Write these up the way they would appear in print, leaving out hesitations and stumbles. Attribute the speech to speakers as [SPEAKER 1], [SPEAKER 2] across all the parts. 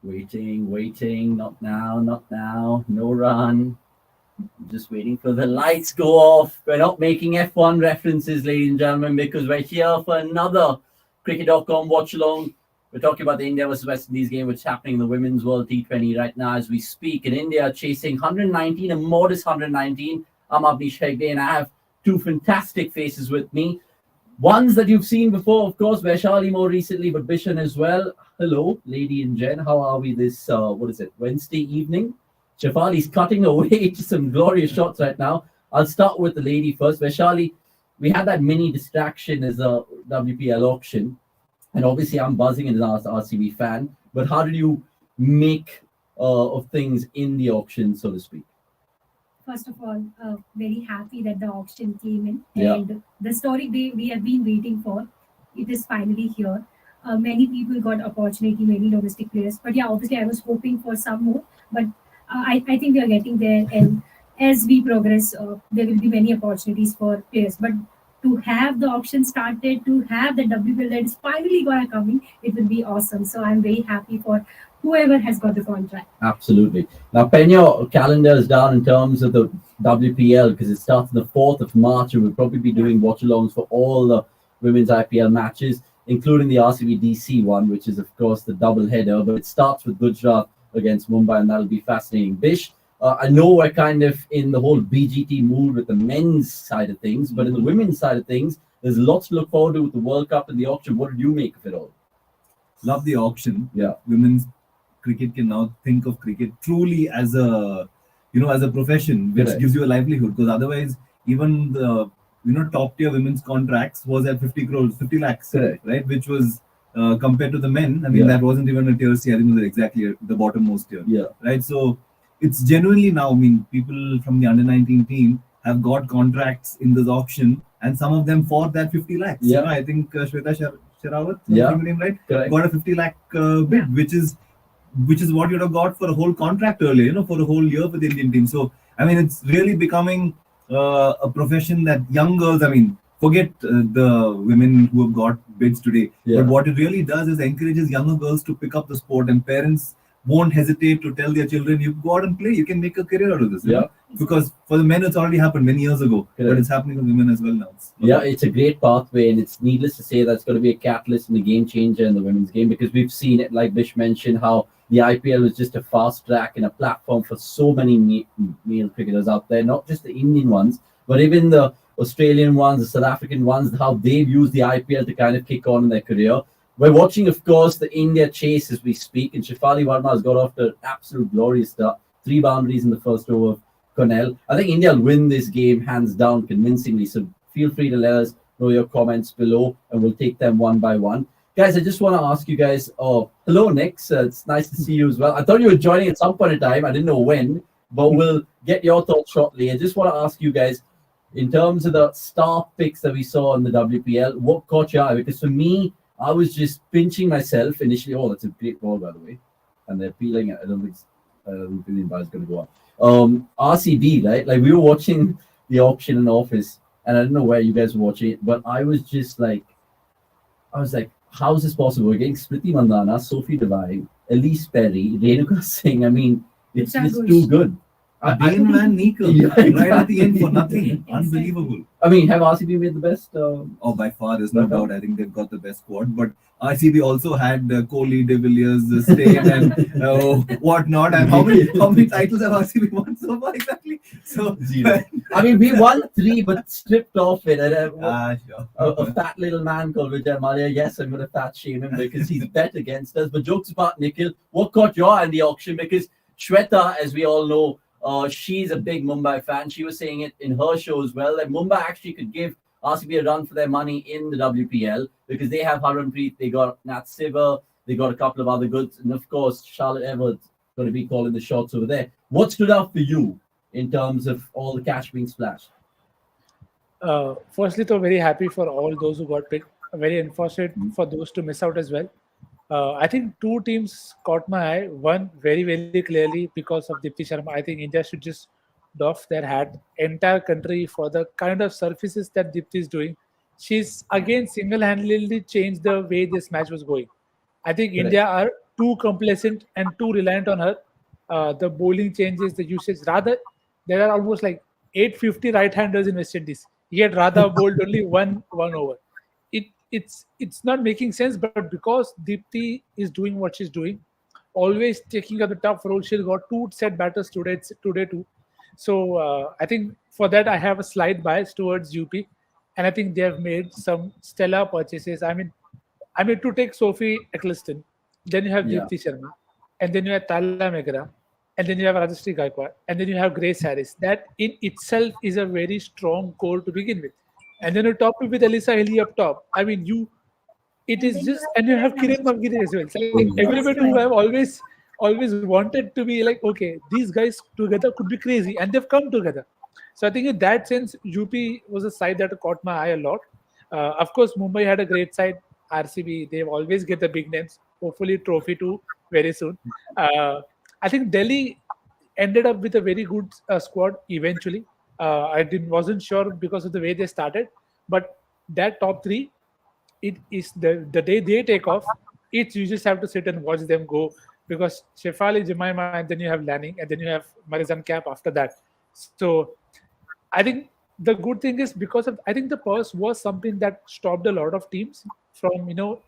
[SPEAKER 1] Waiting. Not now. No run. Just waiting for the lights go off. We're not making F1 references, ladies and gentlemen, because we're here for another cricket.com watch along. We're talking about the India versus West Indies game, which is happening in the Women's World T20 right now as we speak. In India, chasing 119, a modest 119. I'm Avnish Hegde, and I have two fantastic faces with me. Ones that you've seen before, of course, Vaishali more recently, but Bishan as well. Hello, lady and Jen. How are we this, Wednesday evening? Shafali's cutting away to some glorious shots right now. I'll start with the lady first. Vaishali, we had that mini distraction as a WPL auction. And obviously, I'm buzzing as an RCB fan. But how did you make of things in the auction, so to speak?
[SPEAKER 2] First of all, very happy that the auction came in.
[SPEAKER 1] Yeah.
[SPEAKER 2] And the story we have been waiting for, it is finally here. Many people got opportunity, many domestic players. But yeah, obviously, I was hoping for some more. But I think we are getting there. And as we progress, there will be many opportunities for players. But to have the auction started, to have the WPL that is finally going to come in, it will be awesome. So I'm very happy for whoever has got the contract.
[SPEAKER 1] Absolutely. Now, pen your calendars down in terms of the WPL because it starts the 4th of March and we'll probably be doing watch-alongs for all the women's IPL matches, including the RCB DC one, which is, of course, the double-header. But it starts with Gujarat against Mumbai, and that'll be fascinating. Bish, I know we're kind of in the whole BGT mood with the men's side of things, but in the women's side of things, there's lots to look forward to with the World Cup and the auction. What did you make of it all?
[SPEAKER 3] Love the auction.
[SPEAKER 1] Yeah.
[SPEAKER 3] Women's cricket can now think of cricket truly as a profession which gives you a livelihood, because otherwise even the top tier women's contracts was at 50 crores 50 lakhs, right, which was compared to the men, I mean, that wasn't even a tier C. I think it was exactly the bottommost tier, right? So it's genuinely now, I mean, people from the under 19 team have got contracts in this auction, and some of them for that 50 lakhs. I think Shweta Sherawat, right, got a 50 lakh bid, which is what you'd have got for a whole contract earlier, for a whole year for the Indian team. So, I mean, it's really becoming a profession that young girls, I mean, forget the women who have got bids today. But what it really does is encourages younger girls to pick up the sport, and parents won't hesitate to tell their children, you go out and play, you can make a career out of this. Because for the men, it's already happened many years ago, but it's happening for women as well now.
[SPEAKER 1] It's a great pathway, and it's needless to say that's going to be a catalyst and a game changer in the women's game, because we've seen it, like Bish mentioned, how the IPL was just a fast track and a platform for so many male cricketers out there, not just the Indian ones, but even the Australian ones, the South African ones, how they've used the IPL to kind of kick on in their career. We're watching, of course, the India chase as we speak, and Shefali Verma has got off to an absolute glorious start. 3 boundaries in the first over of Cornell. I think India will win this game hands down convincingly, so feel free to let us know your comments below, and we'll take them one by one. Guys, I just want to ask you guys, hello, Nix. It's nice to see you as well. I thought you were joining at some point in time. I didn't know when, but we'll get your thoughts shortly. I just want to ask you guys, in terms of the star picks that we saw in the WPL, what caught your eye? Because for me, I was just pinching myself initially. Oh, that's a great ball, by the way. And they're peeling it. I don't think Billion Bar is going to go on. RCB, right? Like, we were watching the auction in the office, and I don't know where you guys were watching it, but I was like, how is this possible? We're getting Smriti Mandhana, Sophie Devine, Elise Perry, Renuka Singh. I mean, it's just too good.
[SPEAKER 3] Iron Man Nickel, right at the end for nothing. Unbelievable.
[SPEAKER 1] I mean, have RCB made the best?
[SPEAKER 3] By far, there's no doubt. I think they've got the best squad. But RCB also had Kohli, De Villiers, State, and whatnot. And how many titles have RCB won so far exactly? So
[SPEAKER 1] 0. I mean, we won 3, but stripped off it. And
[SPEAKER 3] sure.
[SPEAKER 1] A fat little man called Vijay Malia. Yes, I'm going to fat shame him because he's bet against us. But jokes apart, Nikhil, what caught your eye in the auction? Because Shweta, as we all know, she's a big Mumbai fan. She was saying it in her show as well, that Mumbai actually could give RCB a run for their money in the WPL because they have Harmanpreet, they got Nat Siver, they got a couple of other goods, and of course, Charlotte Everett going to be calling the shots over there. What stood out for you in terms of all the cash being splashed?
[SPEAKER 4] Firstly, though, very happy for all those who got picked. Very unfortunate for those to miss out as well. I think 2 teams caught my eye. One very, very clearly because of Deepti Sharma. I think India should just doff their hat, entire country, for the kind of surfaces that Deepti is doing. She's again single-handedly changed the way this match was going. I think India are too complacent and too reliant on her. The bowling changes, the usage. Rather, there are almost like 850 right-handers in West Indies. Yet Radha bowled only one over. It's not making sense, but because Deepti is doing what she's doing, always taking up the top role, she got two set batters today too. So I think for that I have a slight bias towards UP, and I think they have made some stellar purchases. I mean to take Sophie Eccleston, then you have
[SPEAKER 1] Yeah.
[SPEAKER 4] Deepti Sharma, and then you have Tala Megra, and then you have Rajastri Gaikwad, and then you have Grace Harris. That in itself is a very strong core to begin with. And then you top it with Elisa Hilly up top. I mean, it
[SPEAKER 2] And
[SPEAKER 4] is
[SPEAKER 2] then
[SPEAKER 4] just,
[SPEAKER 2] have
[SPEAKER 4] and you have
[SPEAKER 2] Kiran
[SPEAKER 4] Kiran Mavgiri as well. So like
[SPEAKER 1] Oh, yeah.
[SPEAKER 4] everybody who have always wanted to be like, okay, these guys together could be crazy, and they've come together. So I think in that sense, UP was a side that caught my eye a lot. Of course, Mumbai had a great side. RCB, they always get the big names. Hopefully, trophy too very soon. Uh, I think Delhi ended up with a very good squad eventually. Wasn't sure because of the way they started, but that top three, it is the day they take off. It's you just have to sit and watch them go, because Shefali, Jemima, and then you have Lanning, and then you have Marizan Cap after that. So I think the good thing is, because of, I think the purse was something that stopped a lot of teams from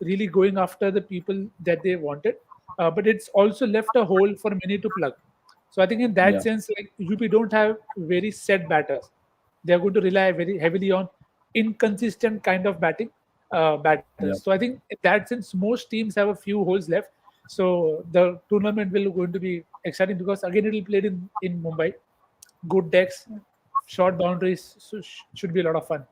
[SPEAKER 4] really going after the people that they wanted, but it's also left a hole for many to plug. So I think in that
[SPEAKER 1] Yeah.
[SPEAKER 4] sense, like UP don't have very set batters. They are going to rely very heavily on inconsistent kind of batters.
[SPEAKER 1] Yeah.
[SPEAKER 4] So I think in that sense, most teams have a few holes left. So the tournament will going to be exciting, because again it will be played in Mumbai. Good decks, short boundaries, so should be a lot of fun.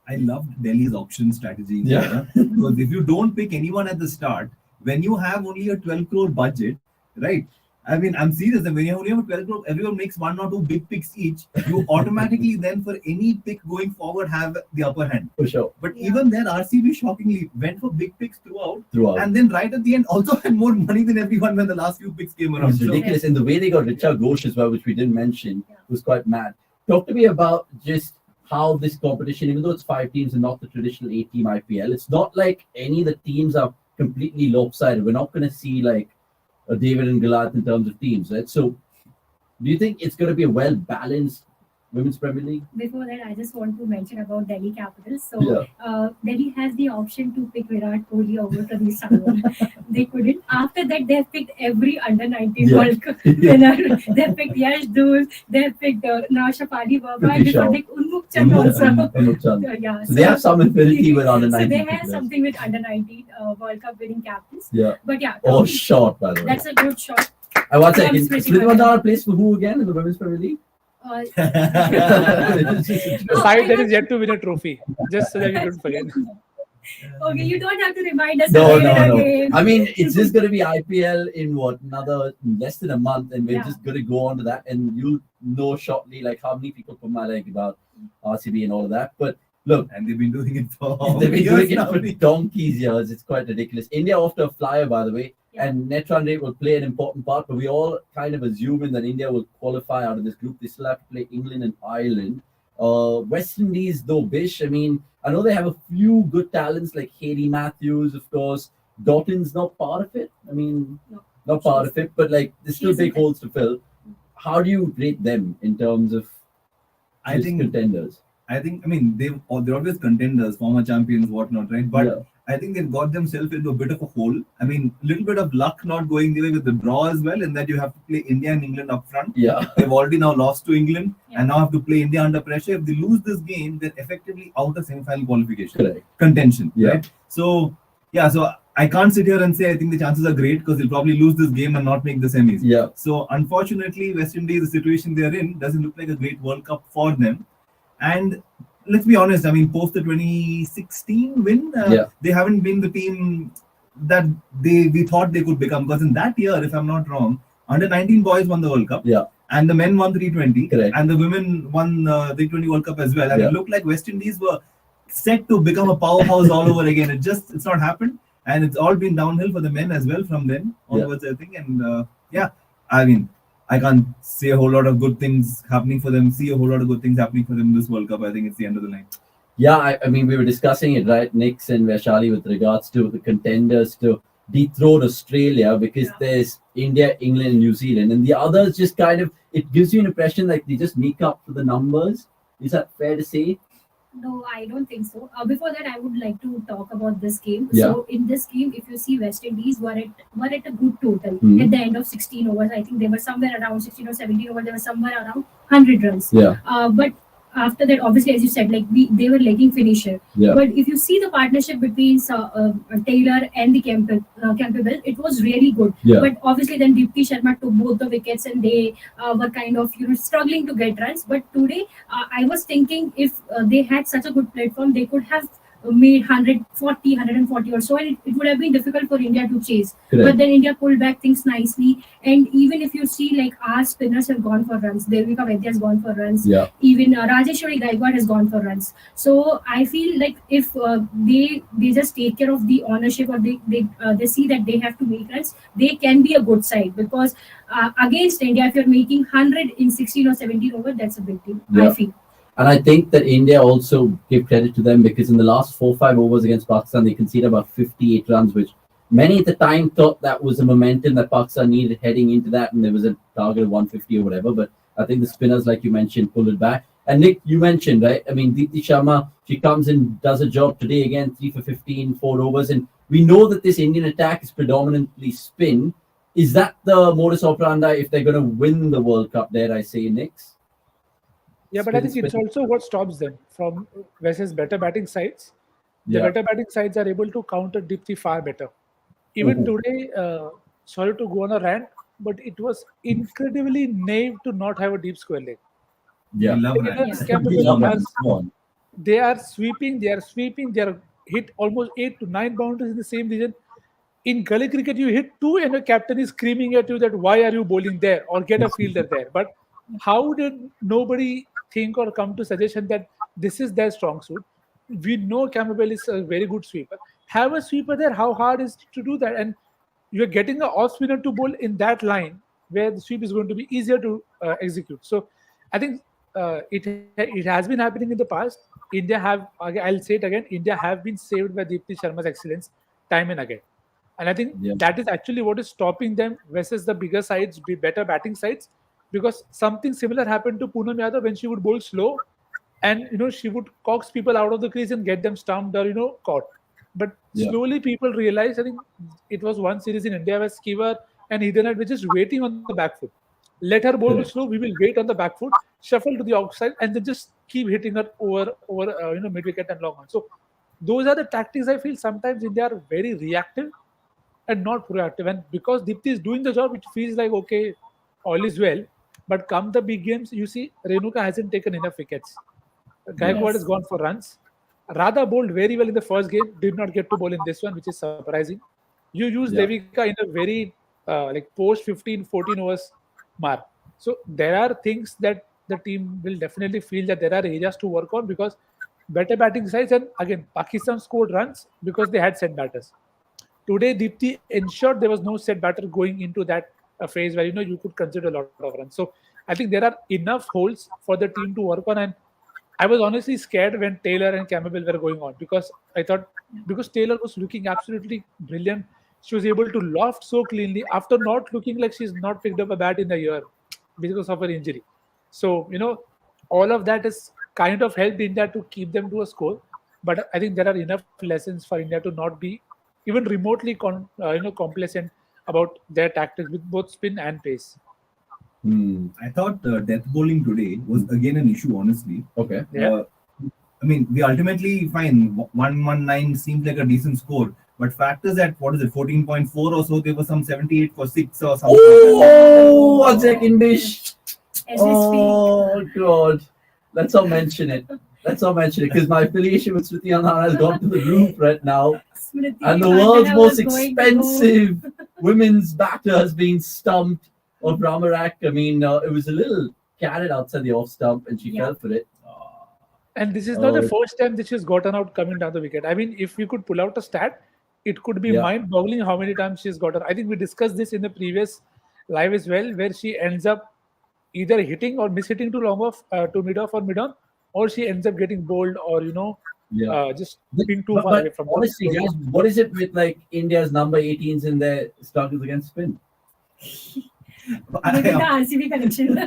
[SPEAKER 3] I loved Delhi's option strategy.
[SPEAKER 1] Yeah.
[SPEAKER 3] Because if you don't pick anyone at the start, when you have only a 12 crore budget, right? I mean, I'm serious. When you only have a 12 crore, everyone makes one or two big picks each. You automatically then, for any pick going forward, have the upper hand.
[SPEAKER 1] For sure.
[SPEAKER 3] But
[SPEAKER 2] Yeah.
[SPEAKER 3] even then, RCB shockingly went for big picks throughout. And then right at the end, also had more money than everyone when the last few picks came
[SPEAKER 1] It
[SPEAKER 3] around.
[SPEAKER 1] was ridiculous. And the way they got Richa Ghosh as well, which we didn't mention,
[SPEAKER 2] Yeah.
[SPEAKER 1] was quite mad. Talk to me about just how this competition, even though it's 5 teams and not the traditional 8-team IPL, it's not like any of the teams are completely lopsided. We're not going to see like a David and Goliath in terms of teams, right? So, do you think it's going to be a well-balanced Women's Premier League?
[SPEAKER 2] Before that, I just want to mention about Delhi Capitals. So,
[SPEAKER 1] Yeah.
[SPEAKER 2] Delhi has the option to pick Virat Kohli over Pradeep Sangwan. They couldn't. After that, they have picked every under-19
[SPEAKER 1] Yeah.
[SPEAKER 2] World Cup winner. They have picked Yash Dul. They have picked now Shafali Baba. And
[SPEAKER 1] Prithvi
[SPEAKER 2] they
[SPEAKER 1] Shaw.
[SPEAKER 2] could pick Unmukh Chand also.
[SPEAKER 1] Unmukh Chand.
[SPEAKER 2] Yeah,
[SPEAKER 1] So they have some affinity with under 19.
[SPEAKER 2] So they have
[SPEAKER 1] players.
[SPEAKER 2] something with under-19 World Cup winning captains.
[SPEAKER 1] Yeah.
[SPEAKER 2] But yeah,
[SPEAKER 1] Oh, shot, by the way.
[SPEAKER 2] that's a good shot.
[SPEAKER 1] And one
[SPEAKER 2] From
[SPEAKER 1] second.
[SPEAKER 2] Smriti
[SPEAKER 1] Smriti
[SPEAKER 2] Mandhana.
[SPEAKER 1] Mandhana plays for who again in the Women's Premier League?
[SPEAKER 4] The side that is yet to win a trophy, just so that you don't forget.
[SPEAKER 2] Okay, you don't have to remind us
[SPEAKER 1] No,
[SPEAKER 2] again
[SPEAKER 1] no,
[SPEAKER 2] and
[SPEAKER 1] no.
[SPEAKER 2] again.
[SPEAKER 1] I mean, it's just going to be IPL in what, another less than a month, and we're
[SPEAKER 2] Yeah.
[SPEAKER 1] just going to go on to that, and you'll know shortly like how many people put my leg about RCB and all of that. But look,
[SPEAKER 3] And they've been doing it for
[SPEAKER 1] they've been
[SPEAKER 3] years
[SPEAKER 1] doing it
[SPEAKER 3] now.
[SPEAKER 1] for donkey's years. It's quite ridiculous. India off to a flyer, by the way,
[SPEAKER 2] Yeah.
[SPEAKER 1] and net run rate will play an important part. But we all kind of assuming that India will qualify out of this group. They still have to play England and Ireland. West Indies, though, Bish. I mean, I know they have a few good talents like Hayley Matthews, of course. Doughton's not part of it. I mean,
[SPEAKER 2] No.
[SPEAKER 1] not part of it, but like there's still
[SPEAKER 2] She's
[SPEAKER 1] big
[SPEAKER 2] in it.
[SPEAKER 1] holes to fill. How do you rate them in terms of
[SPEAKER 3] I
[SPEAKER 1] just
[SPEAKER 3] think
[SPEAKER 1] contenders?
[SPEAKER 3] I mean they're always contenders, former champions, whatnot, right? But
[SPEAKER 1] Yeah.
[SPEAKER 3] I think they've got themselves into a bit of a hole. I mean, a little bit of luck not going their way with the draw as well, and that you have to play India and England up front.
[SPEAKER 1] Yeah.
[SPEAKER 3] They've already now lost to England
[SPEAKER 2] Yeah.
[SPEAKER 3] and now have to play India under pressure. If they lose this game, they're effectively out of semi-final qualification
[SPEAKER 1] Correct.
[SPEAKER 3] contention.
[SPEAKER 1] Yeah.
[SPEAKER 3] Right? So I can't sit here and say I think the chances are great, because they'll probably lose this game and not make the semis.
[SPEAKER 1] Yeah.
[SPEAKER 3] So unfortunately, West Indies, the situation they're in, doesn't look like a great World Cup for them. And let's be honest, I mean, post the 2016 win, they haven't been the team that we thought they could become. Because in that year, if I'm not wrong, under 19 boys won the World Cup.
[SPEAKER 1] Yeah.
[SPEAKER 3] And the men won 320.
[SPEAKER 1] Correct.
[SPEAKER 3] And the women won the 320 World Cup as well. And
[SPEAKER 1] Yeah.
[SPEAKER 3] it looked like West Indies were set to become a powerhouse all over again. It's not happened. And it's all been downhill for the men as well from then onwards, I think. And I mean, I can't say a whole lot of good things happening for them, see a whole lot of good things happening for them in this World Cup. I think it's the end of the line.
[SPEAKER 1] Yeah, I mean, we were discussing it, right, Nix and Vaishali, with regards to the contenders to dethrone Australia because there's India, England, and New Zealand, and the others just kind of, it gives you an impression like they just make up for the numbers. Is that fair to say?
[SPEAKER 2] No, I don't think so. Before that, I would like to talk about this game.
[SPEAKER 1] Yeah.
[SPEAKER 2] So in this game, if you see West Indies were at a good total
[SPEAKER 1] Mhm.
[SPEAKER 2] at the end of 16 overs. I think they were somewhere around 16 or 17 overs. They were somewhere around 100 runs.
[SPEAKER 1] Yeah.
[SPEAKER 2] But after that, obviously, as you said, like they were lacking finisher.
[SPEAKER 1] Yeah.
[SPEAKER 2] But if you see the partnership between Taylor and the Campbell, it was really good.
[SPEAKER 1] Yeah.
[SPEAKER 2] But obviously, then Deepti Sharma took both the wickets, and they were kind of struggling to get runs. But today, I was thinking if they had such a good platform, they could have made 140 or so, and it would have been difficult for India to chase.
[SPEAKER 1] Correct.
[SPEAKER 2] But then India pulled back things nicely, and even if you see, like, our spinners have gone for runs, Devika Vaidya has gone for runs,
[SPEAKER 1] Yeah.
[SPEAKER 2] even Rajeshwari Gaikwad has gone for runs. So I feel like if they just take care of the ownership, or they see that they have to make runs, they can be a good side, because against India, if you're making 100 in 16 or 17 over, that's a big deal.
[SPEAKER 1] Yeah.
[SPEAKER 2] I feel.
[SPEAKER 1] And I think that India also give credit to them because in the last 4-5 overs against Pakistan, they conceded about 58 runs, which many at the time thought that was the momentum that Pakistan needed heading into that, and there was a target of 150 or whatever. But I think the spinners, like you mentioned, pulled it back. And Nick, you mentioned, right? I mean, Deepti Sharma, she comes in, does a job today again, 3 for 15, 4 overs. And we know that this Indian attack is predominantly spin. Is that the modus operandi if they're going to win the World Cup, dare I say, Nick?
[SPEAKER 4] Yeah, but I think it's also what stops them from versus better batting sides. The better batting sides are able to counter Deepti far better. Even today, sorry to go on a rant, but it was incredibly naive to not have a deep square leg.
[SPEAKER 3] We love
[SPEAKER 4] Taylor
[SPEAKER 3] that.
[SPEAKER 4] is
[SPEAKER 1] We
[SPEAKER 4] capable
[SPEAKER 1] love
[SPEAKER 4] of
[SPEAKER 1] that.
[SPEAKER 4] us.
[SPEAKER 1] Come on.
[SPEAKER 4] They are sweeping, they are hit almost 8 to 9 boundaries in the same region. In gully cricket, you hit 2 and your captain is screaming at you that why are you bowling there, or get a fielder there. But how did nobody think or come to suggestion that this is their strong suit? We know Campbell is a very good sweeper. Have a sweeper there. How hard is to do that? And you're getting an off spinner to bowl in that line where the sweep is going to be easier to execute. So I think it has been happening in the past. India have, I'll say it again, India have been saved by Deepti Sharma's excellence time and again. And I think that is actually what is stopping them versus the bigger sides, be better batting sides, because something similar happened to Poonam Yadav when she would bowl slow, and she would coax people out of the crease and get them stumped or caught. But slowly people realized, I think it was one series in India where Skiver and Heathernet were just waiting on the back foot. Let her bowl slow, we will wait on the back foot, shuffle to the outside, and then just keep hitting her over mid wicket and long on. So those are the tactics. I feel sometimes India are very reactive and not proactive. And because Deepti is doing the job, it feels like, okay, all is well. But come the big games, you see, Renuka hasn't taken enough wickets. Gaikwad has gone for runs. Radha bowled very well in the first game, did not get to bowl in this one, which is surprising. You use Devika in a very post 15, 14 overs mark. So there are things that the team will definitely feel that there are areas to work on, because better batting sides, and again, Pakistan scored runs because they had set batters. Today, Deepti ensured there was no set batter going into that phase where you could consider a lot of runs. So I think there are enough holes for the team to work on, and I was honestly scared when Taylor and Campbell were going on, because I thought, because Taylor was looking absolutely brilliant, she was able to loft so cleanly after not looking like she's not picked up a bat in a year because of her injury. So all of that has kind of helped India to keep them to a score. But I think there are enough lessons for India to not be even remotely complacent about their tactics with both spin and pace.
[SPEAKER 3] I thought death bowling today was again an issue, honestly.
[SPEAKER 1] Okay.
[SPEAKER 3] I mean, we ultimately find 119 seems like a decent score, but factors that 14.4 or so, there was some 78 for 6 or something.
[SPEAKER 1] Oh, 1 second dish.
[SPEAKER 2] As we
[SPEAKER 1] Oh God, let's not mention it. Let's not mention it, because my affiliation with Smriti Mandhana has gone to the roof right now.
[SPEAKER 2] Smriti
[SPEAKER 1] And the
[SPEAKER 2] Mandhana
[SPEAKER 1] world's most
[SPEAKER 2] was going to
[SPEAKER 1] expensive women's batter has been stumped on Brahmarak. I mean, it was a little carrot outside the off stump and she fell for it.
[SPEAKER 4] And this is not the first time that she's gotten out coming down the wicket. I mean, if we could pull out a stat, it could be mind-boggling how many times she's gotten. I think we discussed this in the previous live as well, where she ends up either hitting or mishitting too long off, to mid-off or mid-on, or she ends up getting bowled or,
[SPEAKER 1] Yeah.
[SPEAKER 4] just
[SPEAKER 1] But,
[SPEAKER 4] being too
[SPEAKER 1] but,
[SPEAKER 4] far
[SPEAKER 1] but
[SPEAKER 4] away from the
[SPEAKER 1] honestly,
[SPEAKER 4] close.
[SPEAKER 1] guys, what is it with like India's number 18s in their struggles against spin?
[SPEAKER 2] Maybe the RCB connection.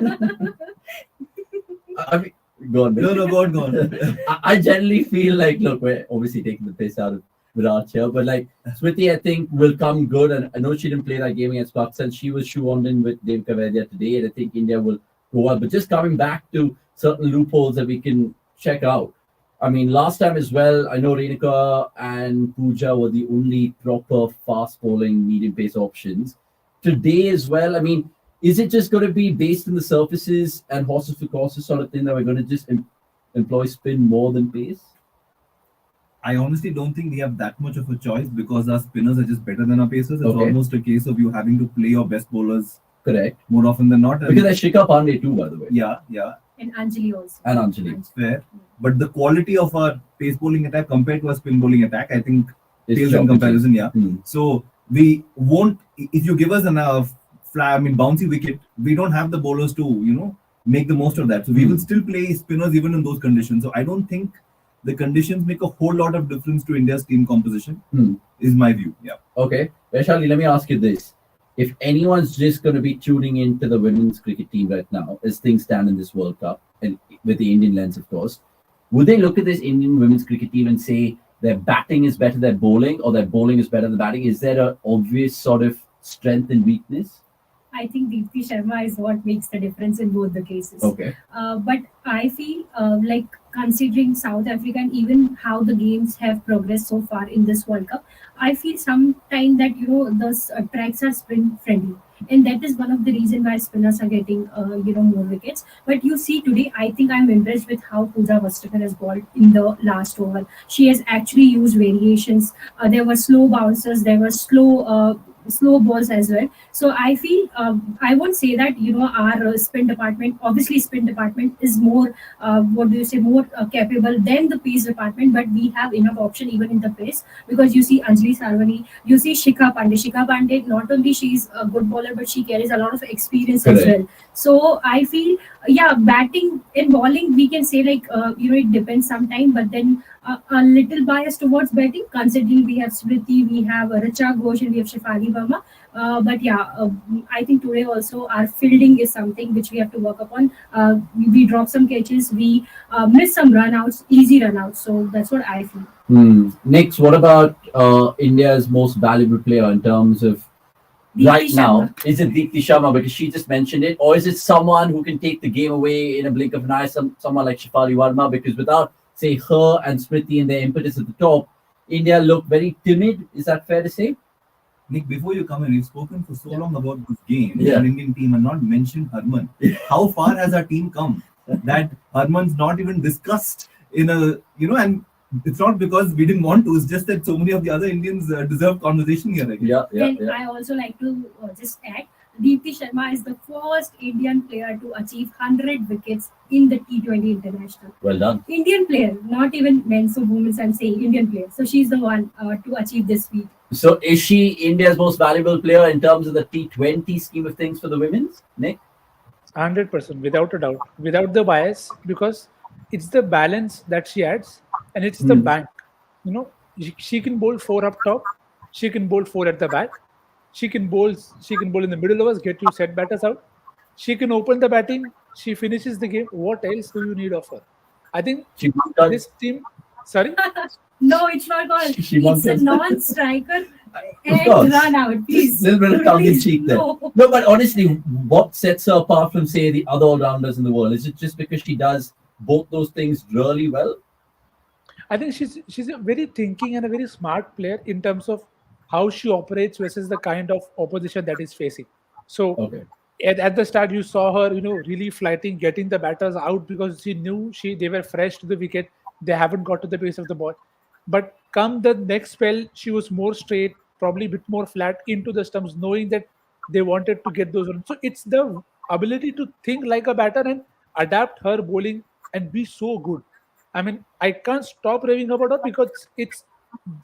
[SPEAKER 1] I mean, go on.
[SPEAKER 3] No, go on.
[SPEAKER 1] I generally feel like, look, we're obviously taking the piss out of Virat here, but like Smriti, I think will come good. And I know she didn't play that game against Pakistan. She was shoehorned in with Dev Kavadia today, and I think India will go well. But just coming back to certain loopholes that we can check out. I mean, last time as well, I know Renuka and Pooja were the only proper fast bowling medium pace options. Today as well, I mean, is it just going to be based on the surfaces and horses for courses sort of thing that we're going to just employ spin more than pace?
[SPEAKER 3] I honestly don't think we have that much of a choice because our spinners are just better than our pacers. It's
[SPEAKER 1] Okay.
[SPEAKER 3] almost a case of you having to play your best bowlers
[SPEAKER 1] Correct.
[SPEAKER 3] more often than not. And
[SPEAKER 1] Because there's Shikha Pandey too, by the way.
[SPEAKER 3] yeah,
[SPEAKER 2] And Anjali also.
[SPEAKER 1] And Anjali.
[SPEAKER 3] fair. But the quality of our pace bowling attack compared to our spin bowling attack, I think
[SPEAKER 1] It's
[SPEAKER 3] pales in
[SPEAKER 1] geometry.
[SPEAKER 3] comparison. Yeah.
[SPEAKER 1] Hmm.
[SPEAKER 3] So we won't. If you give us enough bouncy wicket, we don't have the bowlers to make the most of that. So we will still play spinners even in those conditions. So I don't think the conditions make a whole lot of difference to India's team composition. Is my view. Yeah.
[SPEAKER 1] Okay. Vaishali, let me ask you this. If anyone's just going to be tuning into the women's cricket team right now, as things stand in this World Cup, and with the Indian lens, of course, would they look at this Indian women's cricket team and say their batting is better than bowling, or their bowling is better than batting? Is there an obvious sort of strength and weakness?
[SPEAKER 2] I think Deepti Sharma is what makes the difference in both the cases.
[SPEAKER 1] Okay.
[SPEAKER 2] But I feel like considering South Africa and even how the games have progressed so far in this World Cup, I feel sometimes that those tracks are spin friendly, and that is one of the reason why spinners are getting more wickets. But you see today, I think I'm impressed with how Pooja Vastaker has bowled in the last over. She has actually used variations. There were slow bounces, there were slow balls as well. So I feel I won't say that our spin department, obviously spin department is more more capable than the pace department, but we have enough option even in the pace, because you see Anjali Sarvani, you see Shikha Pandey, not only she's a good bowler but she carries a lot of experience as
[SPEAKER 1] Correct.
[SPEAKER 2] well. So I feel batting and bowling we can say like it depends sometime, but then a little bias towards batting, considering we have Smriti, we have Richa Ghosh, and we have Shefali Verma. I think today also our fielding is something which we have to work upon. We drop some catches, we miss some runouts, easy runouts. So that's what I feel.
[SPEAKER 1] Next, what about India's most valuable player in terms of
[SPEAKER 2] Deepti
[SPEAKER 1] right now?
[SPEAKER 2] Sharma.
[SPEAKER 1] Is it Deepti Sharma because she just mentioned it, or is it someone who can take the game away in a blink of an eye? Someone like Shefali Verma, because without say her and Smriti and their impetus at the top, India look very timid. Is that fair to say?
[SPEAKER 3] Nick, before you come in, you've spoken for so long about this game
[SPEAKER 1] Yeah.
[SPEAKER 3] and Indian team and not mentioned Harman. How far has our team come that Harman's not even discussed in and it's not because we didn't want to, it's just that so many of the other Indians deserve conversation here. Again.
[SPEAKER 2] And I also like to just add, Deepti Sharma is the first Indian player to achieve 100 wickets in the T20 International.
[SPEAKER 1] Well done.
[SPEAKER 2] Indian player, not even men's or women's, I'm saying Indian player. So she's the one to achieve this feat.
[SPEAKER 1] So is she India's most valuable player in terms of the T20 scheme of things for the women's? Nick?
[SPEAKER 4] 100%, without a doubt, without the bias, because it's the balance that she adds, and it's the bank. She can bowl 4 up top, she can bowl 4 at the back, she can bowl in the middle overs, get you set batters out. She can open the batting, she finishes the game. What else do you need of her? I think
[SPEAKER 1] She won that.
[SPEAKER 4] this team. Sorry,
[SPEAKER 2] No, it's not called.
[SPEAKER 1] She wants
[SPEAKER 2] It's a
[SPEAKER 1] us.
[SPEAKER 2] non-striker and
[SPEAKER 1] course.
[SPEAKER 2] run out. Please.
[SPEAKER 1] Little bit of tongue in
[SPEAKER 2] Please,
[SPEAKER 1] cheek there.
[SPEAKER 2] no.
[SPEAKER 1] No, but honestly, what sets her apart from say the other all-rounders in the world? Is it just because she does both those things really well?
[SPEAKER 4] I think she's a very thinking and a very smart player in terms of how she operates versus the kind of opposition that is facing. So
[SPEAKER 1] Okay.
[SPEAKER 4] at the start, you saw her, really flighting, getting the batters out because she knew they were fresh to the wicket. They haven't got to the pace of the ball. But come the next spell, she was more straight, probably a bit more flat into the stumps, knowing that they wanted to get those runs. So it's the ability to think like a batter and adapt her bowling and be so good. I mean, I can't stop raving about her because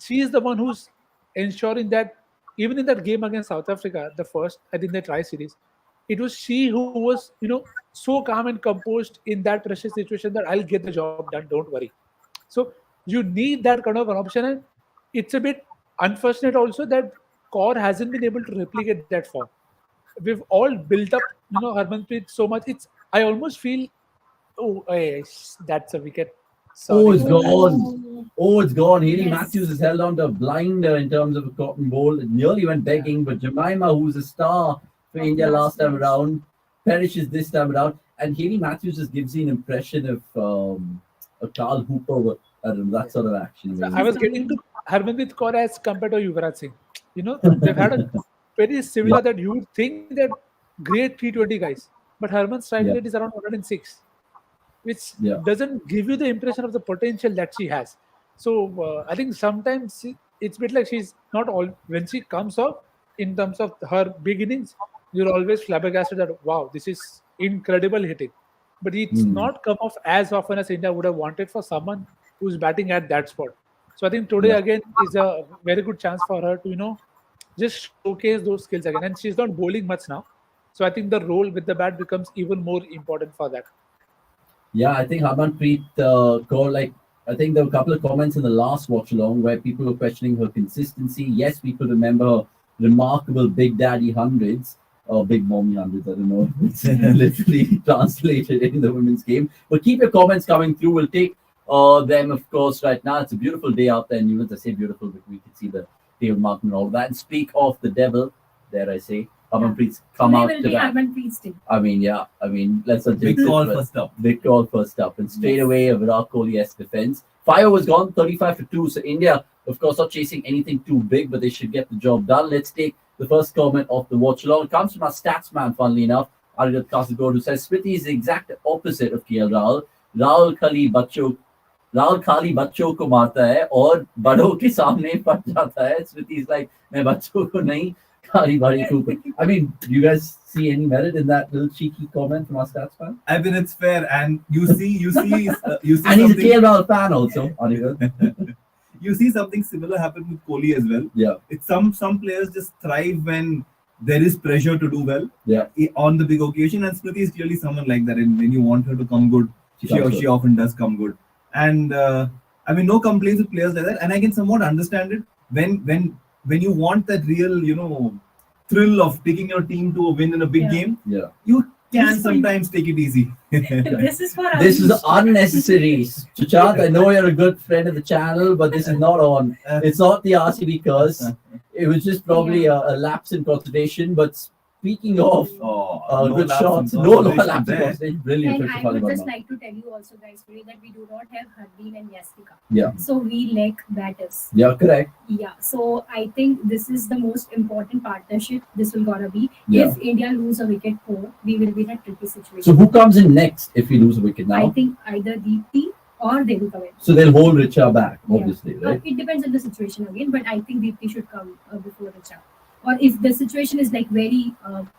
[SPEAKER 4] she is the one who's ensuring that even in that game against South Africa, the first, I think the try series, it was she who was, so calm and composed in that pressure situation that I'll get the job done, don't worry. So You need that kind of an option, and it's a bit unfortunate also that Kaur hasn't been able to replicate that form. We've all built up, Harmanpreet so much. I almost feel, oh, that's a wicket.
[SPEAKER 1] Oh,
[SPEAKER 4] Sorry
[SPEAKER 1] it's
[SPEAKER 4] for that.
[SPEAKER 1] gone. Oh, it's gone. Haley
[SPEAKER 2] Yes.
[SPEAKER 1] Matthews has held on to a blinder in terms of a cotton ball. It nearly went begging, but Jemima, who's a star for
[SPEAKER 2] Of
[SPEAKER 1] India last time
[SPEAKER 2] match.
[SPEAKER 1] around, perishes this time around. And Haley Matthews just gives you an impression of a Carl Hooper with that sort of action.
[SPEAKER 4] So
[SPEAKER 1] Really.
[SPEAKER 4] I was getting to Harmanpreet Kaur as compared to Yuvraj Singh. They've had a very similar that you would think that great T20 guys, but Harman's strike
[SPEAKER 1] Yeah.
[SPEAKER 4] rate is around 106, which
[SPEAKER 1] Yeah.
[SPEAKER 4] doesn't give you the impression of the potential that she has. So I think sometimes it's a bit like she's not all when she comes up in terms of her beginnings, you're always flabbergasted that wow, this is incredible hitting. But it's not come off as often as India would have wanted for someone who's batting at that spot. So I think today
[SPEAKER 1] Yeah.
[SPEAKER 4] again is a very good chance for her to just showcase those skills again. And she's not bowling much now, so I think the role with the bat becomes even more important for that.
[SPEAKER 1] Yeah, I think Harmanpreet Kaur, like, I think there were a couple of comments in the last watch along where people were questioning her consistency. Yes, people remember her remarkable Big Daddy hundreds or Big Mommy hundreds. I don't know if it's literally translated in the women's game. But keep your comments coming through. We'll take them, of course, right now. It's a beautiful day out there in Newlands. I say beautiful, but we can see the Dave Martin and all that. And speak of the devil, dare I say, Harmanpreet's come
[SPEAKER 2] Today
[SPEAKER 1] out
[SPEAKER 2] will
[SPEAKER 1] to
[SPEAKER 2] be
[SPEAKER 1] that.
[SPEAKER 2] Harmanpreet's day.
[SPEAKER 1] I mean, yeah. I mean, let's not
[SPEAKER 3] Big
[SPEAKER 1] jinx it,
[SPEAKER 3] call
[SPEAKER 1] but-
[SPEAKER 3] first up.
[SPEAKER 1] Big call first up, and straight
[SPEAKER 2] Yes.
[SPEAKER 1] away a Virat Kohli-esque defense. Fire was gone, 35 for 2. So India, of course, not chasing anything too big, but they should get the job done. Let's take the first comment of the watch along. It comes from our stats man, funnily enough, Aridat Kasagod, who says Smriti is the exact opposite of KL Rahul. Rahul खाली बच्चों को मारता है और बड़ों के सामने फट जाता है. Smriti is like, मैं बच्चों को नहीं खाली बड़ी को. I mean, do you guys see any merit in that little cheeky comment from our stats fan?
[SPEAKER 3] I mean, it's fair, and you see
[SPEAKER 1] And he's a
[SPEAKER 3] something.
[SPEAKER 1] KL Rahul fan also. Aridat.
[SPEAKER 3] You see something similar happen with Kohli as well.
[SPEAKER 1] Yeah,
[SPEAKER 3] It's some players just thrive when there is pressure to do well
[SPEAKER 1] yeah.
[SPEAKER 3] on the big occasion, and Smriti is clearly someone like that. And when you want her to come good,
[SPEAKER 1] She comes good.
[SPEAKER 3] she often does come good. And I mean, no complaints with players like that. And I can somewhat understand it when you want that real, thrill of taking your team to a win in a big
[SPEAKER 2] Yeah.
[SPEAKER 3] game,
[SPEAKER 1] Yeah.
[SPEAKER 3] you can
[SPEAKER 2] This is for you.
[SPEAKER 3] sometimes take it easy.
[SPEAKER 2] This is for
[SPEAKER 1] This is
[SPEAKER 2] us.
[SPEAKER 1] unnecessary. Chachat, I know you're a good friend of the channel, but this is not on. It's not the RCB curse. It was just probably a lapse in concentration. But speaking of good
[SPEAKER 3] lapse in
[SPEAKER 1] shots, no
[SPEAKER 3] concentration
[SPEAKER 1] lapse in
[SPEAKER 3] there.
[SPEAKER 1] concentration. Brilliant.
[SPEAKER 2] And
[SPEAKER 1] Mr.
[SPEAKER 2] I would
[SPEAKER 1] Falibarma.
[SPEAKER 2] just like to tell you also, guys, today that we do not have Hardeen and Yastika.
[SPEAKER 1] Yeah.
[SPEAKER 2] So we lack batters.
[SPEAKER 1] Yeah, correct.
[SPEAKER 2] Yeah. So I think this is the most important partnership. This will gonna be.
[SPEAKER 1] Yeah.
[SPEAKER 2] If India lose a wicket more, we will be in a tricky situation.
[SPEAKER 1] So who comes in next if we lose a wicket
[SPEAKER 2] I
[SPEAKER 1] now?
[SPEAKER 2] think either Deepti or they will come in.
[SPEAKER 1] So they'll hold Richa back,
[SPEAKER 2] Yeah.
[SPEAKER 1] obviously, right?
[SPEAKER 2] It depends on the situation again, but I think Deepti should come before Richa. Or if the situation is like very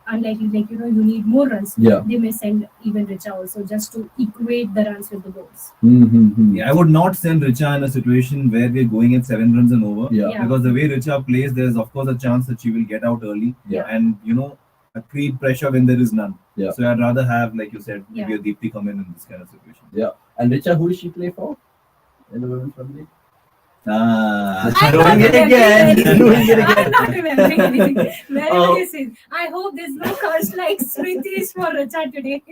[SPEAKER 2] unlikely, like you need more runs,
[SPEAKER 1] Yeah.
[SPEAKER 2] they may send even Richa also just to equate the runs with the balls.
[SPEAKER 1] Mm-hmm.
[SPEAKER 3] Yeah, I would not send Richa in a situation where we're going at 7 runs and over.
[SPEAKER 1] Yeah.
[SPEAKER 2] Yeah.
[SPEAKER 3] Because the way Richa plays, there's of course a chance that she will get out early.
[SPEAKER 1] Yeah.
[SPEAKER 3] And create pressure when there is none.
[SPEAKER 1] Yeah.
[SPEAKER 3] So I'd rather have, like you said, maybe
[SPEAKER 2] Yeah.
[SPEAKER 3] a Deepti come in this kind of situation.
[SPEAKER 1] Yeah. And Richa, who does she play for in the women's Premier League?
[SPEAKER 3] Ah,
[SPEAKER 2] I'm
[SPEAKER 1] Doing
[SPEAKER 2] not
[SPEAKER 1] it again.
[SPEAKER 2] remembering
[SPEAKER 1] Doing it
[SPEAKER 2] anything.
[SPEAKER 1] again.
[SPEAKER 2] I'm not remembering anything. Wherever
[SPEAKER 1] Oh.
[SPEAKER 2] this is, I hope there's no curse like Smriti's for Richa today.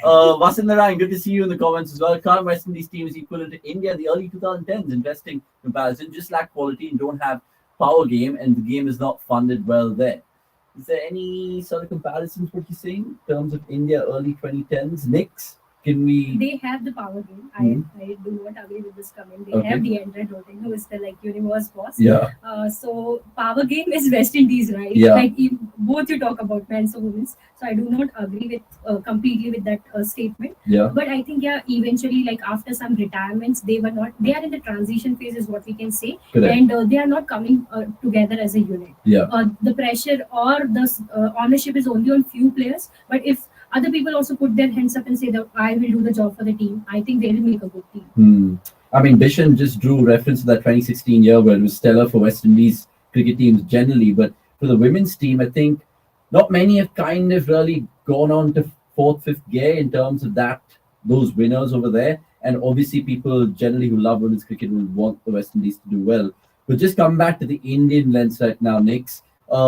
[SPEAKER 1] Vasundhara, good to see you in the comments as well. Current West Indies team is equivalent to India in the early 2010s. Investing comparison, just lack quality and don't have power game, and the game is not funded well there. Is there any sort of comparisons what you're saying in terms of India early 2010s? Knicks? Can we?
[SPEAKER 2] They have the power game. I do not agree with this comment. They
[SPEAKER 1] Okay.
[SPEAKER 2] have the Android voting, who is the universe boss.
[SPEAKER 1] Yeah.
[SPEAKER 2] So power game is West Indies, right?
[SPEAKER 1] Yeah.
[SPEAKER 2] Like both you talk about men's or women's. So I do not agree with completely with that statement.
[SPEAKER 1] Yeah.
[SPEAKER 2] But I think eventually, like after some retirements, they are in the transition phase, is what we can say,
[SPEAKER 1] Correct.
[SPEAKER 2] and they are not coming together as a unit.
[SPEAKER 1] Yeah.
[SPEAKER 2] The pressure or the ownership is only on few players. But if other people also put their hands up and say that I will do the job for the team, I think they will make a good team.
[SPEAKER 1] I mean, Bishan just drew reference to that 2016 year where it was stellar for West Indies cricket teams generally, but for the women's team, I think not many have kind of really gone on to fourth, fifth gear in terms of those winners over there. and obviously people generally who love women's cricket will want the West Indies to do well. But just come back to the Indian lens right now, Nix.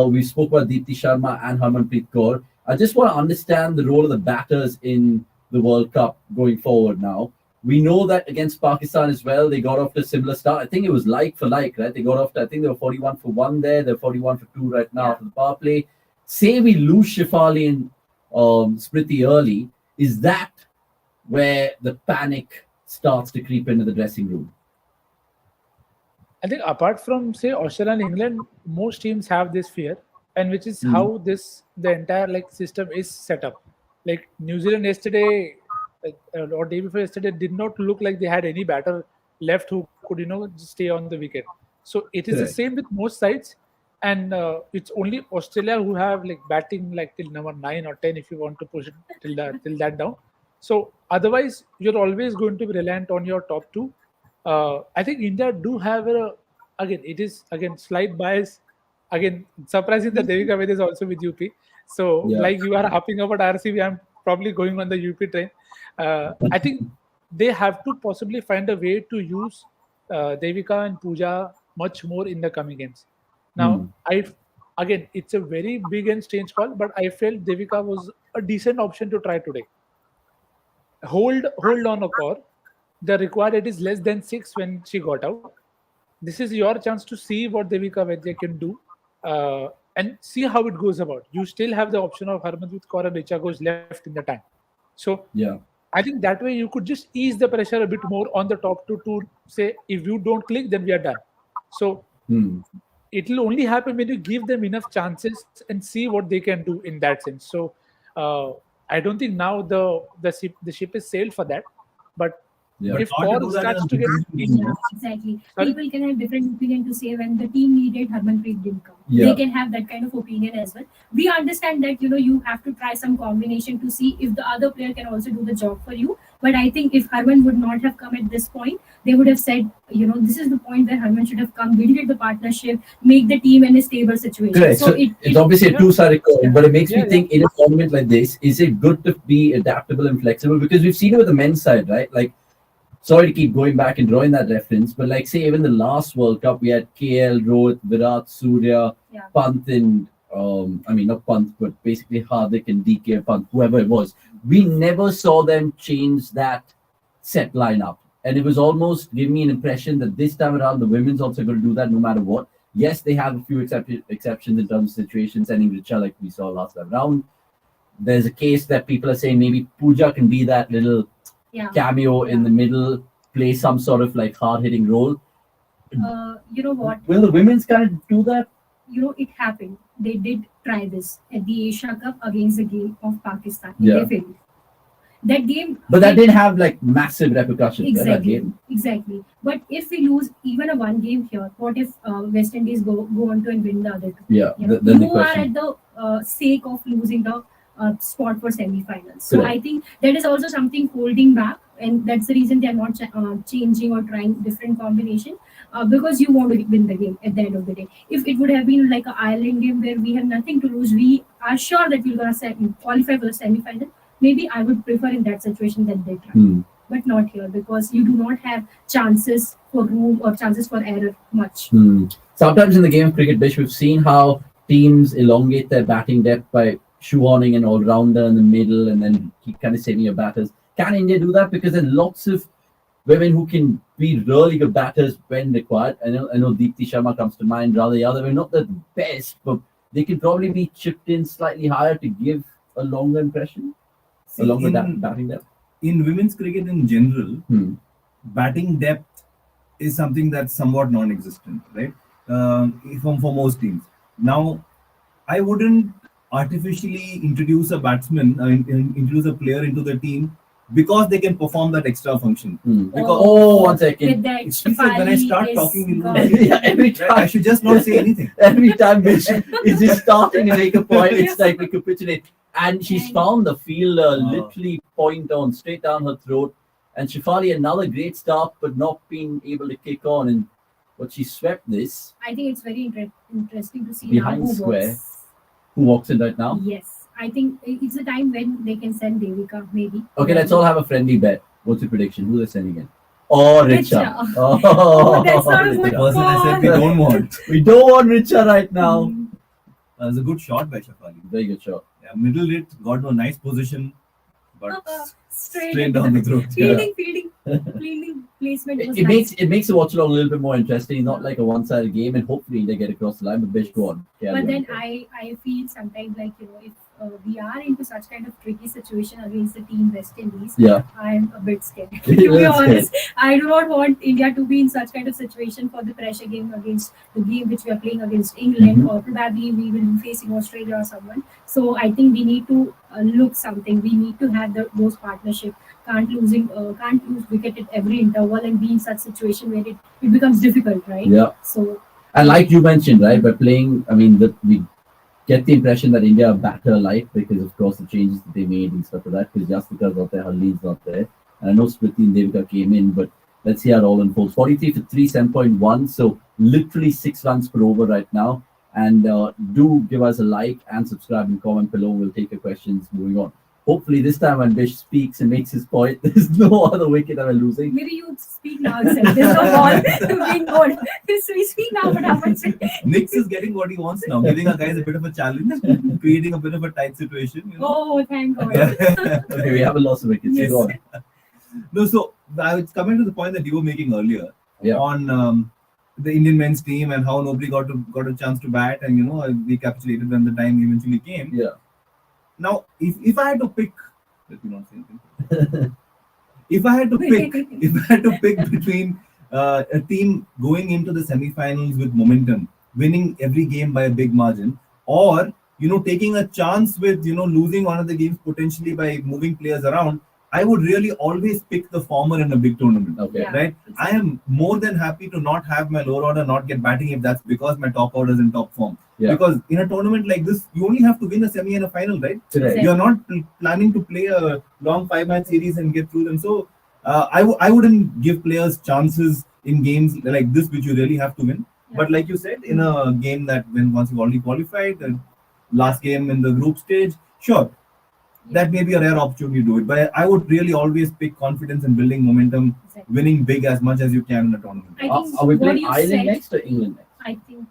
[SPEAKER 1] We spoke about Deepti Sharma and Harmanpreet Kaur. I just want to understand the role of the batters in the World Cup going forward now. We know that against Pakistan as well, they got off to a similar start. I think it was like for like, right? They got off to, I think they were 41 for 1 there. They're 41 for 2 right now for the power play. Say we lose Shefali and Smriti early. Is that where the panic starts to creep into the dressing room?
[SPEAKER 4] I think apart from say Australia and England, most teams have this fear, and which is how the entire like system is set up. Like New Zealand yesterday or day before yesterday did not look like they had any batter left who could just stay on the wicket. So it is the same with most sides, and it's only Australia who have like batting like till number 9 or 10 if you want to push it till that down. So otherwise you're always going to be reliant on your top two. I think India do have it is slight bias. Again, surprising that Devika Ved is also with UP. So like you are hopping about RCB, I'm probably going on the UP train. I think they have to possibly find a way to use Devika and Pooja much more in the coming games. Now, it's a very big and strange call, but I felt Devika was a decent option to try today. Hold on a core. The required rate is less than 6 when she got out. This is your chance to see what Devika Vaidya can do and see how it goes about. You still have the option of Harmanpreet Kaur and Richa Ghosh left in the tank. So I think that way you could just ease the pressure a bit more on the top two to say, if you don't click, then we are done. So it will only happen when you give them enough chances and see what they can do in that sense. So I don't think now the ship is sailed for that. But if Kaur starts to get
[SPEAKER 2] exactly. Sorry? People can have different opinion to say when the team needed Harmanpreet didn't come. They can have that kind of opinion as well. We understand that you have to try some combination to see if the other player can also do the job for you. But I think if Harman would not have come at this point, they would have said, this is the point where Harman should have come, build the partnership, make the team in a stable situation.
[SPEAKER 1] Correct. So it's obviously a two-sided coin, but it makes me think in a tournament like this, is it good to be adaptable and flexible? Because we've seen it with the men's side, right? Like, sorry to keep going back and drawing that reference, but like say even the last World Cup, we had KL, Rohit, Virat, Surya, Pant and not Pant, but basically Hardik and DK, Pant, whoever it was. We never saw them change that set lineup. And it was almost giving me an impression that this time around, the women's also going to do that no matter what. Yes, they have a few exceptions in terms of situations, sending Richa like we saw last time around. There's a case that people are saying maybe Pooja can be that little cameo in the middle, play some sort of like hard-hitting role.
[SPEAKER 2] You know what?
[SPEAKER 1] Will the women's kind of do that?
[SPEAKER 2] It happened. They did try this at the Asia Cup against the game of Pakistan.
[SPEAKER 1] Yeah.
[SPEAKER 2] They failed. That game...
[SPEAKER 1] But that did have like massive repercussions.
[SPEAKER 2] Exactly.
[SPEAKER 1] That game.
[SPEAKER 2] Exactly. But if we lose even a one game here, what if West Indies go on to and win the other two?
[SPEAKER 1] Yeah.
[SPEAKER 2] Then you are at the sake of losing the spot for semi-finals. So I think that is also something holding back, and that's the reason they are not changing or trying different combination because you want to win the game at the end of the day. If it would have been like an Ireland game where we have nothing to lose, we are sure that we're going to qualify for the semi-final. Maybe I would prefer in that situation that they try. But not here because you do not have chances for room or chances for error much.
[SPEAKER 1] Sometimes in the game of cricket, Bish, we've seen how teams elongate their batting depth by shoehorning an all-rounder in the middle and then keep kind of saving your batters. Can India do that? Because there are lots of women who can be really good batters when required. I know Deepti Sharma comes to mind. Rather, the other way, not the best, but they can probably be chipped in slightly higher to give a longer impression, a longer batting depth.
[SPEAKER 3] In women's cricket in general, batting depth is something that's somewhat non-existent, right? For most teams. Now, I wouldn't artificially introduce a batsman, introduce a player into the team because they can perform that extra function.
[SPEAKER 1] Because 1 second.
[SPEAKER 3] When I start talking,
[SPEAKER 1] every time
[SPEAKER 3] I should just not say anything.
[SPEAKER 1] Every time Bish is just starting to make a point, it's like we capitulate. And she's found the fielder literally point on straight down her throat. And Shefali, another great start, but not being able to kick on. But she swept this.
[SPEAKER 2] I think it's very interesting to see
[SPEAKER 1] behind
[SPEAKER 2] who
[SPEAKER 1] square.
[SPEAKER 2] Works.
[SPEAKER 1] Who walks in right now?
[SPEAKER 2] Yes. I think it's a time when they can send Devika, maybe.
[SPEAKER 1] Okay, let's all have a friendly bet. What's your prediction? Who they're sending in? Oh, Richa.
[SPEAKER 2] Richa.
[SPEAKER 1] Oh,
[SPEAKER 2] That's not a
[SPEAKER 3] The
[SPEAKER 2] good
[SPEAKER 1] Richa.
[SPEAKER 3] person I said we
[SPEAKER 2] call.
[SPEAKER 3] don't want.
[SPEAKER 1] We don't want Richa right now.
[SPEAKER 3] It's a good shot by Shafali.
[SPEAKER 1] Very good shot.
[SPEAKER 3] Yeah, middle it, got to a nice position, but
[SPEAKER 2] Straight
[SPEAKER 3] down the throat.
[SPEAKER 2] Fielding placement was
[SPEAKER 1] It
[SPEAKER 2] nice.
[SPEAKER 1] makes the watch along a little bit more interesting, not like a one-sided game, and hopefully they get across the line. But Bish, go on.
[SPEAKER 2] But then I feel sometimes like, if we are into such kind of tricky situation against the team West Indies,
[SPEAKER 1] Yeah.
[SPEAKER 2] I'm a bit scared. To
[SPEAKER 1] You're
[SPEAKER 2] be
[SPEAKER 1] scared.
[SPEAKER 2] honest, I do not want India to be in such kind of situation for the pressure game against the game which we are playing against England, or probably we will be facing Australia or someone. So I think we need to look something. We need to have those partnership. Can't lose wicket at every interval and be in such situation where it becomes difficult, right?
[SPEAKER 1] Yeah.
[SPEAKER 2] So
[SPEAKER 1] And like you mentioned, right, by playing, I mean, we get the impression that India are batter light because, of course, the changes that they made and stuff like that. Because Jasika's not there, Harleen's not there. And I know Smriti and Devika came in, but let's see how it all unfolds. 43 for 3, 7.1. So literally 6 runs per over right now. And do give us a like and subscribe and comment below. We'll take your questions moving on. Hopefully this time when Bish speaks and makes his point, there's no other wicket that we're losing.
[SPEAKER 2] maybe you speak now itself. There's no ball to being good. So we speak now, what happens?
[SPEAKER 3] Nix is getting what he wants now, giving our guys a bit of a challenge, creating a bit of a tight situation.
[SPEAKER 2] Oh, thank God.
[SPEAKER 1] Okay, we haven't lost a wicket.
[SPEAKER 2] Yes.
[SPEAKER 1] So go on.
[SPEAKER 3] No, so I was coming to the point that you were making earlier on the Indian men's team and how nobody got a chance to bat, and we capitulated when the time eventually came.
[SPEAKER 1] Yeah.
[SPEAKER 3] Now, if I had to pick, let me not say anything. if I had to pick between a team going into the semi-finals with momentum, winning every game by a big margin, or taking a chance with losing one of the games potentially by moving players around, I would really always pick the former in a big tournament.
[SPEAKER 1] Okay.
[SPEAKER 2] Yeah.
[SPEAKER 3] Right? I am more than happy to not have my lower order not get batting if that's because my top order is in top form.
[SPEAKER 1] Yeah.
[SPEAKER 3] Because in a tournament like this, you only have to win a semi and a final, right?
[SPEAKER 1] Correct.
[SPEAKER 3] You're not planning to play a long 5-match series and get through them. So I wouldn't give players chances in games like this, which you really have to win.
[SPEAKER 2] Yeah.
[SPEAKER 3] But like you said, in a game that once you've already qualified, the last game in the group stage, sure, that may be a rare opportunity to do it. But I would really always pick confidence in building momentum,
[SPEAKER 2] Exactly.
[SPEAKER 3] winning big as much as you can in a tournament.
[SPEAKER 2] I think
[SPEAKER 1] Are we
[SPEAKER 2] what
[SPEAKER 1] playing
[SPEAKER 2] you
[SPEAKER 1] Ireland
[SPEAKER 2] said,
[SPEAKER 1] next or England next?
[SPEAKER 2] I think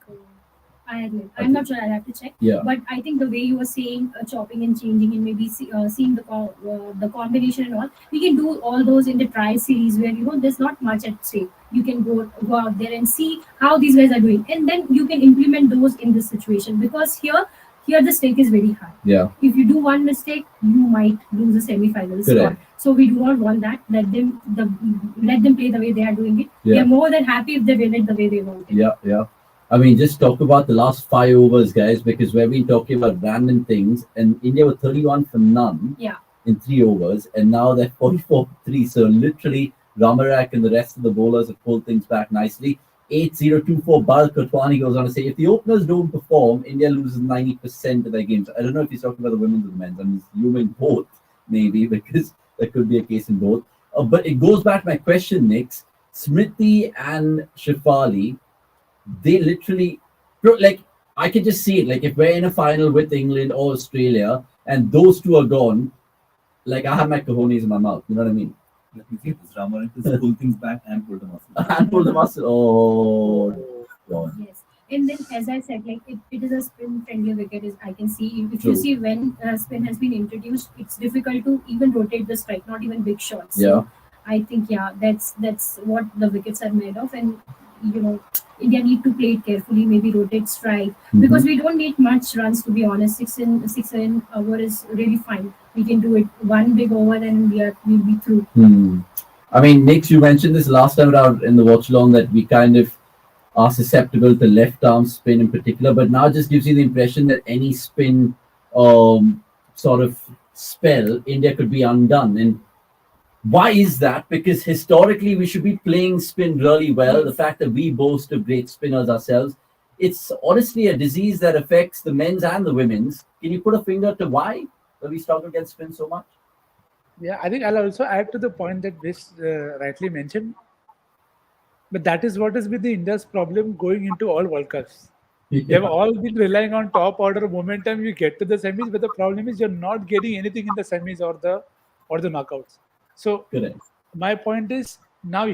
[SPEAKER 2] Ireland. I'm not sure. I'll have to check.
[SPEAKER 1] Yeah.
[SPEAKER 2] But I think the way you were saying chopping and changing and maybe seeing the combination and all, we can do all those in the trial series where there's not much at stake. You can go out there and see how these guys are doing, and then you can implement those in this situation, because here the stake is very high.
[SPEAKER 1] Yeah.
[SPEAKER 2] If you do one mistake, you might lose a semi-final spot.
[SPEAKER 1] Correct.
[SPEAKER 2] So we do not want that. Let them play the way they are doing it.
[SPEAKER 1] Yeah.
[SPEAKER 2] We are more than happy if they win it the way they want it.
[SPEAKER 1] Yeah. I mean, just talk about the last 5 overs, guys, because we've been talking about random things, and India were 31 for none in 3 overs, and now they're 44 for 3. So literally, Ramarak and the rest of the bowlers have pulled things back nicely. 8-0-2-4 Bal Kotwani goes on to say, if the openers don't perform, India loses 90% of their games. I don't know if he's talking about the women's or the men's. I'm assuming both, maybe, because there could be a case in both. But it goes back to my question, Nix. Smriti and Shefali, they literally, like, I can just see it. Like, if we're in a final with England or Australia and those two are gone, like, I have my cojones in my mouth. You know what I mean?
[SPEAKER 3] Let me say this, Rama, just pull things back and pull the muscle.
[SPEAKER 1] And pull the muscle. Oh, God.
[SPEAKER 2] Yes. And then, as I said, like it is a spin-friendly wicket. Is I can see if
[SPEAKER 1] True.
[SPEAKER 2] you see when spin has been introduced, it's difficult to even rotate the strike, not even big shots.
[SPEAKER 1] Yeah.
[SPEAKER 2] So I think that's what the wickets are made of, and India need to play it carefully. Maybe rotate strike because we don't need much runs, to be honest. 6 in over is really fine. We can do it one big over and we'll be through.
[SPEAKER 1] I mean, Nix, you mentioned this last time around in the watch along that we kind of are susceptible to left arm spin in particular, but now it just gives you the impression that any spin sort of spell, India could be undone. And why is that? Because historically we should be playing spin really well. The fact that we boast of great spinners ourselves, it's honestly a disease that affects the men's and the women's. Can you put a finger to why we struggle against spin so much?
[SPEAKER 4] Yeah, I think I'll also add to the point that Vish rightly mentioned. But that is what has been the India's problem going into all World Cups. They have all been relying on top order momentum. You get to the semis, but the problem is you're not getting anything in the semis or the knockouts. So
[SPEAKER 1] Correct.
[SPEAKER 4] my point is now,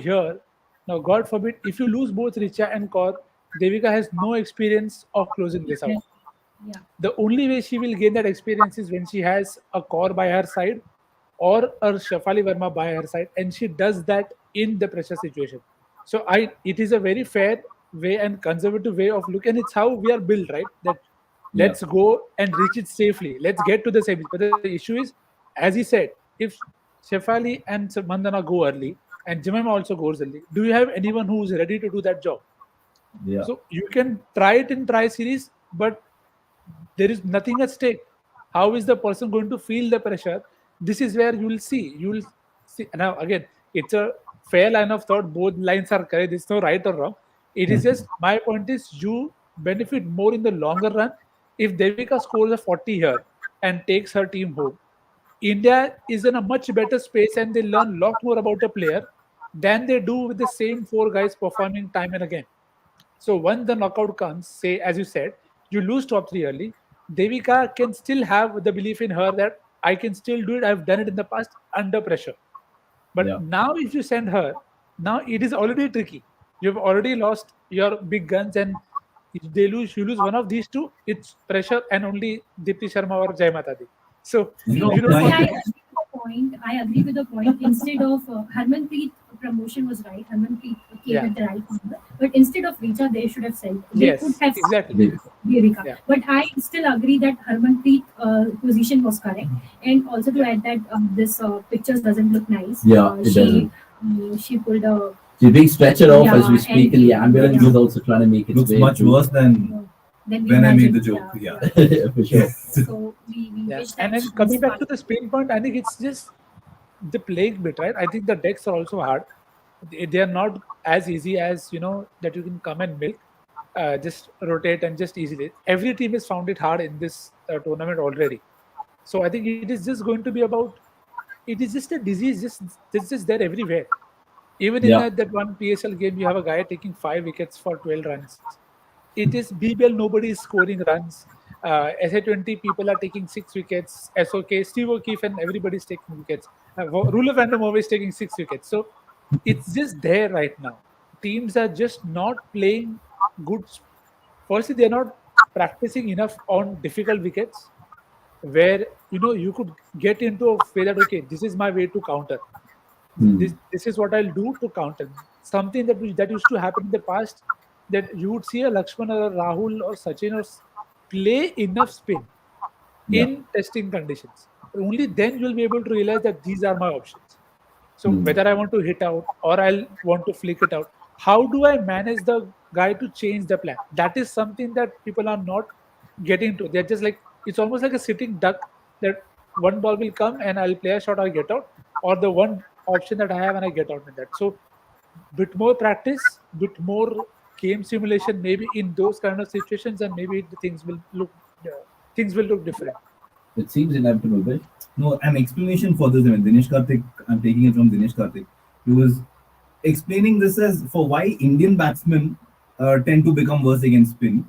[SPEAKER 4] God forbid, if you lose both Richa and Kaur, Devika has no experience of closing this out.
[SPEAKER 2] Yeah.
[SPEAKER 4] The only way she will gain that experience is when she has a Kaur by her side or a Shafali Verma by her side, and she does that in the pressure situation. So it is a very fair way and conservative way of look, and it's how we are built, right? That
[SPEAKER 1] Yeah.
[SPEAKER 4] let's go and reach it safely. Let's get to the semis. But the issue is, as he said, if Shefali and Mandana go early and Jemima also goes early, do you have anyone who's ready to do that job?
[SPEAKER 1] Yeah.
[SPEAKER 4] So you can try it in try series, but there is nothing at stake. How is the person going to feel the pressure? This is where you will see. You will see. Now, again, it's a fair line of thought. Both lines are correct. There's no right or wrong. It is just my point is you benefit more in the longer run if Devika scores a 40 here and takes her team home. India is in a much better space and they learn a lot more about a player than they do with the same four guys performing time and again. So when the knockout comes, say as you said, you lose top three early, Devika can still have the belief in her that I can still do it. I've done it in the past under pressure. But
[SPEAKER 1] Yeah.
[SPEAKER 4] now if you send her, now it is already tricky. You've already lost your big guns, and if you lose one of these two, it's pressure and only Deepti Sharma or Jai Mata Di. So
[SPEAKER 3] You
[SPEAKER 2] See,
[SPEAKER 3] know,
[SPEAKER 4] you don't
[SPEAKER 2] see,
[SPEAKER 3] my-
[SPEAKER 4] want
[SPEAKER 2] I
[SPEAKER 4] to.
[SPEAKER 2] agree with the point. I agree with the point. Instead of Harmanpreet, promotion was right. Harmanpreet came
[SPEAKER 4] Yeah.
[SPEAKER 2] at the right number. But instead of Richa, they should have said they
[SPEAKER 4] Yes,
[SPEAKER 2] could have
[SPEAKER 4] exactly.
[SPEAKER 2] Devika.
[SPEAKER 4] Yeah.
[SPEAKER 2] But I still agree that Harmanpreet position was correct. And also to add that this pictures doesn't look nice.
[SPEAKER 1] Yeah, it doesn't.
[SPEAKER 2] She pulled a
[SPEAKER 1] She's being stretchered off as we
[SPEAKER 2] Yeah,
[SPEAKER 1] speak,
[SPEAKER 2] and
[SPEAKER 1] and the ambulance
[SPEAKER 2] yeah.
[SPEAKER 1] is also trying to make its
[SPEAKER 3] looks
[SPEAKER 1] way.
[SPEAKER 3] much
[SPEAKER 1] through.
[SPEAKER 3] worse than
[SPEAKER 2] then we
[SPEAKER 3] when I made the
[SPEAKER 2] imagined,
[SPEAKER 3] joke. Yeah.
[SPEAKER 1] For sure.
[SPEAKER 2] So we
[SPEAKER 4] Yeah.
[SPEAKER 2] wish that
[SPEAKER 4] And then
[SPEAKER 2] she
[SPEAKER 4] coming
[SPEAKER 2] was
[SPEAKER 4] back to
[SPEAKER 2] fine.
[SPEAKER 4] the spin point, I think it's just the plague bit, right? I think the decks are also hard. They are not as easy as that you can come and milk, just rotate and just easily. Every team has found it hard in this tournament already. So I think it is just going to be about. It is just a disease, just there everywhere. Even in
[SPEAKER 1] Yeah.
[SPEAKER 4] that one PSL game, you have a guy taking 5 wickets for 12 runs. It is BBL, nobody is scoring runs. SA20 people are taking 6 wickets. SOK, Steve O'Keefe, and everybody is taking wickets. Rule of Random always taking 6 wickets. So it's just there right now. Teams are just not playing good. Firstly, they're not practicing enough on difficult wickets where you could get into a way that okay, this is my way to counter. This is what I'll do to counter. Something that used to happen in the past, that you would see a Lakshman or a Rahul or Sachin play enough spin
[SPEAKER 1] Yeah.
[SPEAKER 4] in testing conditions. Only then you'll be able to realize that these are my options. So
[SPEAKER 1] Hmm.
[SPEAKER 4] whether I want to hit out or I'll want to flick it out, how do I manage the guy to change the plan? That is something that people are not getting to. They're just like it's almost like a sitting duck that one ball will come and I'll play a shot, I'll get out, or the one option that I have and I get out in that. So bit more practice, bit more game simulation, maybe in those kind of situations, and maybe the things will look different.
[SPEAKER 1] It seems inevitable, but
[SPEAKER 3] No, an explanation for this. I mean, Dinesh Karthik, I'm taking it from Dinesh Karthik. He was explaining this as for why Indian batsmen tend to become worse against spin.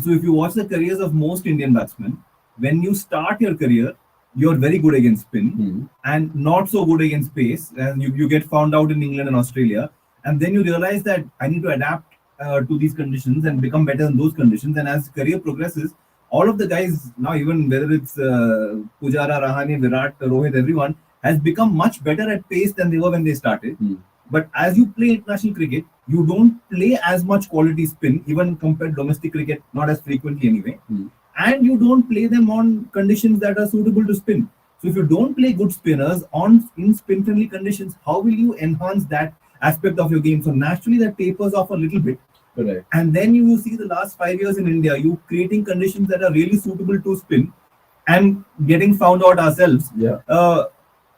[SPEAKER 3] So, if you watch the careers of most Indian batsmen, when you start your career, you're very good against spin and not so good against pace. And you get found out in England and Australia. And then you realize that I need to adapt to these conditions and become better in those conditions. And as career progresses, all of the guys now, even whether it's Pujara, Rahane, Virat, Rohit, everyone has become much better at pace than they were when they started. But as you play international cricket, you don't play as much quality spin, even compared to domestic cricket, not as frequently anyway. And you don't play them on conditions that are suitable to spin. So if you don't play good spinners in spin-friendly conditions, how will you enhance that aspect of your game? So naturally that tapers off a little bit.
[SPEAKER 1] correct.
[SPEAKER 3] And then you will see the last 5 years in India, you creating conditions that are really suitable to spin and getting found out ourselves.
[SPEAKER 1] Yeah.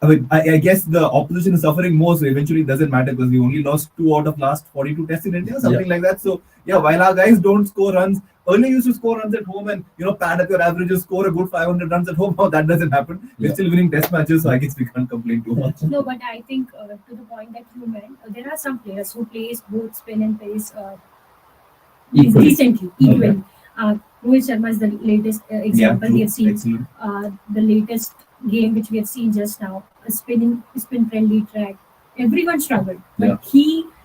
[SPEAKER 3] I guess the opposition is suffering more, so eventually it doesn't matter because we only lost 2 out of last 42 tests in India, something like that. So yeah, while our guys don't score runs, earlier used to score runs at home and pad up your averages, score a good 500 runs at home. Now that doesn't happen. We're still winning test matches, so I guess we can't complain too much.
[SPEAKER 2] No, but I think to the point that you meant, there are some players who plays both spin and pace
[SPEAKER 1] Equally.
[SPEAKER 2] decently, equally. Rohit Sharma is the latest example we have seen.
[SPEAKER 3] Excellent.
[SPEAKER 2] The latest game which we have seen just now, a spin friendly track. everyone struggled, but
[SPEAKER 1] Yeah.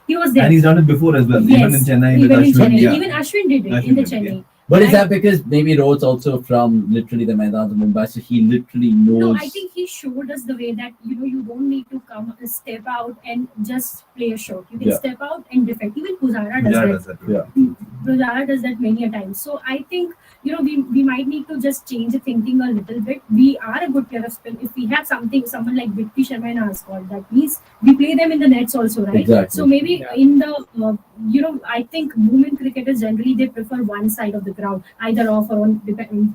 [SPEAKER 2] he was there.
[SPEAKER 3] And he's done it before as well.
[SPEAKER 2] Yes,
[SPEAKER 3] Even in Chennai, with
[SPEAKER 2] even in
[SPEAKER 3] Ashwin,
[SPEAKER 2] Chennai.
[SPEAKER 3] yeah.
[SPEAKER 2] Even Ashwin did it
[SPEAKER 3] Ashwin
[SPEAKER 2] in the
[SPEAKER 3] did it,
[SPEAKER 2] Chennai.
[SPEAKER 1] But is
[SPEAKER 2] I-
[SPEAKER 1] that because maybe Rhodes also from literally the Maidans of Mumbai, so he literally knows?
[SPEAKER 2] No, I think he showed us the way that you don't need to come step out and just play a shot. You can
[SPEAKER 1] Yeah.
[SPEAKER 2] step out and defend. Even Pujara does
[SPEAKER 3] Yeah,
[SPEAKER 2] that.
[SPEAKER 3] does that too.
[SPEAKER 1] Yeah.
[SPEAKER 2] Pujara does that many a time. So I think we might need to just change the thinking a little bit. We are a good player of spin. If we have someone like Deepti Sharma in our squad, that means we play them in the nets also, right?
[SPEAKER 1] Exactly.
[SPEAKER 2] So maybe
[SPEAKER 4] Yeah.
[SPEAKER 2] in the I think women cricketers generally they prefer one side of the ground, either off or on,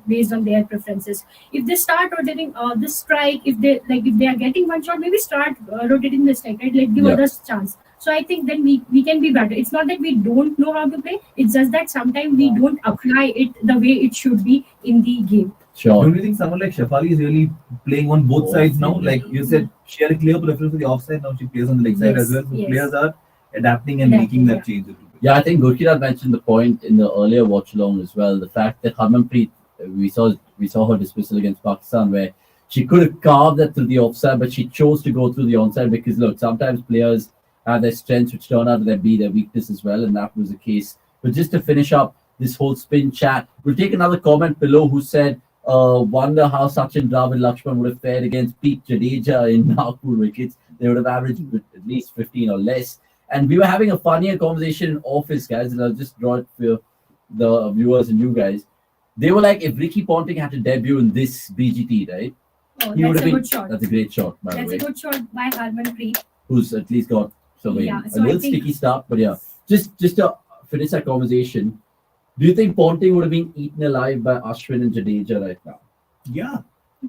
[SPEAKER 2] based on their preferences. If they start rotating the strike, if they are getting one shot, maybe start rotating the strike, right? Like give
[SPEAKER 1] Yeah.
[SPEAKER 2] others chance. So I think then we can be better. It's not that we don't know how to play. It's just that sometimes we don't apply it the way it should be in the game.
[SPEAKER 1] Sure.
[SPEAKER 3] Don't you think someone like Shafali is really playing on both
[SPEAKER 1] Oh,
[SPEAKER 3] sides now?
[SPEAKER 2] yeah.
[SPEAKER 3] Like you said, she had a clear preference for the offside. Now she plays on the leg side
[SPEAKER 2] Yes,
[SPEAKER 3] as well. So
[SPEAKER 2] yes.
[SPEAKER 3] players are adapting and
[SPEAKER 2] Adapting,
[SPEAKER 3] making that
[SPEAKER 2] yeah.
[SPEAKER 3] change a little bit.
[SPEAKER 1] Yeah, I think Gurkirat mentioned the point in the earlier watch along as well. The fact that Harmanpreet, we saw her dismissal against Pakistan where she could have carved that through the offside, but she chose to go through the onside because look, sometimes players have their strengths which turn out to be their weakness as well, and that was the case. But just to finish up this whole spin chat, we'll take another comment below who said, wonder how Sachin Dravid Lakshman would have fared against Pete Jadeja in Nagpur wickets. They would have averaged at least 15 or less. And we were having a funnier conversation in office, guys, and I'll just draw it for the viewers and you guys. They were like, if Ricky Ponting had to debut in this BGT, right?
[SPEAKER 2] Oh,
[SPEAKER 1] He would
[SPEAKER 2] that's
[SPEAKER 1] have
[SPEAKER 2] a
[SPEAKER 1] been.
[SPEAKER 2] good shot.
[SPEAKER 1] That's a great shot, by
[SPEAKER 2] That's
[SPEAKER 1] the
[SPEAKER 2] a
[SPEAKER 1] way.
[SPEAKER 2] good shot by Harmanpreet.
[SPEAKER 1] Who's at least got
[SPEAKER 2] Yeah,
[SPEAKER 1] a
[SPEAKER 2] so I
[SPEAKER 1] little
[SPEAKER 2] think-
[SPEAKER 1] sticky start, but yeah. Just to finish that conversation, do you think Ponting would have been eaten alive by Ashwin and Jadeja right now?
[SPEAKER 3] Yeah.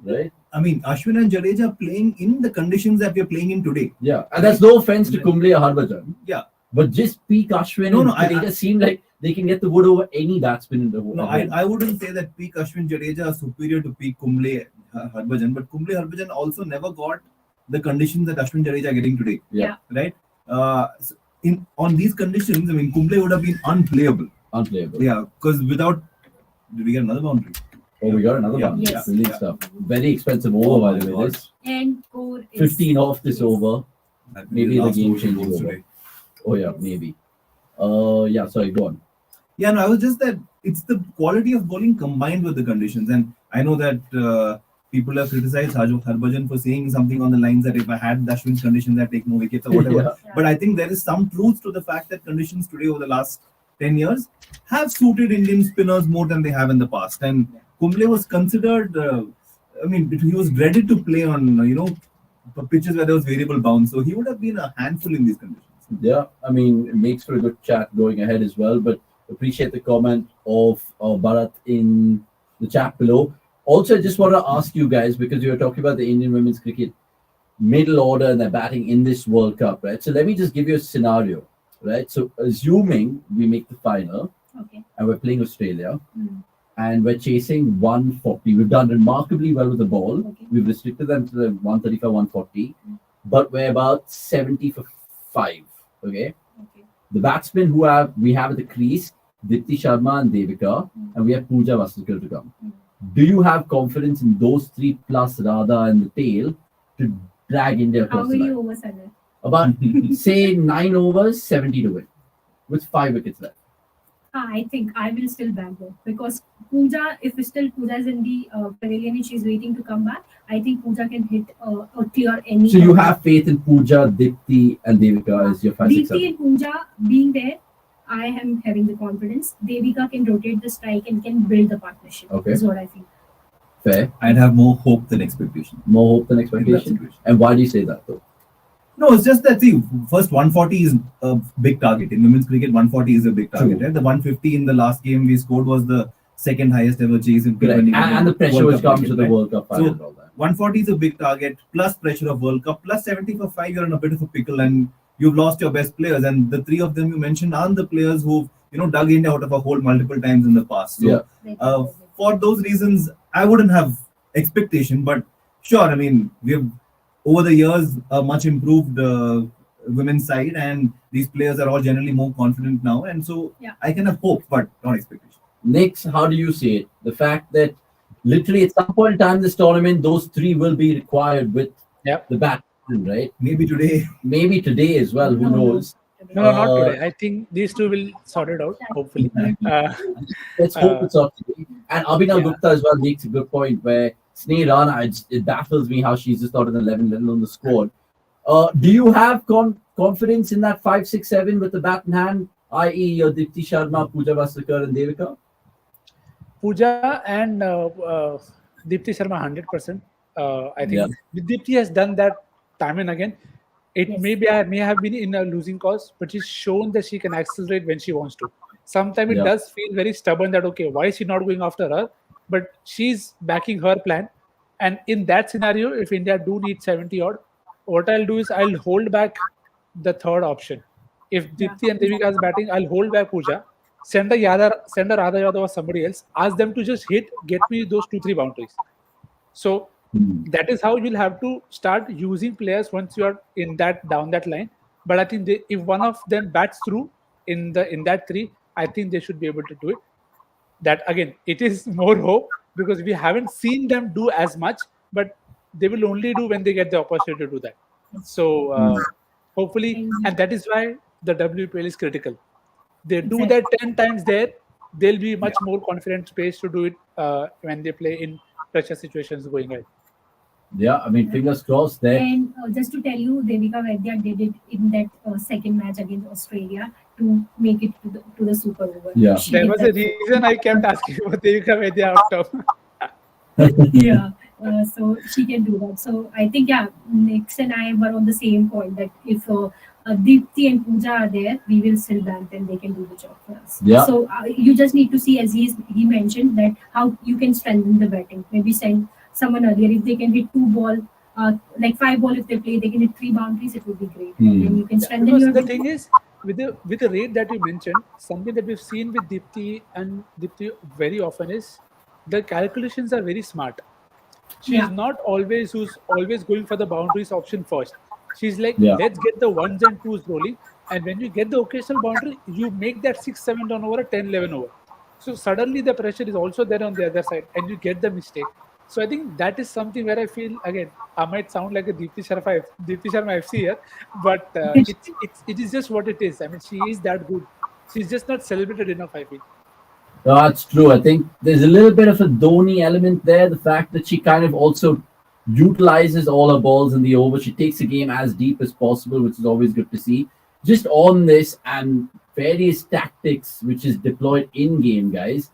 [SPEAKER 1] Right?
[SPEAKER 3] I mean, Ashwin and Jadeja are playing in the conditions that we are playing in today.
[SPEAKER 1] Yeah. And that's no offense to Kumble or Harbhajan.
[SPEAKER 3] Yeah.
[SPEAKER 1] But just peak Ashwin
[SPEAKER 3] No,
[SPEAKER 1] and
[SPEAKER 3] no,
[SPEAKER 1] Jadeja seem like they can get the wood over any batsman in the whole.
[SPEAKER 3] No, I wouldn't say that peak Ashwin Jadeja are superior to peak Kumble Harbhajan, but Kumble Harbhajan also never got the conditions that Ashwin Jadeja are getting today.
[SPEAKER 1] Yeah.
[SPEAKER 3] Right? So on these conditions, I mean, Kumble would have been unplayable.
[SPEAKER 1] Unplayable.
[SPEAKER 3] Yeah, because without, did we get another boundary?
[SPEAKER 1] Oh, we got another
[SPEAKER 3] Yeah.
[SPEAKER 1] one.
[SPEAKER 2] Yes.
[SPEAKER 1] Brilliant stuff. Very expensive over,
[SPEAKER 3] Oh
[SPEAKER 1] by
[SPEAKER 3] my
[SPEAKER 1] the way.
[SPEAKER 3] God.
[SPEAKER 1] This
[SPEAKER 2] And core is
[SPEAKER 1] 15 off this
[SPEAKER 2] yes.
[SPEAKER 1] over.
[SPEAKER 3] That
[SPEAKER 1] Maybe the
[SPEAKER 3] last
[SPEAKER 1] game
[SPEAKER 3] over
[SPEAKER 1] changing
[SPEAKER 3] goals
[SPEAKER 1] over.
[SPEAKER 3] today.
[SPEAKER 1] Oh, yeah, maybe. Yeah, sorry, go on.
[SPEAKER 3] Yeah, no, I was just that it's the quality of bowling combined with the conditions. And I know that people have criticized Harbhajan for saying something on the lines that if I had Ashwin's conditions, I'd take no wickets or whatever.
[SPEAKER 1] Yeah.
[SPEAKER 3] But I think there is some truth to the fact that conditions today over the last 10 years have suited Indian spinners more than they have in the past. And Kumble was considered, he was ready to play on, pitches where there was variable bounce. So he would have been a handful in these conditions.
[SPEAKER 1] Yeah, I mean, it makes for a good chat going ahead as well. But appreciate the comment of Bharat in the chat below. Also, I just want to ask you guys, because you were talking about the Indian women's cricket middle order and their batting in this World Cup, right? So let me just give you a scenario, right? So assuming we make the final
[SPEAKER 2] Okay.
[SPEAKER 1] and we're playing Australia
[SPEAKER 2] Mm.
[SPEAKER 1] and we're chasing 140. We've done remarkably well with the ball.
[SPEAKER 2] Okay.
[SPEAKER 1] We've restricted them to the 135, 140, but we're about 70 for 5. Okay.
[SPEAKER 2] Okay.
[SPEAKER 1] The batsmen who we have at the crease, Deepti Sharma and Devika, and we have Pooja Vasikar to come. Do you have confidence in those three plus Radha and the tail to drag India
[SPEAKER 2] How
[SPEAKER 1] across the
[SPEAKER 2] many
[SPEAKER 1] line?
[SPEAKER 2] overs are there?
[SPEAKER 1] About say 9 overs, 70 to win, with 5 wickets left.
[SPEAKER 2] I think I will still back them because Pooja, if Pooja is in the pavilion and she's waiting to come back, I think Pooja can hit or clear any.
[SPEAKER 1] So you have faith in Pooja, Deepti, and Devika as your 5, 6, 7.
[SPEAKER 2] Deepti and Pooja being there, I am having the confidence. Devika can rotate the strike and can build the partnership.
[SPEAKER 1] Okay.
[SPEAKER 2] Is what I feel.
[SPEAKER 1] Fair.
[SPEAKER 3] I'd have more hope than expectation.
[SPEAKER 1] More hope than
[SPEAKER 3] in that
[SPEAKER 1] expectation.
[SPEAKER 3] situation.
[SPEAKER 1] And why do you say that though?
[SPEAKER 3] No, it's just that, see, first 140 is a big target. In women's cricket, 140 is a big target.
[SPEAKER 1] True.
[SPEAKER 3] Right? The 150 in the last game we scored was the second highest ever chase in
[SPEAKER 1] Correct.
[SPEAKER 3] T20
[SPEAKER 1] And the pressure
[SPEAKER 3] World
[SPEAKER 1] which
[SPEAKER 3] Cup
[SPEAKER 1] comes
[SPEAKER 3] cricket,
[SPEAKER 1] with the
[SPEAKER 3] right?
[SPEAKER 1] World Cup final
[SPEAKER 3] So,
[SPEAKER 1] and all that.
[SPEAKER 3] 140 is a big target, plus pressure of World Cup, plus 70 for 5, you're in a bit of a pickle and you've lost your best players. And the 3 of them you mentioned aren't the players who've, dug India out of a hole multiple times in the past. So,
[SPEAKER 1] Yeah.
[SPEAKER 3] for those reasons, I wouldn't have expectation. But sure, I mean, we've over the years a much improved women's side, and these players are all generally more confident now. And so
[SPEAKER 2] Yeah.
[SPEAKER 3] I can have hope, but not expectation.
[SPEAKER 1] Next, how do you see it? The fact that literally at some point in time this tournament, those 3 will be required with
[SPEAKER 4] Yep.
[SPEAKER 1] the bat captain, right?
[SPEAKER 3] Maybe today.
[SPEAKER 1] Maybe today as well. Who
[SPEAKER 2] No, no.
[SPEAKER 1] knows?
[SPEAKER 4] No, not today. I think these two will sort it out, hopefully.
[SPEAKER 1] Let's hope
[SPEAKER 4] Uh,
[SPEAKER 1] it's not today. And Abhinav
[SPEAKER 4] yeah.
[SPEAKER 1] Gupta as well makes a good point where Sneh Rana, it baffles me how she's just not in the 11, let alone the squad. Do you have confidence in that 5, 6, 7 with the bat in hand, i.e., your Deepti Sharma, Pooja Vasakar, and Devika?
[SPEAKER 4] Pooja and Deepti Sharma 100%. I think
[SPEAKER 1] Yeah.
[SPEAKER 4] Deepti has done that time and again. It
[SPEAKER 2] Yes.
[SPEAKER 4] may have been in a losing cause, but she's shown that she can accelerate when she wants to. Sometimes it
[SPEAKER 1] Yeah.
[SPEAKER 4] does feel very stubborn that okay, why is she not going after her? But she's backing her plan. And in that scenario, if India do need 70 odd, what I'll do is I'll hold back the third option. If Deepti and Devika is batting, I'll hold back Pooja. Send a Radha Yadav or somebody else. Ask them to just get me those 2-3 boundaries. So that is how you'll have to start using players once you are in that down that line. But I think if one of them bats through in that three, I think they should be able to do it. That again, it is more hope because we haven't seen them do as much, but they will only do when they get the opportunity to do that. So hopefully, and that is why the WPL is critical. They do that 10 times there, they'll be much more confident space to do it when they play in pressure situations going ahead.
[SPEAKER 1] Yeah, I mean, fingers crossed there.
[SPEAKER 2] And just to tell you, Devika Vaidya did it in that second match against Australia to make it to the Super Over.
[SPEAKER 1] Yeah.
[SPEAKER 2] She
[SPEAKER 4] There
[SPEAKER 2] did
[SPEAKER 4] was a
[SPEAKER 2] that.
[SPEAKER 4] reason I kept asking for Devika Vaidya up top.
[SPEAKER 2] Yeah, so she can do that. So I think Nix and I were on the same point that if Deepti and Pooja are there, we will still bank and they can do the job for us.
[SPEAKER 1] Yeah.
[SPEAKER 2] So you just need to see, as he mentioned, that how you can strengthen the batting. Maybe send someone earlier if they can hit 2 ball. Like 5 ball if they play, they can hit 3 boundaries. It would be great. Then you can strengthen
[SPEAKER 4] Because
[SPEAKER 2] your.
[SPEAKER 4] the thing is, with the rate that you mentioned, something that we've seen with Deepti very often is the calculations are very smart. She's not always going for the boundaries option first. She's like, let's get the ones and twos rolling, and when you get the occasional boundary, you make that 6-7 run over a 10-11 over. So suddenly the pressure is also there on the other side, and you get the mistake. So I think that is something where I feel again I might sound like a Deepti Sharma FC here, but it is just what it is. I mean, she is that good. She's just not celebrated enough, I feel.
[SPEAKER 1] No, that's true. I think there's a little bit of a Dhoni element there. The fact that she kind of also utilizes all her balls in the over. She takes the game as deep as possible, which is always good to see. Just on this and various tactics which is deployed in game, guys.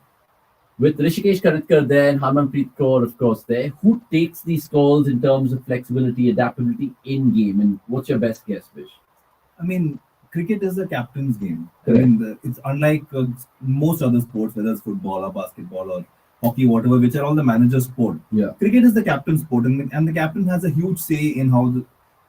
[SPEAKER 1] With Rishikesh Kanatkar there and Harmanpreet Kaur, of course, there. Who takes these calls in terms of flexibility, adaptability in game? And what's your best guess, Vish?
[SPEAKER 3] I mean, cricket is a captain's game.
[SPEAKER 1] Correct.
[SPEAKER 3] I mean, it's unlike most other sports, whether it's football or basketball or hockey, whatever, which are all the manager's sport.
[SPEAKER 1] Yeah.
[SPEAKER 3] Cricket is the captain's sport, and the captain has a huge say in how the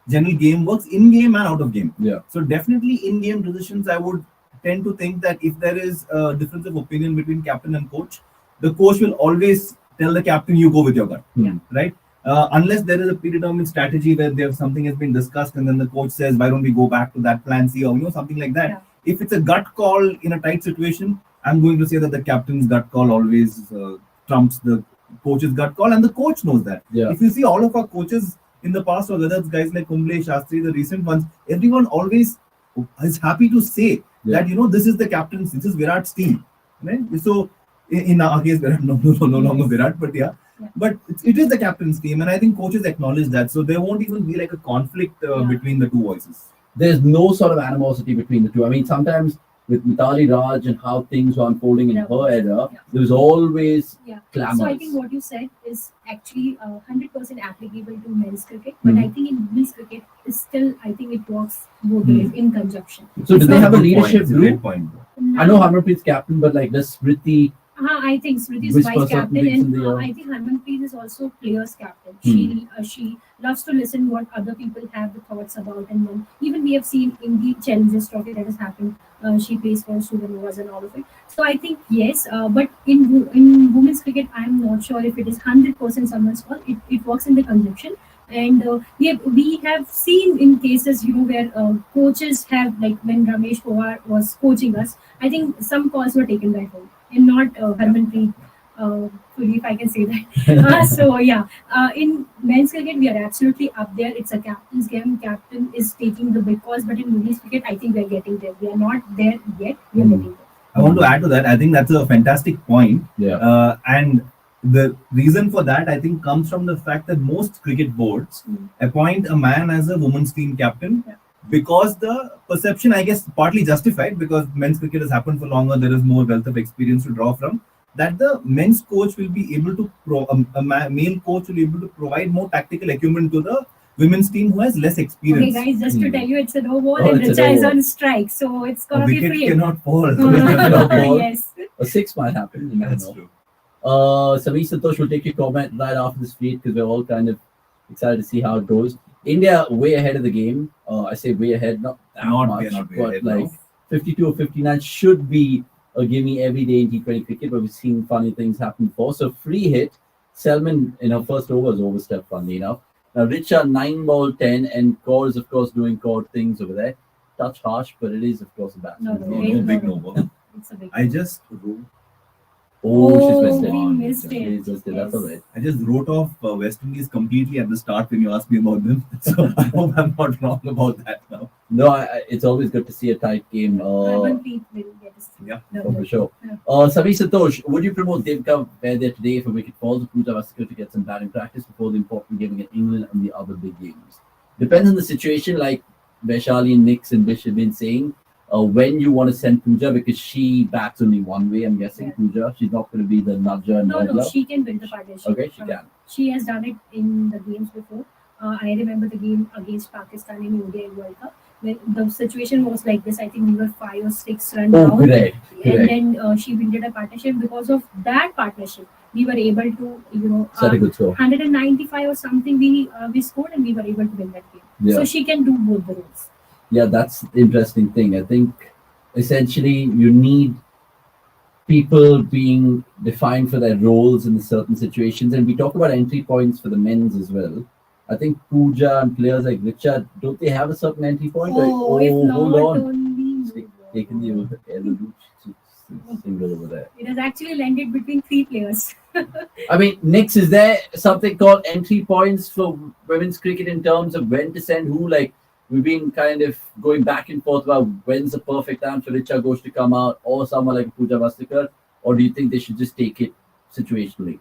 [SPEAKER 3] general game works, in game and out of game.
[SPEAKER 1] Yeah.
[SPEAKER 3] So definitely in game decisions, I would tend to think that if there is a difference of opinion between captain and coach, the coach will always tell the captain, you go with your gut, right? Unless there is a predetermined strategy where something has been discussed and then the coach says, why don't we go back to that plan C or something like that.
[SPEAKER 2] Yeah.
[SPEAKER 3] If it's a gut call in a tight situation, I'm going to say that the captain's gut call always trumps the coach's gut call, and the coach knows that.
[SPEAKER 1] Yeah.
[SPEAKER 3] If you see all of our coaches in the past, or whether it's guys like Kumble, Shastri, the recent ones, everyone always is happy to say that, this is the captain's, this is Virat's team. Right? So in our case, Virat, no longer Virat, but but it is the captain's team, and I think coaches acknowledge that, so there won't even be like a conflict between the two voices.
[SPEAKER 1] There's no sort of animosity between the two. I mean, sometimes with Mithali Raj and how things were unfolding in her era, there was always clamors.
[SPEAKER 2] So I think what you said is actually 100% applicable to men's cricket, but I think in women's cricket, I think it works both ways in conjunction.
[SPEAKER 1] So do they have a leadership
[SPEAKER 3] It's a
[SPEAKER 1] group?
[SPEAKER 3] great point.
[SPEAKER 1] I know Harmanpreet's captain, but like does Smriti?
[SPEAKER 2] I think Smriti is
[SPEAKER 1] Whisper
[SPEAKER 2] vice
[SPEAKER 1] certain
[SPEAKER 2] captain,
[SPEAKER 1] things in
[SPEAKER 2] and
[SPEAKER 1] the air.
[SPEAKER 2] I think Harmanpreet is also players captain. She loves to listen what other people have the thoughts about, and then even we have seen in the Challenges Trophy that has happened. She plays for Supernovas and all of it. So I think yes, but in women's cricket, I'm not sure if it is 100% someone's fault. It works in the conjunction. And we have seen in cases, where coaches have, like when Ramesh Pawar was coaching us, I think some calls were taken by him and not Harmanpreet fully, if I can say that. So yeah, in men's cricket, we are absolutely up there. It's a captain's game. Captain is taking the big calls, but in women's cricket, I think we are getting there. We are not there yet. We are getting there.
[SPEAKER 3] I want to add to that. I think that's a fantastic point.
[SPEAKER 1] Yeah.
[SPEAKER 3] And the reason for that, I think, comes from the fact that most cricket boards appoint a man as a women's team captain because the perception, I guess, partly justified because men's cricket has happened for longer. There is more wealth of experience to draw from. That the men's coach will be able to, male coach will be able to provide more tactical acumen to the women's team who has less experience.
[SPEAKER 2] Okay, guys, just to tell you, it's a no ball
[SPEAKER 1] Oh,
[SPEAKER 2] and
[SPEAKER 1] it's a
[SPEAKER 2] Richa
[SPEAKER 1] no
[SPEAKER 2] is
[SPEAKER 1] ball.
[SPEAKER 2] on strike, so it's
[SPEAKER 3] A
[SPEAKER 2] gonna be
[SPEAKER 3] wicket
[SPEAKER 2] free.
[SPEAKER 3] cannot fall.
[SPEAKER 2] Yes.
[SPEAKER 1] A 6 might happen. You never
[SPEAKER 3] That's
[SPEAKER 1] know.
[SPEAKER 3] true.
[SPEAKER 1] Sameer Santosh will take your comment right after this feed because we're all kind of excited to see how it goes. India way ahead of the game. I say way ahead, not that much,
[SPEAKER 3] not way
[SPEAKER 1] but
[SPEAKER 3] ahead,
[SPEAKER 1] like
[SPEAKER 3] no.
[SPEAKER 1] 52 or 59 should be a gimme every day in T20 cricket, but we've seen funny things happen before. So free hit, Selman in her first over is overstepped, funnily enough. Now Richa 9 ball 10, and Kaur is of course doing Kaur things over there. Touch harsh, but it is of course a batsman.
[SPEAKER 3] No big no ball.
[SPEAKER 2] It's a big.
[SPEAKER 3] I just wrote.
[SPEAKER 1] She's missed it.
[SPEAKER 2] we missed it.
[SPEAKER 1] She's missed it. That's all right.
[SPEAKER 3] I just wrote off West Indies completely at the start when you asked me about them. So I hope I'm not wrong about that now.
[SPEAKER 1] No, it's always good to see a tight game.
[SPEAKER 2] Harmanpreet will get us.
[SPEAKER 3] Yeah.
[SPEAKER 1] For sure.
[SPEAKER 2] Yeah.
[SPEAKER 1] Sameer Santosh, would you promote Devka where they're today if a wicket falls or Pooja Vaskar to get some batting practice before the important game against England and the other big games? Depends on the situation, like Vaishali and Nix and Bish have been saying. When you want to send Pooja, because she bats only one way, I'm guessing.
[SPEAKER 2] Yeah.
[SPEAKER 1] Pooja, she's not going to be the nudger and
[SPEAKER 2] No,
[SPEAKER 1] hurdler.
[SPEAKER 2] she can build the partnership.
[SPEAKER 1] Okay, she can.
[SPEAKER 2] She has done it in the games before. I remember the game against Pakistan in India in World Cup. When the situation was like this, I think we were 5 or 6 runs
[SPEAKER 1] Oh,
[SPEAKER 2] down.
[SPEAKER 1] correct.
[SPEAKER 2] And then she built a partnership. Because of that partnership, we were able to,
[SPEAKER 1] Set a good score.
[SPEAKER 2] 195 or something we scored, and we were able to win that game.
[SPEAKER 1] Yeah.
[SPEAKER 2] So she can do both the roles.
[SPEAKER 1] Yeah, that's the interesting thing. I think essentially you need people being defined for their roles in certain situations. And we talk about entry points for the men's as well. I think Pooja and players like Richard, don't they have a certain entry point?
[SPEAKER 2] If not
[SPEAKER 1] hold on.
[SPEAKER 2] only
[SPEAKER 1] Taking the single over there.
[SPEAKER 2] it has actually landed between 3 players.
[SPEAKER 1] I mean, Nix, is there something called entry points for women's cricket in terms of when to send who? Like, we've been kind of going back and forth about when's the perfect time for Richa Ghosh to come out or someone like Pooja Vaskar, or do you think they should just take it situationally?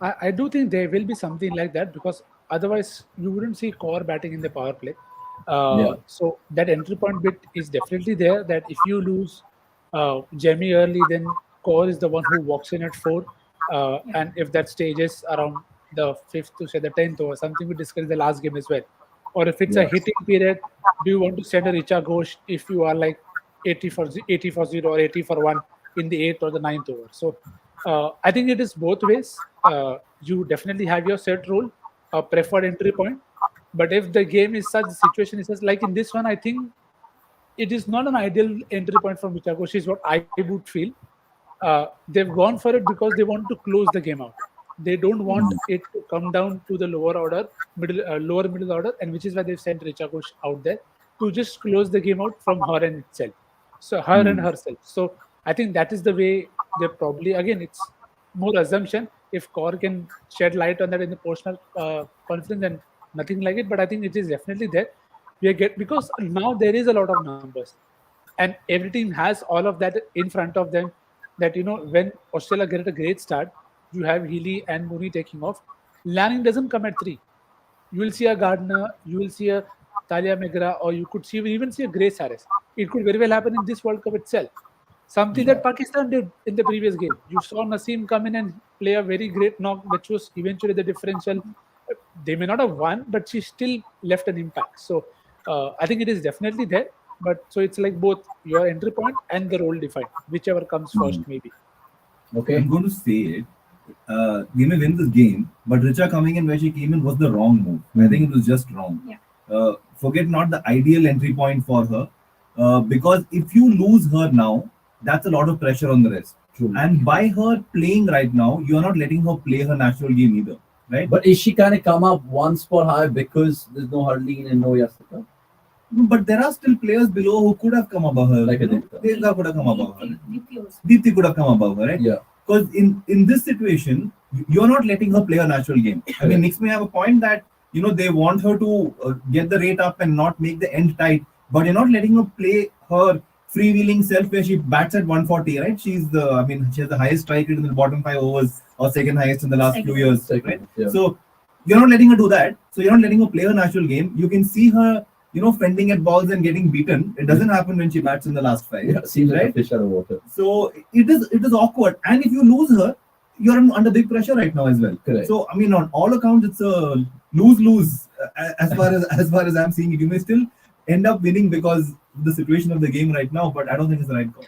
[SPEAKER 4] I do think there will be something like that because otherwise you wouldn't see Kaur batting in the power play. So that entry point bit is definitely there. That if you lose Jamie early, then Kaur is the one who walks in at 4. And if that stage is around the 5th to say the 10th or something, we discussed in the last game as well. Or if it's a hitting period, do you want to send a Richa Ghosh if you are like 80 for 0 or 80 for 1 in the 8th or the 9th over? So I think it is both ways. You definitely have your set role, a preferred entry point. But if the game is such, the situation is such, like in this one, I think it is not an ideal entry point from Richa Ghosh, is what I would feel. They've gone for it because they want to close the game out. They don't want it to come down to the lower order, lower middle order, and which is why they've sent Richa Ghosh out there to just close the game out from her and itself. So her and herself. So I think that is the way they probably, again, it's more assumption. If Kaur can shed light on that in the personal conference, then nothing like it. But I think it is definitely there. Because now there is a lot of numbers, and every team has all of that in front of them. That when Australia get a great start, you have Healy and Mooney taking off. Lanning doesn't come at 3. You will see a Gardner, you will see a Talia Megra, or you could even see a Grace Harris. It could very well happen in this World Cup itself. Something that Pakistan did in the previous game. You saw Naseem come in and play a very great knock, which was eventually the differential. They may not have won, but she still left an impact. So I think it is definitely there. But so it's like both your entry point and the role defined, whichever comes first, maybe.
[SPEAKER 1] Okay.
[SPEAKER 3] I'm going to say it. They may win this game, but Richa coming in where she came in was the wrong move. I think it was just wrong.
[SPEAKER 2] Yeah.
[SPEAKER 3] Forget not the ideal entry point for her, because if you lose her now, that's a lot of pressure on the rest.
[SPEAKER 1] True.
[SPEAKER 3] And by her playing right now, you are not letting her play her natural game either, right?
[SPEAKER 1] But is she kind of come up one spot higher because there's no Harleen and no Yasika?
[SPEAKER 3] But there are still players below who could have come above her.
[SPEAKER 1] Like a
[SPEAKER 3] Devka could have come above her.
[SPEAKER 2] Deepti also.
[SPEAKER 3] Deepti could have come above her, right?
[SPEAKER 1] Yeah.
[SPEAKER 3] Because in this situation, you're not letting her play a natural game. I mean, Knicks may have a point that they want her to get the rate up and not make the end tight, but you're not letting her play her freewheeling self where she bats at 140, right? She has the highest strike rate in the bottom 5 overs, or second highest in the last few years, right?
[SPEAKER 1] Yeah.
[SPEAKER 3] So you're not letting her do that. So you're not letting her play a natural game. You can see her, fending at balls and getting beaten. It doesn't happen when she bats in the last 5.
[SPEAKER 1] Yeah, seems like
[SPEAKER 3] right?
[SPEAKER 1] a fish out of water.
[SPEAKER 3] So it is awkward. And if you lose her, you're under big pressure right now as well.
[SPEAKER 1] Correct.
[SPEAKER 3] So I mean, on all accounts, it's a lose-lose as far as I'm seeing it. You may still end up winning because of the situation of the game right now, but I don't think it's the right call.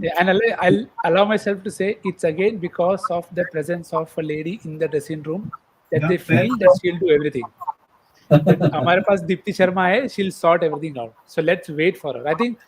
[SPEAKER 4] Yeah, and I'll allow myself to say it's again because of the presence of a lady in the dressing room that
[SPEAKER 3] Yeah,
[SPEAKER 4] they feel that she'll do everything. हमारे पास दीप्ति शर्मा है, she'll sort everything out. So let's wait for her. I think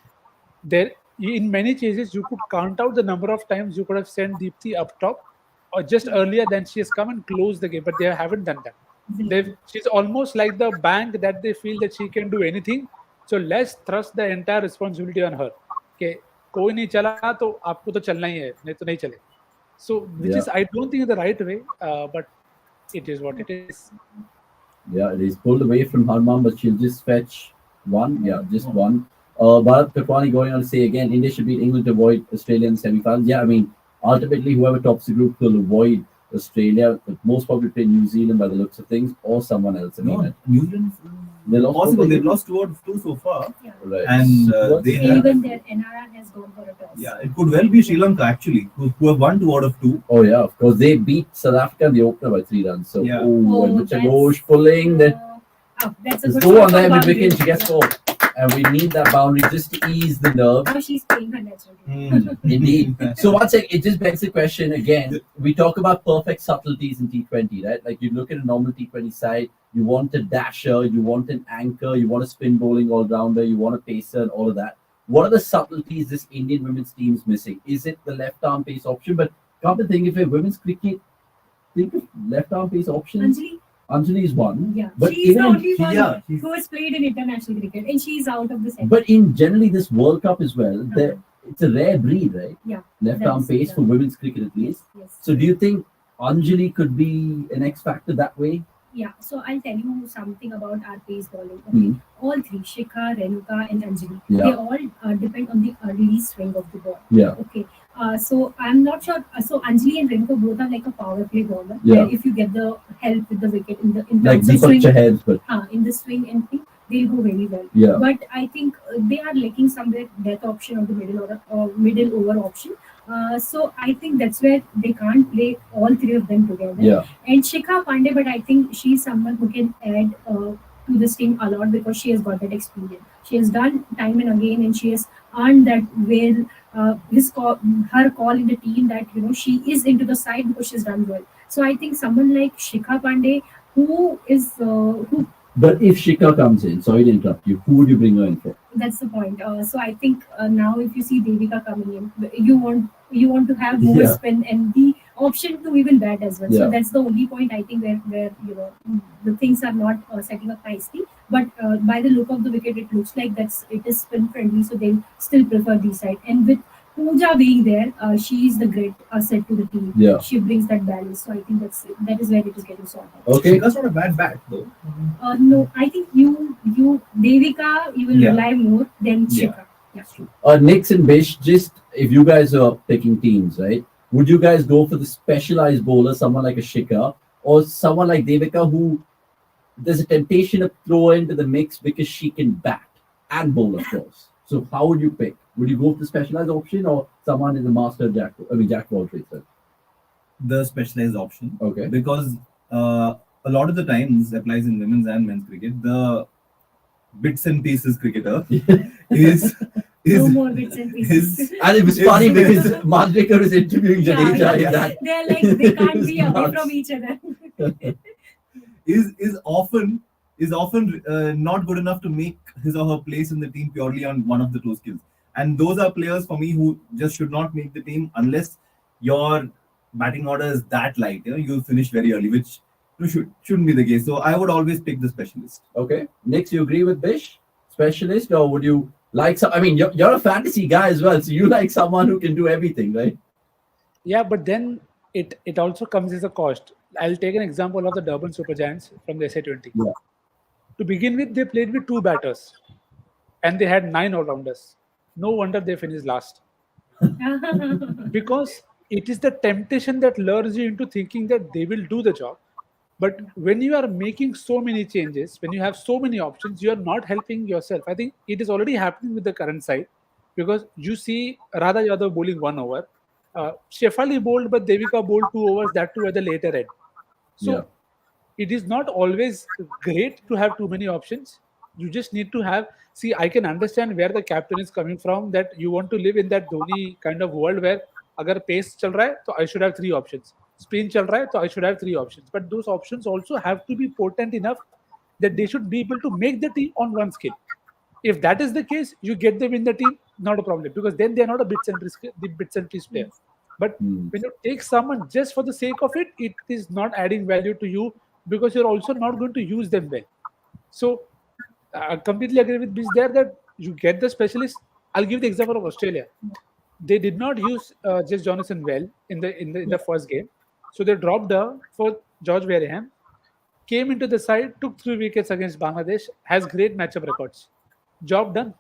[SPEAKER 4] there, in many cases, you could count out the number of times you could have sent Deepti up top, or just earlier than she has come and closed the game, but they haven't done that. She's almost like the bank that they feel that she can do anything. So let's thrust the entire responsibility on her. Okay, कोई नहीं चला तो आपको तो चलना ही है, नहीं तो नहीं चले. So which is I don't think the right way, but it is what it is.
[SPEAKER 1] Yeah, it is pulled away from Harman, but she'll just fetch one. Yeah, just one. Bharat Katwani going on to say again, India should beat England to avoid Australia in the semi-finals. Yeah, I mean, ultimately, whoever tops the group will avoid Australia, but most probably play New Zealand by the looks of things, or someone else. I mean,
[SPEAKER 3] New Zealand, possible. They've lost 2 out of 2 so far.
[SPEAKER 2] Yeah.
[SPEAKER 1] Right.
[SPEAKER 3] And they have,
[SPEAKER 2] Even their NRR has gone for a toss.
[SPEAKER 3] yeah, it could well be Sri Lanka actually, who have won 2 out of 2.
[SPEAKER 1] Oh yeah, of course. They beat South Africa in the opener by 3 runs. So,
[SPEAKER 3] Yeah.
[SPEAKER 1] and
[SPEAKER 2] that's-
[SPEAKER 1] Chagosh pulling that.
[SPEAKER 2] That's a
[SPEAKER 1] Let's
[SPEAKER 2] good
[SPEAKER 1] go
[SPEAKER 2] shot
[SPEAKER 1] on there
[SPEAKER 2] for
[SPEAKER 1] with
[SPEAKER 2] boundary.
[SPEAKER 1] wicket. She gets 4. And we need that boundary just to ease the nerves.
[SPEAKER 2] Now she's playing her natural game.
[SPEAKER 1] Indeed. So one second, it just begs the question again. We talk about perfect subtleties in T20, right? Like you look at a normal T20 side, you want a dasher, you want an anchor, you want a spin bowling all-rounder, you want a pacer and all of that. What are the subtleties this Indian women's team is missing? Is it the left arm pace option? But come to think of it, women's cricket, think of left arm pace options. Anjali is one.
[SPEAKER 2] Yeah,
[SPEAKER 1] But
[SPEAKER 2] she's
[SPEAKER 1] even
[SPEAKER 2] the only
[SPEAKER 1] in-
[SPEAKER 2] one
[SPEAKER 3] yeah,
[SPEAKER 2] who has played in international cricket, and she's out of the set.
[SPEAKER 1] But in generally this World Cup as well, it's a rare breed, right?
[SPEAKER 2] Yeah,
[SPEAKER 1] Left arm
[SPEAKER 2] that's-
[SPEAKER 1] pace
[SPEAKER 2] yeah.
[SPEAKER 1] for women's cricket at least.
[SPEAKER 2] Yes.
[SPEAKER 1] So do you think Anjali could be an X factor that way?
[SPEAKER 2] Yeah, so I'll tell you something about our pace bowling. Okay, all 3, Shikha, Renuka, and Anjali,
[SPEAKER 1] Yeah.
[SPEAKER 2] they all depend on the early swing of the ball.
[SPEAKER 1] Yeah.
[SPEAKER 2] Okay, so I'm not sure. So Anjali and Renuka both are like a power play bowler.
[SPEAKER 1] Yeah.
[SPEAKER 2] Where if you get the help with the wicket in
[SPEAKER 1] Like
[SPEAKER 2] terms of
[SPEAKER 1] Deepak
[SPEAKER 2] swing,
[SPEAKER 1] Chahar's, but
[SPEAKER 2] in the swing and thing, they'll go very well.
[SPEAKER 1] yeah.
[SPEAKER 2] But I think they are lacking somewhere that option of the middle order or middle over option. So I think that's where they can't play all 3 of them together.
[SPEAKER 1] Yeah.
[SPEAKER 2] And Shikha Pandey, but I think she's someone who can add to this team a lot because she has got that experience. She has done time and again, and she has earned that her call in the team that she is into the side because she's done well. So I think someone like Shikha Pandey, who is who.
[SPEAKER 1] But if Shikha comes in, sorry to interrupt you, who would you bring her in for?
[SPEAKER 2] That's the point. So I think now if you see Devika coming in, you want to have more
[SPEAKER 1] Yeah.
[SPEAKER 2] spin and the option to even bat as well.
[SPEAKER 1] Yeah.
[SPEAKER 2] So that's the only point I think where the things are not setting up nicely. But by the look of the wicket, it looks like it is spin friendly. So they still prefer this side. And with Pooja being there, she is the great asset to the team.
[SPEAKER 1] Yeah.
[SPEAKER 2] She brings that balance. So I think that is where it is getting sorted.
[SPEAKER 1] Okay.
[SPEAKER 3] That's not a bad bat though.
[SPEAKER 2] No, I think you Devika, you will
[SPEAKER 3] Yeah.
[SPEAKER 2] rely more than
[SPEAKER 3] Yeah.
[SPEAKER 2] Shikha.
[SPEAKER 1] Nix and Bish, just if you guys are picking teams, right? Would you guys go for the specialized bowler, someone like a Shikha, or someone like Devika, who there's a temptation to throw into the mix because she can bat and bowl, of course. So how would you pick? Would you go for the specialized option or someone is a master jack of all trades? Right?
[SPEAKER 3] The specialized option.
[SPEAKER 1] Okay.
[SPEAKER 3] Because a lot of the times applies in women's and men's cricket. The bits and pieces cricketer is
[SPEAKER 2] No more bits and pieces.
[SPEAKER 1] And it was funny because Madhvika was interviewing Jadeja.
[SPEAKER 2] Yeah.
[SPEAKER 1] in that.
[SPEAKER 2] They're like they can't be away
[SPEAKER 1] Nuts.
[SPEAKER 2] from each other.
[SPEAKER 3] is often not good enough to make his or her place in the team purely on one of the 2 skills. And those are players for me who just should not make the team unless your batting order is that light. You'll finish very early, which shouldn't be the case. So I would always pick the specialist.
[SPEAKER 1] Okay. Nix, you agree with Bish? Specialist, or would you like some? I mean, you're a fantasy guy as well, so you like someone who can do everything, right?
[SPEAKER 4] Yeah, but then it also comes as a cost. I'll take an example of the Durban Super Giants from the SA20.
[SPEAKER 1] Yeah.
[SPEAKER 4] To begin with, they played with 2 batters and they had 9 all-rounders. No wonder they finished last. Because it is the temptation that lures you into thinking that they will do the job. But when you are making so many changes, when you have so many options, you are not helping yourself. I think it is already happening with the current side because you see Radha Yadav bowling 1 over. Shefali bowled, but Devika bowled 2 overs, that too at the later end.
[SPEAKER 1] Yeah.
[SPEAKER 4] So it is not always great to have too many options. You just need to have. See, I can understand where the captain is coming from. That you want to live in that Dhoni kind of world where, agar pace chal raha hai, तो I should have 3 options. Spin chal raha hai, तो I should have 3 options. But those options also have to be potent enough that they should be able to make the team on one skill. If that is the case, you get them in the team, not a problem, because then they are not a bits and piece player. But when you take someone just for the sake of it, it is not adding value to you because you're also not going to use them well. So I completely agree with Biz there that you get the specialist. I'll give the example of Australia. They did not use Jess Jonathan well in the first game, so they dropped her for George Wareham. Came into the side, took 3 wickets against Bangladesh, has great matchup records. Job done.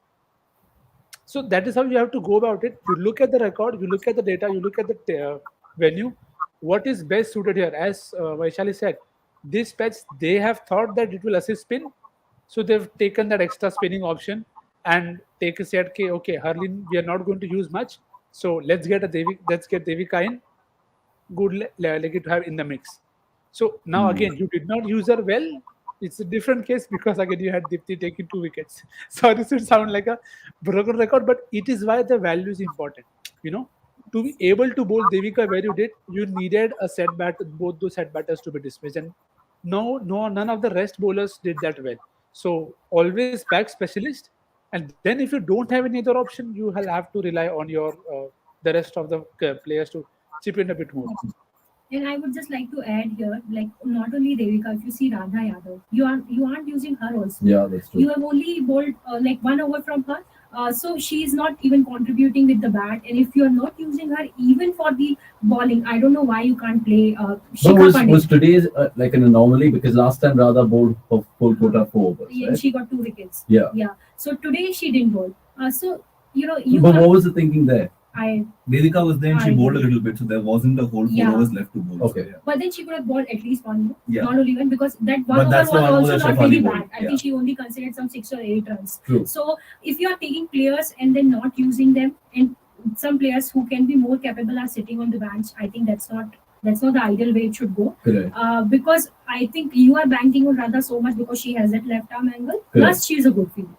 [SPEAKER 4] So that is how you have to go about it. You look at the record, you look at the data, you look at the venue. What is best suited here? As Vaishali said, this patch, they have thought that it will assist spin. So they've taken that extra spinning option and said, okay, Harlin, we are not going to use much. So let's get Devika in. Good lucky to have in the mix. So now again, you did not use her well. It's a different case because again you had Deepti taking 2 wickets. So this would sound like a broken record, but it is why the value is important. To be able to bowl Devika where you did, you needed a both those set batters to be dismissed, and none of the rest bowlers did that well. So always back specialist, and then if you don't have any other option, you will have to rely on your the rest of the players to chip in a bit more.
[SPEAKER 2] And I would just like to add here, like not only Devika, if you see Radha Yadav, you aren't using her also.
[SPEAKER 1] Yeah, that's true.
[SPEAKER 2] You have only bowled like 1 over from her. So she is not even contributing with the bat. And if you're not using her even for the bowling, I don't know why you can't play Shikha
[SPEAKER 1] was today's like an anomaly because last time Radha bowled full quota 4 overs.
[SPEAKER 2] Yeah,
[SPEAKER 1] right?
[SPEAKER 2] she got 2 wickets.
[SPEAKER 1] Yeah.
[SPEAKER 2] So today she didn't bowl. So
[SPEAKER 1] But what was the thinking there?
[SPEAKER 3] Devika was there and she bowled a little bit, so there wasn't a whole 4 overs left to bowl.
[SPEAKER 1] Okay.
[SPEAKER 3] So, yeah.
[SPEAKER 2] But then she could have bowled at least one more.
[SPEAKER 3] Yeah.
[SPEAKER 2] Not only one, because that one
[SPEAKER 3] But
[SPEAKER 2] over
[SPEAKER 3] that's
[SPEAKER 2] was
[SPEAKER 3] the one
[SPEAKER 2] also
[SPEAKER 3] that
[SPEAKER 2] not
[SPEAKER 3] Shefali
[SPEAKER 2] very
[SPEAKER 3] bowled.
[SPEAKER 2] bad. I think she only considered some 6 or 8 runs.
[SPEAKER 1] True.
[SPEAKER 2] So if you are taking players and then not using them, and some players who can be more capable are sitting on the bench, I think that's not the ideal way it should go.
[SPEAKER 1] Correct.
[SPEAKER 2] Because I think you are banking on Radha so much because she has that left arm angle. Plus, she is a good fielder.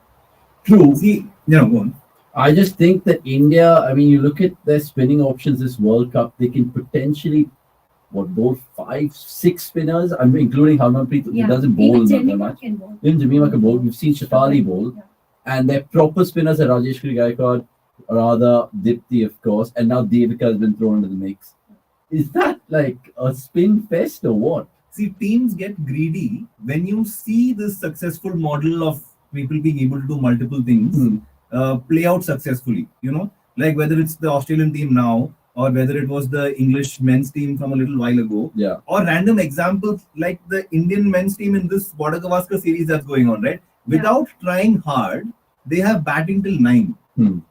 [SPEAKER 1] True.
[SPEAKER 3] See, go on.
[SPEAKER 1] I just think that India, I mean, you look at their spinning options this World Cup, they can potentially bowl 5, 6 spinners. I mean, including Harmanpreet, who doesn't bowl that much. Even Jemima can bowl. We've seen Shefali bowl. Yeah. And their proper spinners are Rajeshwari Gaikwad, Radha, Deepti, of course, and now Devika has been thrown into the mix. Is that like a spin fest or what?
[SPEAKER 3] See, teams get greedy when you see this successful model of people being able to do multiple things. Play out successfully, like whether it's the Australian team now or whether it was the English men's team from a little while ago, or random examples like the Indian men's team in this Border Gavaskar series that's going on, right? Without trying hard, they have batting till 9.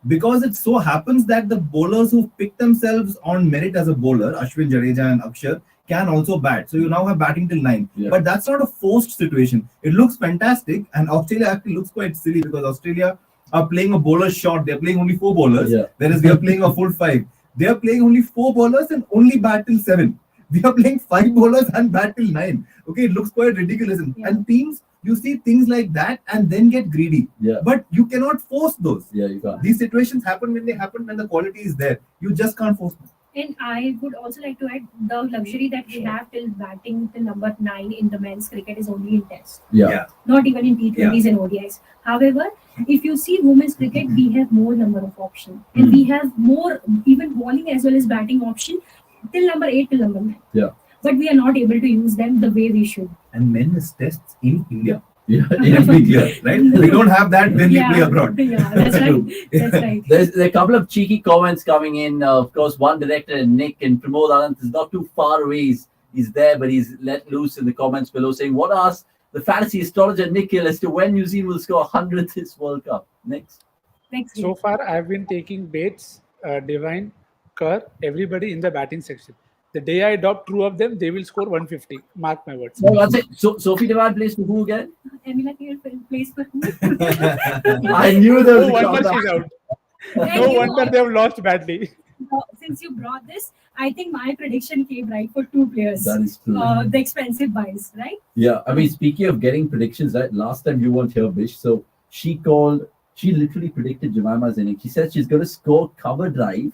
[SPEAKER 3] Because it so happens that the bowlers who pick themselves on merit as a bowler, Ashwin, Jadeja and Akshar, can also bat. So you now have batting till 9. But that's not a forced situation. It looks fantastic, and Australia actually looks quite silly because Australia are playing a bowler short. They're playing only 4 bowlers, whereas we are playing a full 5. They are playing only 4 bowlers and only bat till 7. We are playing 5 bowlers and bat till 9. Okay, it looks quite ridiculous. And teams, you see things like that and then get greedy. But you cannot force those.
[SPEAKER 1] You can't.
[SPEAKER 3] These situations happen when they happen when the quality is there. You just can't force them.
[SPEAKER 2] And I would also like to add the luxury that we have till batting till number 9 in the men's cricket is only in Test. Not even in T20s and ODIs. However, if you see women's cricket, we have more number of options. And we have more even bowling as well as batting option till number 8 till number 9. But we are not able to use them the way we should.
[SPEAKER 3] And men's tests in India.
[SPEAKER 1] Yeah,
[SPEAKER 3] Let's be clear, right? We don't have that when we play abroad.
[SPEAKER 2] Yeah, that's right. That's right.
[SPEAKER 1] There's a couple of cheeky comments coming in. Of course, one director, Nick, and Pramod Anand is not too far away. He's there, but he's let loose in the comments below saying, "What asked the fantasy astrologer Nikhil as to when New Zealand will score 100th this World Cup?" Next.
[SPEAKER 4] So far, I've been taking Bates, Divine, Kerr, everybody in the batting section. The day I adopt two of them, they will score 150. Mark my words.
[SPEAKER 1] So that's it. So Sophie Devine plays for who again?
[SPEAKER 2] Emila here plays for who?
[SPEAKER 1] I knew there was
[SPEAKER 4] No
[SPEAKER 1] a
[SPEAKER 4] wonder
[SPEAKER 1] comeback.
[SPEAKER 4] she's out.
[SPEAKER 2] And
[SPEAKER 4] No
[SPEAKER 2] you
[SPEAKER 4] wonder
[SPEAKER 2] know,
[SPEAKER 4] they have lost badly.
[SPEAKER 2] since you brought this, I think my prediction came right for two players.
[SPEAKER 1] That is true.
[SPEAKER 2] The expensive buys, right?
[SPEAKER 1] Yeah, I mean, speaking of getting predictions, right? Last time you weren't here, Bish. So she literally predicted Jemima's innings. She said she's going to score cover drive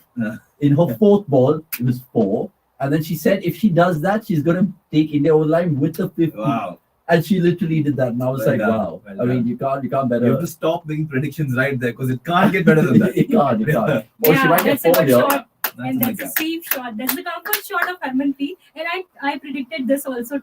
[SPEAKER 1] in her fourth ball. It was 4. And then she said if she does that, she's going to take India over the line with the 50.
[SPEAKER 3] Wow.
[SPEAKER 1] And she literally did that. And I was
[SPEAKER 3] Well
[SPEAKER 1] like,
[SPEAKER 3] done.
[SPEAKER 1] wow.
[SPEAKER 3] Well
[SPEAKER 1] I mean,
[SPEAKER 3] done.
[SPEAKER 1] you can't better.
[SPEAKER 3] You have to stop making predictions right there because it can't get better than that.
[SPEAKER 1] you can't. Or she
[SPEAKER 2] Yeah,
[SPEAKER 1] might get
[SPEAKER 2] that's a
[SPEAKER 1] 4
[SPEAKER 2] good
[SPEAKER 1] here.
[SPEAKER 2] shot.
[SPEAKER 3] That's
[SPEAKER 2] And
[SPEAKER 3] a
[SPEAKER 2] that's
[SPEAKER 3] big
[SPEAKER 2] a safe shot. That's the comfort shot of Harmanpreet. And I predicted this also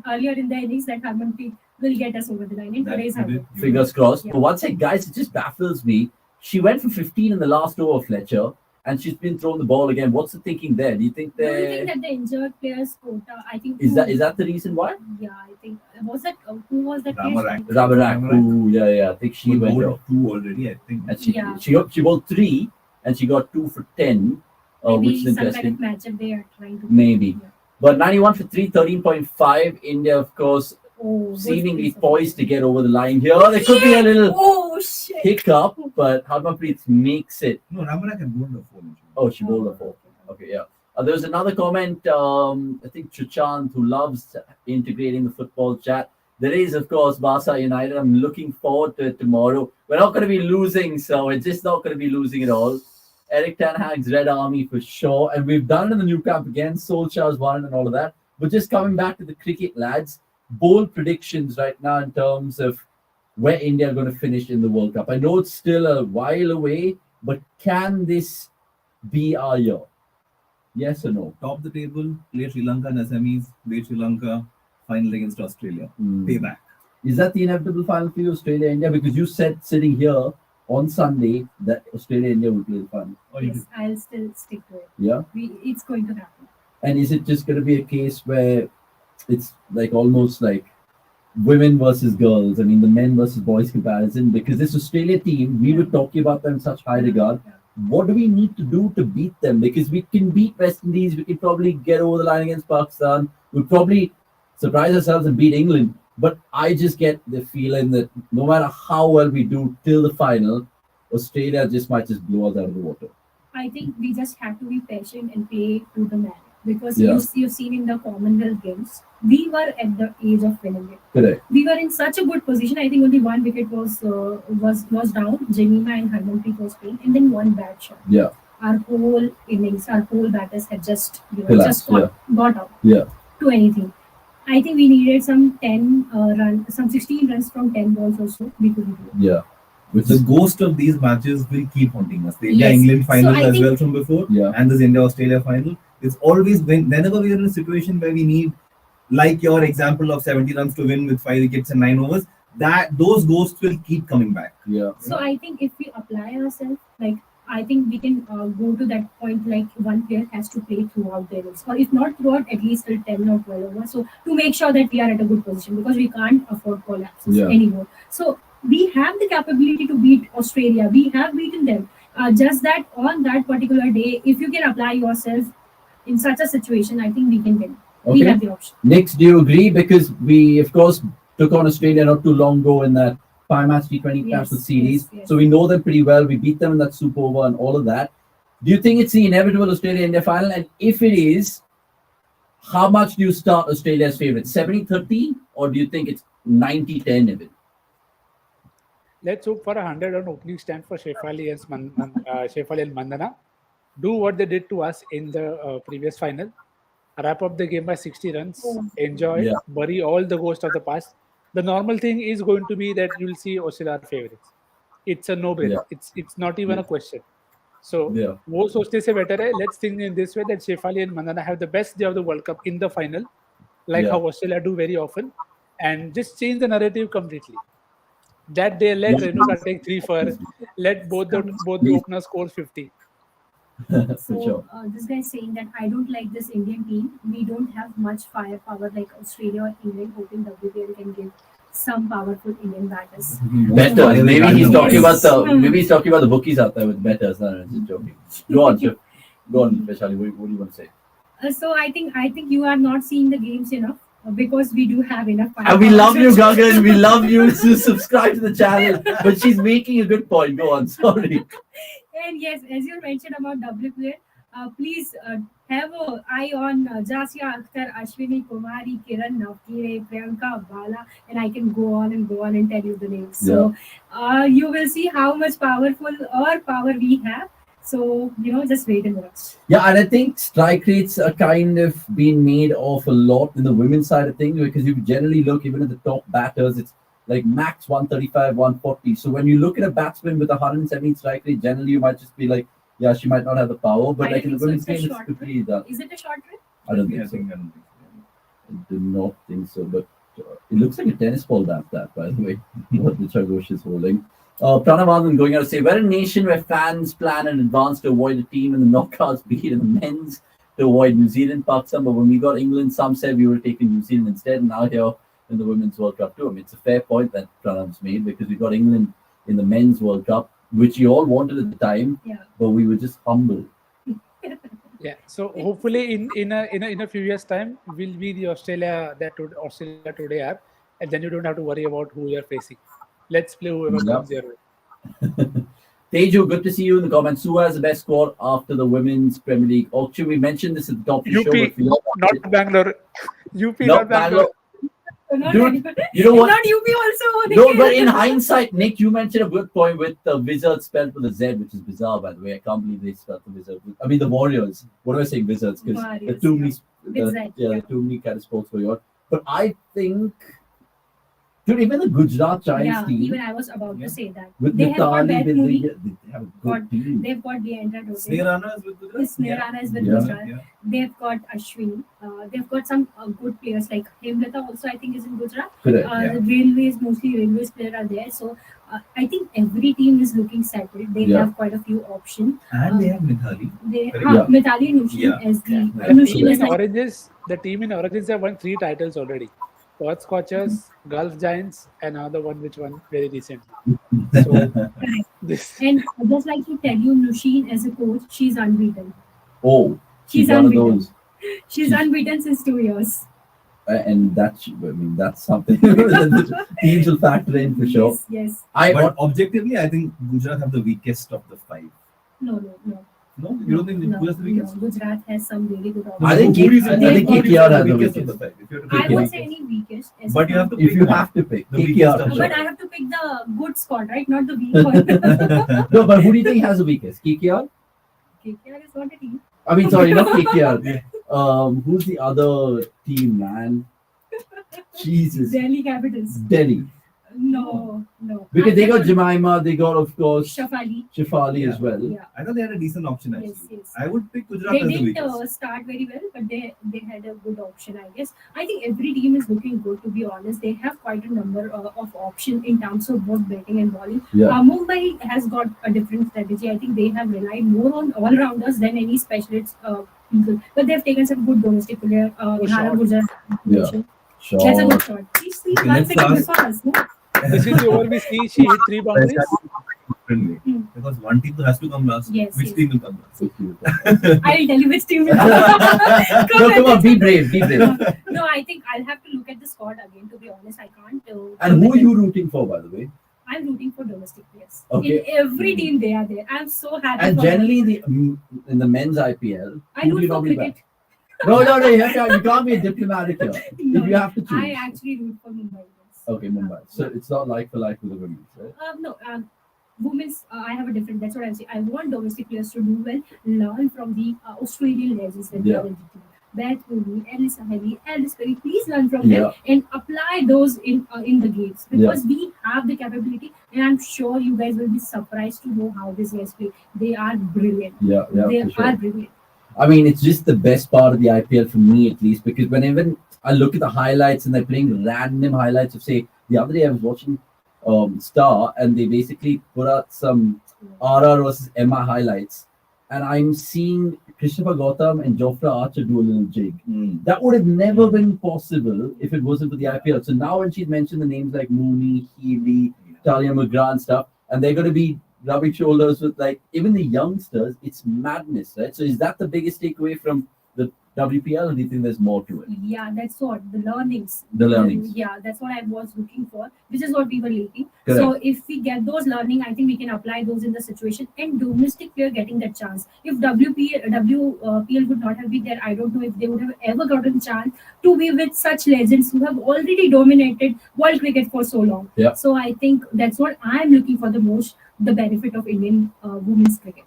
[SPEAKER 2] earlier in the innings that Harmanpreet will get us over the line in
[SPEAKER 3] That
[SPEAKER 2] today's
[SPEAKER 3] you did.
[SPEAKER 2] Harman.
[SPEAKER 1] Fingers crossed.
[SPEAKER 2] Yeah.
[SPEAKER 1] But one thing, guys, it just baffles me. She went for 15 in the last over, Fletcher, and she's been thrown the ball again. What's the thinking there? Do you think
[SPEAKER 2] Do you
[SPEAKER 1] they
[SPEAKER 2] think that the injured players quota? I think
[SPEAKER 1] is that the reason why?
[SPEAKER 2] Yeah, I think was that who was that?
[SPEAKER 3] Ramarak.
[SPEAKER 2] player?
[SPEAKER 1] Rabarak,
[SPEAKER 3] Ramarak.
[SPEAKER 1] who, yeah, I think she went
[SPEAKER 3] bowled
[SPEAKER 1] out.
[SPEAKER 3] 2 already, I think.
[SPEAKER 1] And
[SPEAKER 2] Yeah.
[SPEAKER 1] she bowled 3 and she got 2 for 10, which
[SPEAKER 2] Maybe
[SPEAKER 1] is
[SPEAKER 2] some kind
[SPEAKER 1] interesting.
[SPEAKER 2] of matchup they are trying to.
[SPEAKER 1] Maybe.
[SPEAKER 2] Yeah.
[SPEAKER 1] But 91 for 3, 13.5. India, of course,
[SPEAKER 2] Oh, good
[SPEAKER 1] seemingly
[SPEAKER 2] piece of-
[SPEAKER 1] poised to get over the line here. There could be a little
[SPEAKER 2] Oh shit!
[SPEAKER 1] hiccup, but Harmanpreet makes it.
[SPEAKER 3] No, Ramarak had bowled a 4.
[SPEAKER 1] Oh, she bowled a 4. Okay, yeah. There was another comment, I think Chuchand, who loves integrating the football chat. There is, of course, Barca United. I'm looking forward to it tomorrow. We're not going to be losing, so we're just not going to be losing at all. Eric Ten Hag's Red Army for sure. And we've done it in the new camp again. Solskjaer's won and all of that. But just coming back to the cricket, lads, bold predictions right now in terms of where India are going to finish in the World Cup. I know it's still a while away, but can this be our year? Yes or no?
[SPEAKER 3] Top the table, play Sri Lanka in semis, beat Sri Lanka, final against Australia. Payback.
[SPEAKER 1] Is that the inevitable final for you, Australia-India? Because you said sitting here on Sunday that Australia-India will play the final.
[SPEAKER 3] Or you
[SPEAKER 2] Yes, I'll still stick to it.
[SPEAKER 1] Yeah?
[SPEAKER 2] It's going to happen.
[SPEAKER 1] And is it just going to be a case where it's like almost like women versus girls? I mean, the men versus boys comparison. Because this Australia team, we were talking about them in such high regard.
[SPEAKER 2] Yeah.
[SPEAKER 1] What do we need to do to beat them? Because we can beat West Indies, we can probably get over the line against Pakistan, we'll probably surprise ourselves and beat England. But I just get the feeling that no matter how well we do till the final, Australia might just blow us out of the water.
[SPEAKER 2] I think we just have to be patient and play to the man. Because
[SPEAKER 1] Yeah.
[SPEAKER 2] you've seen in the Commonwealth Games, we were at the age of winning it.
[SPEAKER 1] Correct.
[SPEAKER 2] We were in such a good position. I think only one wicket was down. Jemima and Harmanpreet was playing, and then one bad shot.
[SPEAKER 1] Yeah.
[SPEAKER 2] Our whole innings, our whole batters had just
[SPEAKER 1] Collapsed,
[SPEAKER 2] got out
[SPEAKER 1] Yeah.
[SPEAKER 2] to anything. I think we needed some 16 runs from 10 balls or so. We couldn't do it.
[SPEAKER 1] Yeah. Which
[SPEAKER 3] The
[SPEAKER 1] is
[SPEAKER 3] ghost of these matches will keep haunting us. The
[SPEAKER 2] Yes.
[SPEAKER 3] India-England final
[SPEAKER 2] So I
[SPEAKER 3] as
[SPEAKER 2] think-
[SPEAKER 3] well from before,
[SPEAKER 1] Yeah.
[SPEAKER 3] and this India-Australia final. It's always whenever we are in a situation where we need, like your example of 70 runs to win with 5 wickets and 9 overs, that those ghosts will keep coming back.
[SPEAKER 1] yeah.
[SPEAKER 2] So I think if we apply ourselves, like I think we can go to that point. Like one player has to play throughout the innings, or if not throughout, at least till 10 or 12 overs. So to make sure that we are at a good position, because we can't afford collapses
[SPEAKER 1] Yeah.
[SPEAKER 2] anymore. So we have the capability to beat Australia. We have beaten them. Just that on that particular day, if you can apply yourself in such a situation, I think we can win. We
[SPEAKER 1] Okay.
[SPEAKER 2] have the option.
[SPEAKER 1] Next, do you agree? Because we, of course, took on Australia not too long ago in that 5-match T20
[SPEAKER 2] Yes,
[SPEAKER 1] National Series.
[SPEAKER 2] yes.
[SPEAKER 1] So we know them pretty well. We beat them in that Super Over and all of that. Do you think it's the inevitable Australia-India final? And if it is, how much do you start Australia as favourite? 70-30? Or do you think it's 90-10 even?
[SPEAKER 4] Let's hope for 100 on opening stand for Shefali and Mandhana. Do what they did to us in the previous final. Wrap up the game by 60 runs.
[SPEAKER 2] Oh.
[SPEAKER 4] Enjoy.
[SPEAKER 1] Yeah.
[SPEAKER 4] Bury all the ghosts of the past. The normal thing is going to be that you'll see Australia are favorites. It's a no-brainer.
[SPEAKER 1] Yeah.
[SPEAKER 4] It's not even a question. So,
[SPEAKER 1] Yeah.
[SPEAKER 4] वो सोचने से better है. Let's think in this way that Shefali and Mandhana have the best day of the World Cup in the final, like
[SPEAKER 1] Yeah.
[SPEAKER 4] how Australia do very often. and just change the narrative completely. That they let Renuka take 3 for, let both the openers score 50.
[SPEAKER 1] For
[SPEAKER 2] So
[SPEAKER 1] sure.
[SPEAKER 2] this guy is saying that I don't like this Indian team. We don't have much firepower like Australia or England. Hoping WPL can give some powerful Indian batters.
[SPEAKER 1] Better. Maybe he's talking
[SPEAKER 2] Yes.
[SPEAKER 1] about the bookies out there with betters. No, I'm just joking. Go on, Vaishali. What do you want to say?
[SPEAKER 2] So I think you are not seeing the games enough because we do have enough firepower.
[SPEAKER 1] And we love you, Gagan. We love you. So subscribe to the channel. But she's making a good point. Go on. Sorry.
[SPEAKER 2] And yes, as you mentioned about WPL, please have an eye on Jasya Akhtar, Ashwini Kumari, Kiran Navkire, Priyanka Bala, and I can go on and tell you the names. So you will see how much power we have. So, just wait and watch.
[SPEAKER 1] Yeah, and I think strike rates are kind of being made of a lot in the women's side of things, because you generally look even at the top batters, it's like max 135, 140. So when you look at a batsman with a 170 strike rate, generally you might just be like, yeah, she might not have the power, but like in the women's game, it's completely done.
[SPEAKER 2] Is it a short rate?
[SPEAKER 1] I don't think so. I do not think so, but it looks like a tennis ball that by the way, what the Chagosh is holding. Pranav going out to say, we're a nation where fans plan in advance to avoid a team in the knockouts, be it in the men's, to avoid New Zealand, Pakistan. But when we got England, some said we were taking New Zealand instead. And now here in the Women's World Cup too. I mean, it's a fair point that Pranav's made, because we got England in the Men's World Cup, which you all wanted at the time, but we were just humble.
[SPEAKER 4] Yeah. So hopefully in a few years' time, we'll be the Australia Today app, and then you don't have to worry about who you're facing. Let's play whoever comes your way.
[SPEAKER 1] Teju, good to see you in the comments. Who has the best score after the Women's Premier League auction? We mentioned this at the top of the
[SPEAKER 4] UP,
[SPEAKER 1] show.
[SPEAKER 4] not Bangalore. UP,
[SPEAKER 1] not Bangalore. Dude, you know what?
[SPEAKER 2] Not UP also.
[SPEAKER 1] No, but in hindsight, Nick, you mentioned a good point with the Wizards spelled with a Z, which is bizarre, by the way. I can't believe they spelled the Wizards. I mean, the Warriors. What am I saying, Wizards? Because the too many kind of sports for you. But I think, dude, even the Gujarat Giants team.
[SPEAKER 2] Even I was about to say that.
[SPEAKER 1] With
[SPEAKER 2] they have got that movie.
[SPEAKER 1] They have a good team.
[SPEAKER 2] They've got Deandra
[SPEAKER 3] Sneh Rana is with Gujarat.
[SPEAKER 2] Sneh Rana is with Gujarat. They've got Ashwini. They've got some good players like Hemlata also, I think, is in Gujarat. The Railways players are there. So I think every team is looking settled. They have quite a few options.
[SPEAKER 3] And they have Mithali.
[SPEAKER 2] Mithali and Nushin as
[SPEAKER 4] the team in Origins have won 3 titles already. Perth Scorchers, Gulf Giants, and another one which won very recently. So,
[SPEAKER 2] and I'd just like to tell you, Nushin as a coach, she's unbeaten.
[SPEAKER 1] Oh,
[SPEAKER 2] she's
[SPEAKER 1] unbeaten. One of those.
[SPEAKER 2] She's unbeaten since 2 years.
[SPEAKER 1] And that's something teams will factor in for sure.
[SPEAKER 2] Yes.
[SPEAKER 3] But objectively, I think Gujarat have the weakest of the 5.
[SPEAKER 2] No.
[SPEAKER 3] No, you don't think Gujarat is the weakest?
[SPEAKER 2] No, Gujarat has some really good options.
[SPEAKER 1] I think KKR has the weakest.
[SPEAKER 2] I won't say any weakest.
[SPEAKER 3] But you have to pick.
[SPEAKER 1] If you have to pick,
[SPEAKER 2] KKR. But I have to pick the good squad, right? Not the weak one.
[SPEAKER 1] No, but who do you think has the weakest? KKR?
[SPEAKER 2] KKR is not a team.
[SPEAKER 1] I mean, sorry, not KKR. Who's the other team, man? Jesus.
[SPEAKER 2] Delhi Capitals.
[SPEAKER 1] Delhi.
[SPEAKER 2] No.
[SPEAKER 1] Because they got Jemima, they got, of course,
[SPEAKER 2] Shafali
[SPEAKER 1] as well.
[SPEAKER 2] Yeah.
[SPEAKER 3] I thought they had a decent option actually.
[SPEAKER 2] Yes.
[SPEAKER 3] I would pick Gujarat
[SPEAKER 2] they
[SPEAKER 3] as the weakest.
[SPEAKER 2] didn't start very well, but they had a good option, I guess. I think every team is looking good, to be honest. They have quite a number of options in terms of both batting and bowling. Mumbai has got a different strategy. I think they have relied more on all-rounders than any specialists. But they've taken some good domestic player. Gujarat.
[SPEAKER 1] Sure.
[SPEAKER 2] That's a good shot. Please see, once again before us, no?
[SPEAKER 4] This is the over we see. She hit 3 boundaries.
[SPEAKER 3] Because one team has to come last.
[SPEAKER 2] Yes,
[SPEAKER 3] which team will come last?
[SPEAKER 2] I'll tell you which team will
[SPEAKER 1] come on, be brave.
[SPEAKER 2] No, I think I'll have to look at the squad again, to be honest. I can't.
[SPEAKER 1] And who are you rooting for, by the way?
[SPEAKER 2] I'm rooting for domestic players.
[SPEAKER 1] Okay.
[SPEAKER 2] In every team they are there. I'm so happy.
[SPEAKER 1] And generally in the men's IPL,
[SPEAKER 2] I root for cricket.
[SPEAKER 1] No, you can't be a diplomatic here.
[SPEAKER 2] No,
[SPEAKER 1] if you have to choose.
[SPEAKER 2] I actually root for Mumbai.
[SPEAKER 1] Okay, Mumbai. So it's not like for like with the women, right?
[SPEAKER 2] No, women's, I have a different, that's what I'm saying. I want domestic players to do well, learn from the Australian legends that they are in the team. Beth Mooney, Ellis Aheli, Alice Perry, please learn from them and apply those in the games, because we have the capability, and I'm sure you guys will be surprised to know how these guys play. They are brilliant. They are brilliant.
[SPEAKER 1] I mean, it's just the best part of the IPL for me, at least, because whenever I look at the highlights and they're playing random highlights of, say, the other day I was watching Star and they basically put out some RR versus Emma highlights, and I'm seeing Christopher Gautam and Jofra Archer do a little jig. That would have never been possible if it wasn't for the IPL. So now when she's mentioned the names like Mooney, Healy, Talia McGrath and stuff, and they're going to be rubbing shoulders with like even the youngsters, it's madness, right? So is that the biggest takeaway from the WPL, or do you think there's more to it?
[SPEAKER 2] Yeah, that's what the learnings.
[SPEAKER 1] The learnings.
[SPEAKER 2] Yeah, that's what I was looking for, which is what we were lacking.
[SPEAKER 1] Correct.
[SPEAKER 2] So if we get those learning, I think we can apply those in the situation. And domestic player getting that chance. If WPL would not have been there, I don't know if they would have ever gotten chance to be with such legends who have already dominated world cricket for so long.
[SPEAKER 1] Yeah.
[SPEAKER 2] So I think that's what I'm looking for the most, the benefit of Indian women's cricket.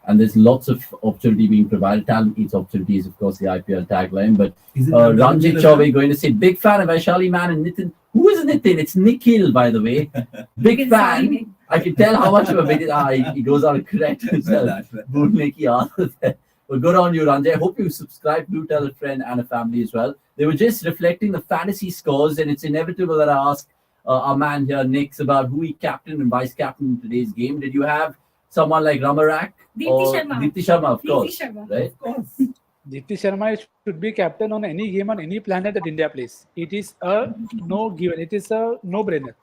[SPEAKER 1] And there's lots of opportunity being provided. Talent eats opportunities, of course, the IPL tagline. But
[SPEAKER 3] Is it
[SPEAKER 1] Ranjit Chauvey going to say, big fan of Vaishali Man and Nitin. Who is Nitin? It's Nikhil, by the way. Big fan. I can tell how much of a big... he goes on to correct himself. Well, good on you, Ranjit. I hope you subscribe. Do tell a friend and a family as well. They were just reflecting the fantasy scores, and it's inevitable that I ask our man here, Nix, about who he captained and vice captained in today's game. Did you have someone like Ramarak? Deepti Sharma, of course. Right?
[SPEAKER 2] Of course.
[SPEAKER 4] Deepti Sharma should be captain on any game on any planet that India plays. It is a no given. It is a no-brainer.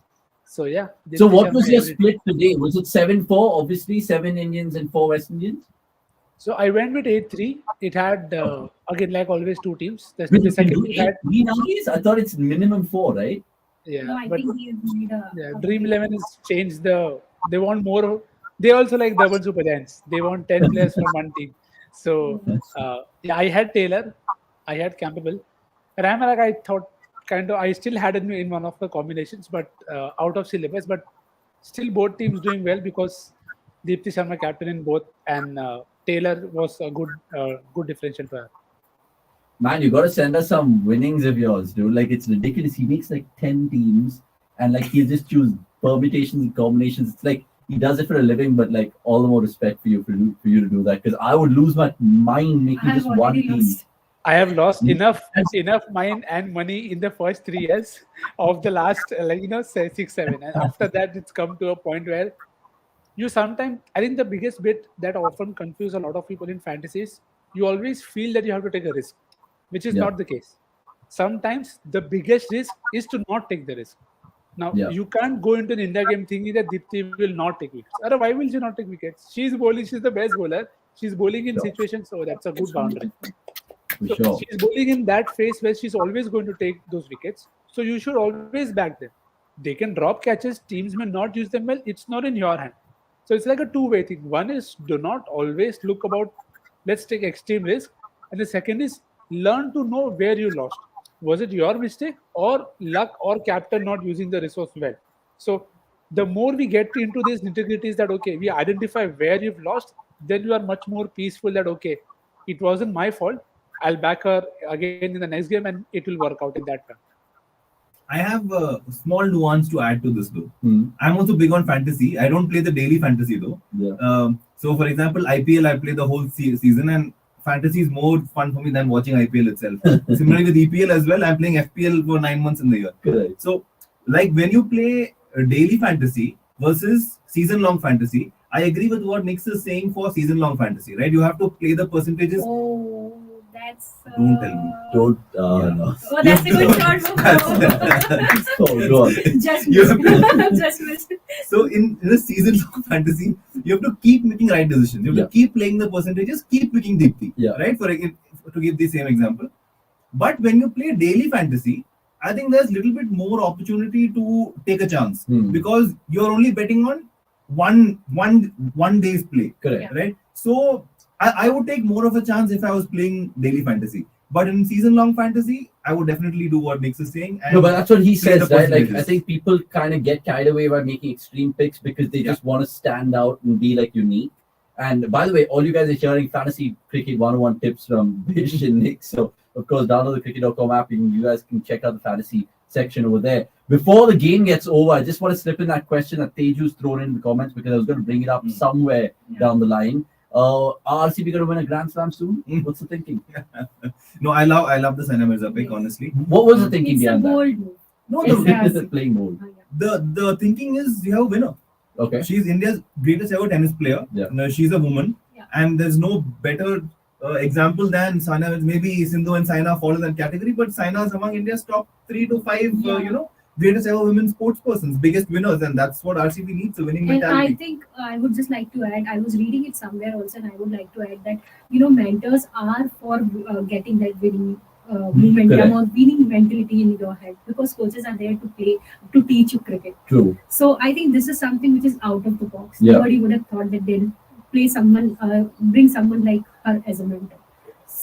[SPEAKER 4] So yeah.
[SPEAKER 1] So what was your split today? Was it 7-4? Obviously, 7 Indians and 4 West Indians.
[SPEAKER 4] So I went with 8-3. It had again, like always, 2 teams. The
[SPEAKER 1] Wait,
[SPEAKER 4] second
[SPEAKER 1] you
[SPEAKER 4] had
[SPEAKER 1] 3 nowadays? I thought it's minimum 4, right?
[SPEAKER 4] yeah.
[SPEAKER 2] No, I
[SPEAKER 4] But
[SPEAKER 2] think he made a.
[SPEAKER 4] yeah, Dream 11 has changed the. They want more. They also like double super giants. They want 10 players from one team. So yeah, I had Taylor, I had Campbell. Ramarak, I thought I still had it in one of the combinations, but out of syllabus. But still, both teams doing well because Deepti Sharma captain in both, and Taylor was a good differential player.
[SPEAKER 1] Man, you got to send us some winnings of yours, dude. Like, it's ridiculous. He makes like 10 teams and like he'll just choose permutations and combinations. It's like he does it for a living, but like all the more respect for you to do that, because I would lose my mind making just one team.
[SPEAKER 4] I have lost enough mind and money in the first 3 years of the last, say 6-7, and after that it's come to a point where you sometimes, I think the biggest bit that often confuse a lot of people in fantasies, you always feel that you have to take a risk, which is not the case. Sometimes the biggest risk is to not take the risk. Now, you can't go into an India game thinking that Deepti will not take wickets. Why will she not take wickets? She's bowling, she's the best bowler. She's bowling in situations, so that's a good boundary. So she's bowling in that phase where she's always going to take those wickets. So you should always back them. They can drop catches, teams may not use them well, it's not in your hand. So it's like a two-way thing. One is do not always look about, let's take extreme risk. And the second is learn to know where you lost. Was it your mistake or luck or captain not using the resource well? So the more we get into these nitty-gritties that, okay, we identify where you've lost, then you are much more peaceful that, okay, it wasn't my fault. I'll back her again in the next game and it will work out in that time.
[SPEAKER 3] I have a small nuance to add to this though. I'm also big on fantasy. I don't play the daily fantasy though. So for example, IPL, I play the whole season, and fantasy is more fun for me than watching IPL itself. Similarly with EPL as well, I'm playing FPL for 9 months in the year.
[SPEAKER 1] Correct.
[SPEAKER 3] So like when you play a daily fantasy versus season-long fantasy, I agree with what Nix is saying for season-long fantasy, right? You have to play the percentages.
[SPEAKER 2] Oh, that's...
[SPEAKER 3] Don't tell me.
[SPEAKER 1] Don't.
[SPEAKER 2] No. Oh, that's a good shot.
[SPEAKER 1] Go on.
[SPEAKER 2] Just missed.
[SPEAKER 3] So in a season-long fantasy, you have to keep making right decisions. You have to keep playing the percentages, keep picking Deepti, right? To give the same example. But when you play daily fantasy, I think there's a little bit more opportunity to take a chance because you're only betting on one day's play.
[SPEAKER 1] Correct.
[SPEAKER 3] Right? So I would take more of a chance if I was playing daily fantasy. But in season-long fantasy, I would definitely do what Nix is saying. And
[SPEAKER 1] no, but that's what he says, right? Like, I think people kind of get carried away by making extreme picks because they just want to stand out and be like unique. And by the way, all you guys are hearing fantasy cricket 101 tips from Bish and Nick. So, of course, download the cricket.com app. You guys can check out the fantasy section over there. Before the game gets over, I just want to slip in that question that Teju's thrown in the comments because I was going to bring it up somewhere down the line. RCB going to win a Grand Slam soon? What's the thinking?
[SPEAKER 3] No, I love the Saina Mirza pick, honestly.
[SPEAKER 1] What was the thinking
[SPEAKER 2] It's a
[SPEAKER 1] behind that?
[SPEAKER 2] bold move.
[SPEAKER 3] No,
[SPEAKER 2] It's
[SPEAKER 3] the,
[SPEAKER 2] a-
[SPEAKER 1] Playing mode.
[SPEAKER 3] the thinking is you have a winner.
[SPEAKER 1] Okay.
[SPEAKER 3] She's India's greatest ever tennis player.
[SPEAKER 1] Yeah.
[SPEAKER 3] No, she's a woman,
[SPEAKER 2] Yeah.
[SPEAKER 3] and there's no better example than Saina. Maybe Sindhu and Saina fall in that category, but Saina is among India's top 3 to 5,
[SPEAKER 2] Yeah.
[SPEAKER 3] greatest ever women sports persons, biggest winners, and that's what RCB needs, a winning
[SPEAKER 2] And I
[SPEAKER 3] mentality.
[SPEAKER 2] think I would just like to add, I was reading it somewhere also, and I would like to add that, mentors are for getting that winning momentum
[SPEAKER 1] Correct.
[SPEAKER 2] or winning mentality in your head, because coaches are there to teach you cricket.
[SPEAKER 1] True.
[SPEAKER 2] So I think this is something which is out of the box.
[SPEAKER 1] Yeah.
[SPEAKER 2] Nobody would have thought that they'll bring someone like her as a mentor.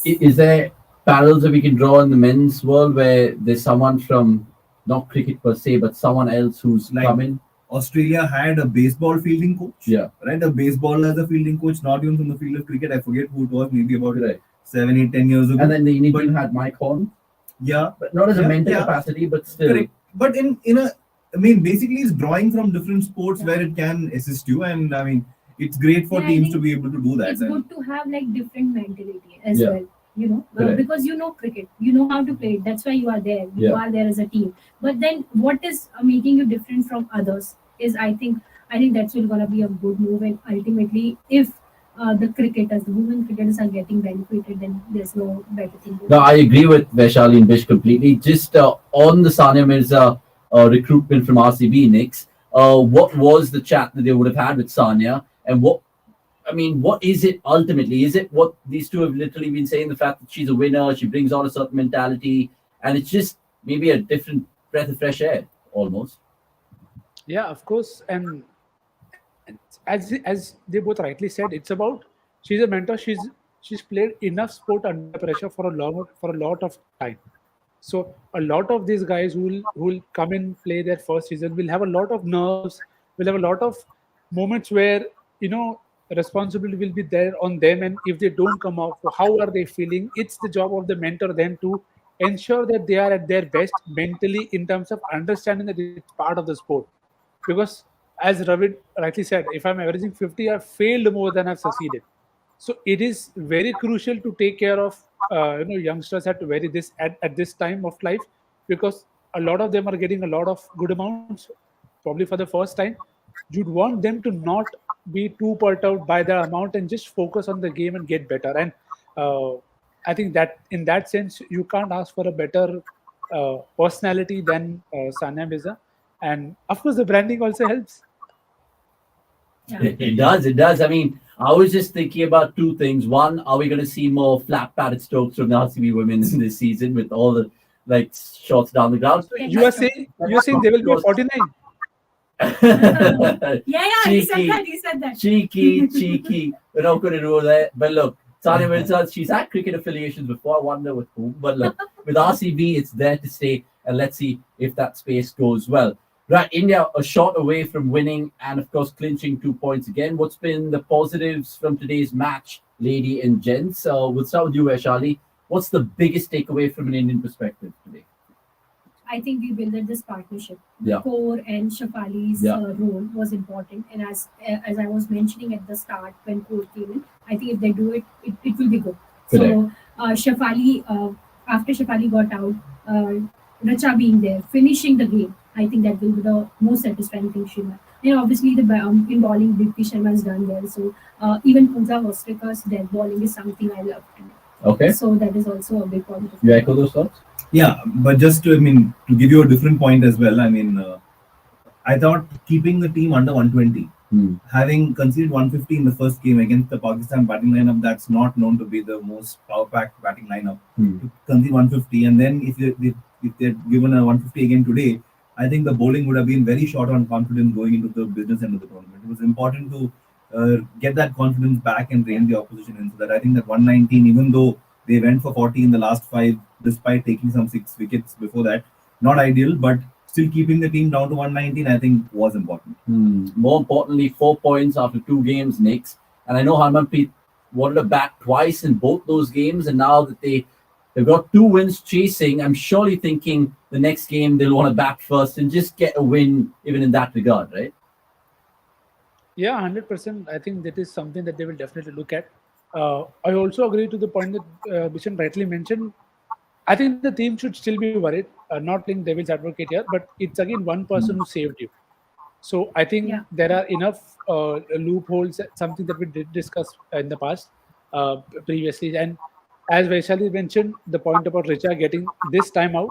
[SPEAKER 1] Is there parallels that we can draw in the men's world where there's someone from not cricket per se, but someone else who's
[SPEAKER 3] Like-
[SPEAKER 1] come in?
[SPEAKER 3] Australia had a baseball fielding coach.
[SPEAKER 1] Yeah.
[SPEAKER 3] Right, a baseballer as a fielding coach, not even from the field of cricket. I forget who it was, maybe about
[SPEAKER 1] Right.
[SPEAKER 3] 7, 8, 10 years ago.
[SPEAKER 1] And then the Indian
[SPEAKER 3] But-
[SPEAKER 1] team had Mike Horn,
[SPEAKER 3] yeah,
[SPEAKER 1] but not as a
[SPEAKER 3] Yeah,
[SPEAKER 1] mentor
[SPEAKER 3] yeah.
[SPEAKER 1] capacity, but still.
[SPEAKER 3] correct. But basically, it's drawing from different sports where it can assist you, and I mean, it's great for
[SPEAKER 2] Yeah, I
[SPEAKER 3] teams
[SPEAKER 2] think
[SPEAKER 3] to be able to do that.
[SPEAKER 2] It's
[SPEAKER 3] And
[SPEAKER 2] good to have like different mentality as
[SPEAKER 1] Yeah.
[SPEAKER 2] well,
[SPEAKER 1] Correct.
[SPEAKER 2] because you know cricket, you know how to play it. That's why you are there. You
[SPEAKER 1] Yeah.
[SPEAKER 2] are there as a team. But then, what is making you different from others is, I think that's going to be a good move. And ultimately, if the women cricketers are getting benefited, then there's no better thing.
[SPEAKER 1] No, I agree with Vaishali and Bish completely. Just on the Sania Mirza recruitment from RCB, Nix, what was the chat that they would have had with Sania? And what is it ultimately? Is it what these two have literally been saying, the fact that she's a winner, she brings on a certain mentality, and it's just maybe a different breath of fresh air, almost?
[SPEAKER 4] Yeah, of course. And as they both rightly said, it's about she's a mentor. She's played enough sport under pressure for a lot of time. So a lot of these guys who will come and play their first season will have a lot of nerves, will have a lot of moments where responsibility will be there on them, and if they don't come out, how are they feeling? It's the job of the mentor then to ensure that they are at their best mentally in terms of understanding that it's part of the sport. Because as Ravid rightly said, if I'm averaging 50, I've failed more than I've succeeded. So it is very crucial to take care of youngsters at this time of life, because a lot of them are getting a lot of good amounts probably for the first time. You'd want them to not be too perturbed by the amount and just focus on the game and get better. And I think that in that sense, you can't ask for a better personality than Sania Mirza. And of course, the branding also helps.
[SPEAKER 1] It does. I mean, I was just thinking about two things. One, are we going to see more flat padded strokes from the RCB women in this season with all the shots down the ground?
[SPEAKER 4] So you're saying they will be 49?
[SPEAKER 2] Yeah, he said that.
[SPEAKER 1] Cheeky. We're not going to do that. But look, Sania Mirza, she's had cricket affiliations before. I wonder with whom. But look, with RCB, it's there to stay. And let's see if that space goes well. Right, India a shot away from winning and, of course, clinching 2 points again. What's been the positives from today's match, lady and gents? We'll start with you, Vaishali. What's the biggest takeaway from an Indian perspective today?
[SPEAKER 2] I think we built this partnership.
[SPEAKER 1] Yeah.
[SPEAKER 2] Core and Shafali's role was important. And as I was mentioning at the start when Core came in, I think if they do it, it will be good.
[SPEAKER 1] Correct.
[SPEAKER 2] So Shafali, after Shafali got out, Racha being there, finishing the game, I think that will be the most satisfying thing she had. And obviously, the in bowling, Deepti Sharma has done well. So even Pooja Hostrika's dead bowling is something I love to do.
[SPEAKER 1] Okay.
[SPEAKER 2] So that is also a big positive.
[SPEAKER 1] You echo those thoughts?
[SPEAKER 3] Yeah, but just to give you a different point as well. I thought keeping the team under 120, having conceded 150 in the first game against the Pakistan batting lineup, that's not known to be the most power-packed batting lineup. To concede 150, and then if they're given a 150 again today, I think the bowling would have been very short on confidence going into the business end of the tournament. It was important to get that confidence back and rein the opposition in. So that I think that 119, even though they went for 40 in the last 5, despite taking some 6 wickets before that, not ideal, but still keeping the team down to 119, I think was important.
[SPEAKER 1] More importantly, 4 points after 2 games, Nix. And I know Harmanpreet wanted to bat twice in both those games, and now that they've got 2 wins chasing, I'm surely thinking the next game they'll want to bat first and just get a win even in that regard, right?
[SPEAKER 4] Yeah, 100%. I think that is something that they will definitely look at. I also agree to the point that Bishan rightly mentioned. I think the team should still be worried, not playing devil's advocate here, but it's again one person who saved you. So I think
[SPEAKER 2] Yeah.
[SPEAKER 4] there are enough loopholes, something that we did discuss in the past previously. And as Vaishali mentioned, the point about Richa getting this time out,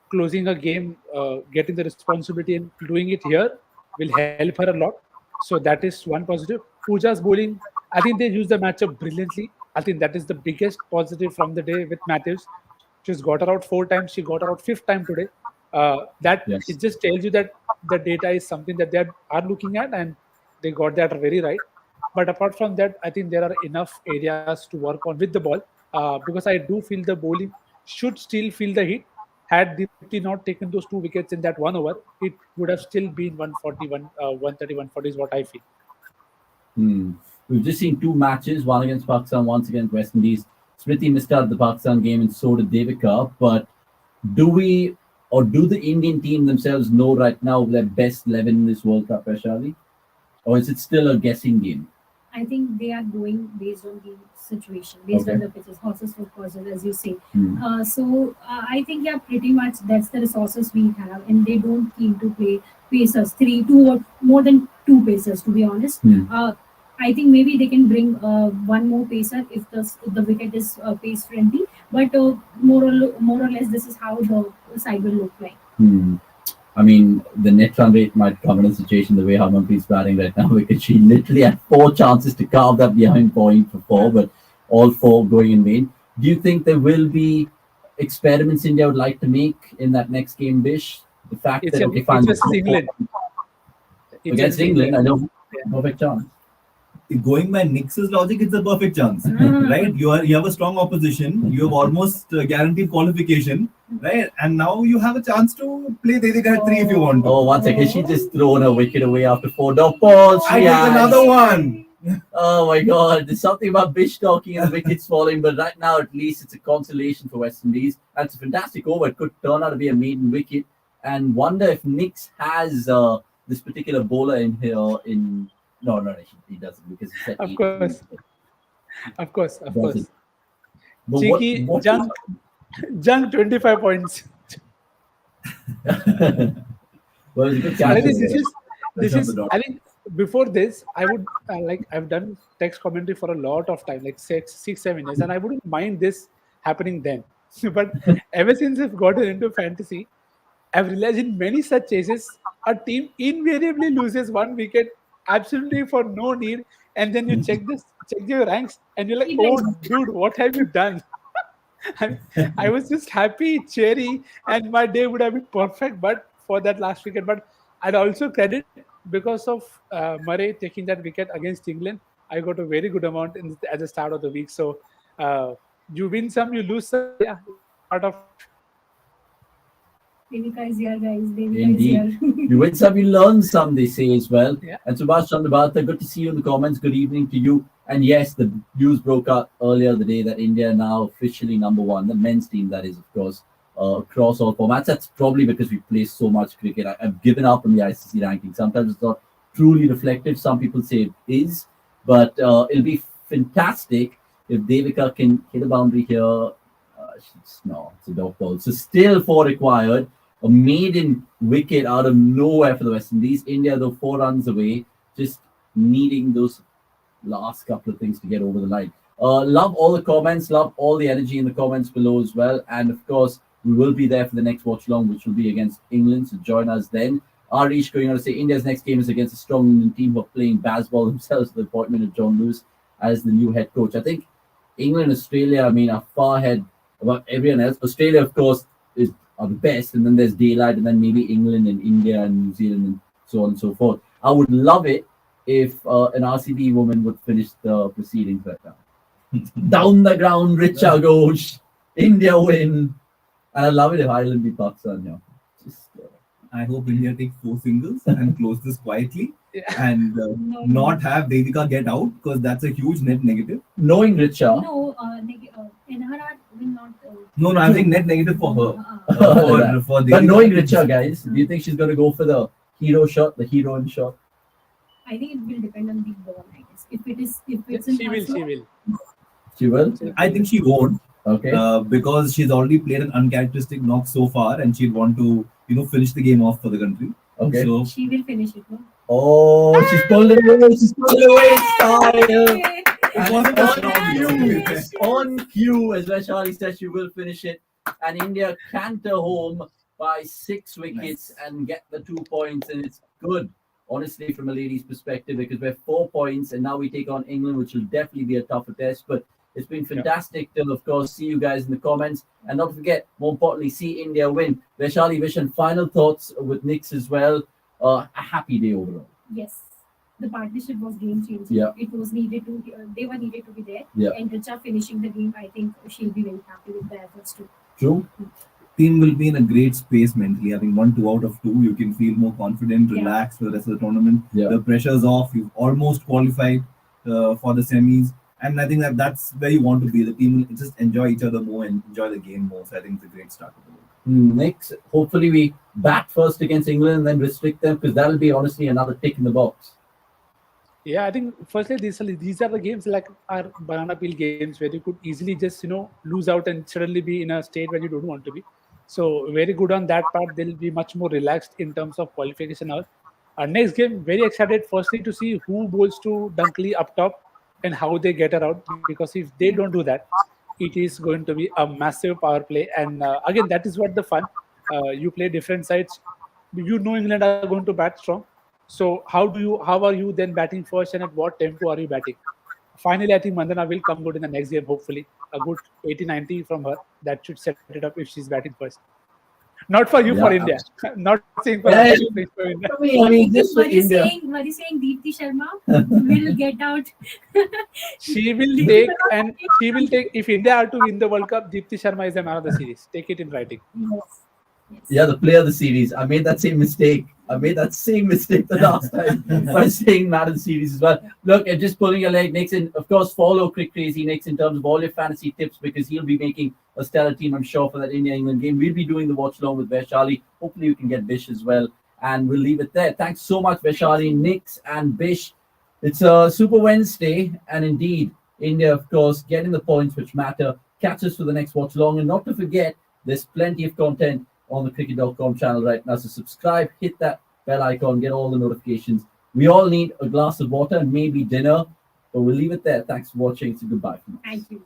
[SPEAKER 4] closing a game, getting the responsibility and doing it here will help her a lot. So that is one positive. Pooja's bowling, I think they used the matchup brilliantly. I think that is the biggest positive from the day with Matthews. She's got her out 4 times. She got her out 5th time today. That it
[SPEAKER 1] Yes.
[SPEAKER 4] just tells you that the data is something that are looking at, and they got that very right. But apart from that, I think there are enough areas to work on with the ball, because I do feel the bowling should still feel the heat. Had Deepti not taken those 2 wickets in that 1 over, it would have still been 141, 130, 140 is what I feel.
[SPEAKER 1] Hmm. We've just seen two matches, one against Pakistan, once against West Indies. Smriti missed out the Pakistan game, and so did Devika. But do we, or do the Indian team themselves know right now their best 11 in this World Cup, Vaishali? Or is it still a guessing game?
[SPEAKER 2] I think they are going based on the situation, based on
[SPEAKER 1] Okay.
[SPEAKER 2] the pitches, horses for courses, as you say.
[SPEAKER 1] Hmm.
[SPEAKER 2] I think yeah, pretty much that's the resources we have, and they don't keen to play pacers, two or more than two pacers, to be honest.
[SPEAKER 1] Hmm.
[SPEAKER 2] I think maybe they can bring one more pacer if the wicket is pace friendly, but more or less this is how the side will look like.
[SPEAKER 1] Hmm. I mean, the net run rate might come in a situation the way Harmanpreet's batting right now, because she literally had 4 chances to carve that behind point for 4, but all 4 going in vain. Do you think there will be experiments India would like to make in that next game, Bish? The fact
[SPEAKER 4] It's
[SPEAKER 1] that, okay, fine,
[SPEAKER 4] it's versus England. It's
[SPEAKER 1] against
[SPEAKER 4] versus
[SPEAKER 1] England, I
[SPEAKER 4] England.
[SPEAKER 1] know,
[SPEAKER 4] Yeah.
[SPEAKER 1] perfect chance.
[SPEAKER 3] Going by Nix's logic, it's a perfect chance,
[SPEAKER 2] Mm.
[SPEAKER 3] right? You have a strong opposition. You have almost guaranteed qualification, right? And now you have a chance to play Devika at 3 if you want to.
[SPEAKER 1] Oh, one second, she just thrown a wicket away after 4 dot balls.
[SPEAKER 3] I
[SPEAKER 1] She
[SPEAKER 3] took
[SPEAKER 1] has.
[SPEAKER 3] another one.
[SPEAKER 1] Oh my God, there's something about Bish talking and the wickets falling, but right now at least it's a consolation for West Indies. And it's a fantastic over. It could turn out to be a maiden wicket. And wonder if Nix has this particular bowler in here. In no, he doesn't, because he said
[SPEAKER 4] Of
[SPEAKER 1] 8.
[SPEAKER 4] course, of course, of course.
[SPEAKER 1] Doesn't. But
[SPEAKER 4] Cheeky
[SPEAKER 1] what
[SPEAKER 4] junk 25 points.
[SPEAKER 1] well, it's a good
[SPEAKER 4] I
[SPEAKER 1] catch.
[SPEAKER 4] think
[SPEAKER 3] Let's
[SPEAKER 4] this
[SPEAKER 3] jump
[SPEAKER 4] is.
[SPEAKER 3] the dot.
[SPEAKER 4] I think before this, I would I've done text commentary for a lot of time, like 6, 7 years, and I wouldn't mind this happening then. But ever since I've gotten into fantasy, I've realized in many such cases, a team invariably loses 1 wicket absolutely for no need, and then you check your ranks, and you're like, "Oh, dude, what have you done?" I, I was just happy, cheery, and my day would have been perfect, but for that last wicket. But I'd also credit because of Murray taking that wicket against England. I got a very good amount at the start of the week. So you win some, you lose some. Yeah, it's part of life.
[SPEAKER 2] Devika is here, guys. Devika is
[SPEAKER 1] Indeed.
[SPEAKER 2] here.
[SPEAKER 1] You win some, you learn some, they say as well.
[SPEAKER 4] Yeah.
[SPEAKER 1] And Subhash Chandabata, good to see you in the comments. Good evening to you. And yes, the news broke out earlier the day that India are now officially #1, the men's team, that is, of course, across all formats. That's probably because we play so much cricket. I've given up on the ICC ranking. Sometimes it's not truly reflective. Some people say it is. But it'll be fantastic if Devika can hit a boundary here. No, it's a dog ball. So still 4 required. A maiden wicket out of nowhere for the West Indies. India, though, 4 runs away, just needing those last couple of things to get over the line. Love all the comments, love all the energy in the comments below as well. And of course, we will be there for the next watch along, which will be against England. So join us then. Arish going on to say India's next game is against a strong Indian team who are playing baseball themselves with the appointment of John Lewis as the new head coach. I think England and Australia, I mean, are far ahead about everyone else. Australia, of course, are the best, and then there's daylight, and then maybe England and India and New Zealand and so on and so forth. I would love it if an RCB woman would finish the proceedings right now. Down the ground, Richa goes, India win, and I love it if Ireland beat Pakistan now. Just,
[SPEAKER 3] I hope India take 4 singles and close this quietly
[SPEAKER 4] Yeah.
[SPEAKER 3] and not have Devika get out, because that's a huge net negative.
[SPEAKER 1] knowing Richa,
[SPEAKER 2] No, NRR will not.
[SPEAKER 3] No, I'm saying net negative for her. For
[SPEAKER 1] but
[SPEAKER 3] Devika.
[SPEAKER 1] knowing Richa, guys, do you think she's going to go for the hero shot, the heroine shot?
[SPEAKER 2] I think it will depend on the ball, I guess. If it's in
[SPEAKER 4] She will.
[SPEAKER 1] She will.
[SPEAKER 3] I think she won't.
[SPEAKER 1] Okay.
[SPEAKER 3] Because she's already played an uncharacteristic knock so far, and she'd want to, finish the game off for the country.
[SPEAKER 1] Okay.
[SPEAKER 3] So
[SPEAKER 2] she will finish it. No?
[SPEAKER 1] Oh, she's pulled it away. She's pulled it away. Style.
[SPEAKER 2] Yay!
[SPEAKER 3] it wasn't a strong
[SPEAKER 1] cue.
[SPEAKER 3] game.
[SPEAKER 1] On cue, as Vaishali said, she will finish it. And India canter home by 6 wickets and get the 2 points. And it's good, honestly, from a lady's perspective, because we're 4 points and now we take on England, which will definitely be a tougher test. But it's been fantastic to, of course, see you guys in the comments. And not forget, more importantly, see India win. Vaishali, Vishan, final thoughts with Nix as well. A happy day overall.
[SPEAKER 2] Yes. The partnership was game changing.
[SPEAKER 1] Yeah.
[SPEAKER 2] It was needed to. They were needed to be there.
[SPEAKER 1] Yeah.
[SPEAKER 2] And Richa finishing the game, I think she'll be very happy with the efforts too.
[SPEAKER 1] True.
[SPEAKER 3] Team will be in a great space mentally. Having won 2 out of 2, you can feel more confident, relaxed for the rest of the tournament.
[SPEAKER 1] Yeah.
[SPEAKER 3] The pressure's off. You've almost qualified for the semis. And I think that's where you want to be. The team will just enjoy each other more and enjoy the game more. So I think it's a great start of the week.
[SPEAKER 1] Next, hopefully we bat first against England and then restrict them, because that'll be honestly another tick in the box.
[SPEAKER 4] Yeah, I think firstly these are the games like our banana peel games where you could easily just lose out and suddenly be in a state where you don't want to be. So very good on that part. They'll be much more relaxed in terms of qualification. Our next game, very excited. Firstly to see who bowls to Dunkley up top and how they get her out, because if they don't do that, it is going to be a massive power play. And again, that is what the fun. You play different sides. England are going to bat strong. So how are you then batting first, and at what tempo are you batting? Finally, I think Mandhana will come good in the next game, hopefully. A good 80-90 from her. That should set it up if she's batting first. Not for you, for India. Not saying for
[SPEAKER 1] Yeah,
[SPEAKER 4] India.
[SPEAKER 1] I mean, just for India.
[SPEAKER 2] Were you saying Deepti Sharma will get out?
[SPEAKER 4] She will take, if India are to win the World Cup, Deepti Sharma is the man of the series. Take it in writing.
[SPEAKER 2] Yes.
[SPEAKER 1] Yeah, the player of the series. I made that same mistake. The last time by saying man of the series as well. Look, and just pulling your leg, Nix, and of course follow Crick Crazy Nix in terms of all your fantasy tips, because he'll be making a stellar team, I'm sure, for that India-England game. We'll be doing the watch along with Vaishali. Hopefully you can get Bish as well. And we'll leave it there. Thanks so much, Vaishali, Nix, and Bish. It's a Super Wednesday, and indeed, India, of course, getting the points which matter. Catch us for the next watch along, and not to forget, there's plenty of content on the cricket.com channel right now. So subscribe, hit that bell icon, get all the notifications. We all need a glass of water and maybe dinner, but we'll leave it there. Thanks for watching. It's a goodbye from us.
[SPEAKER 2] Thank you.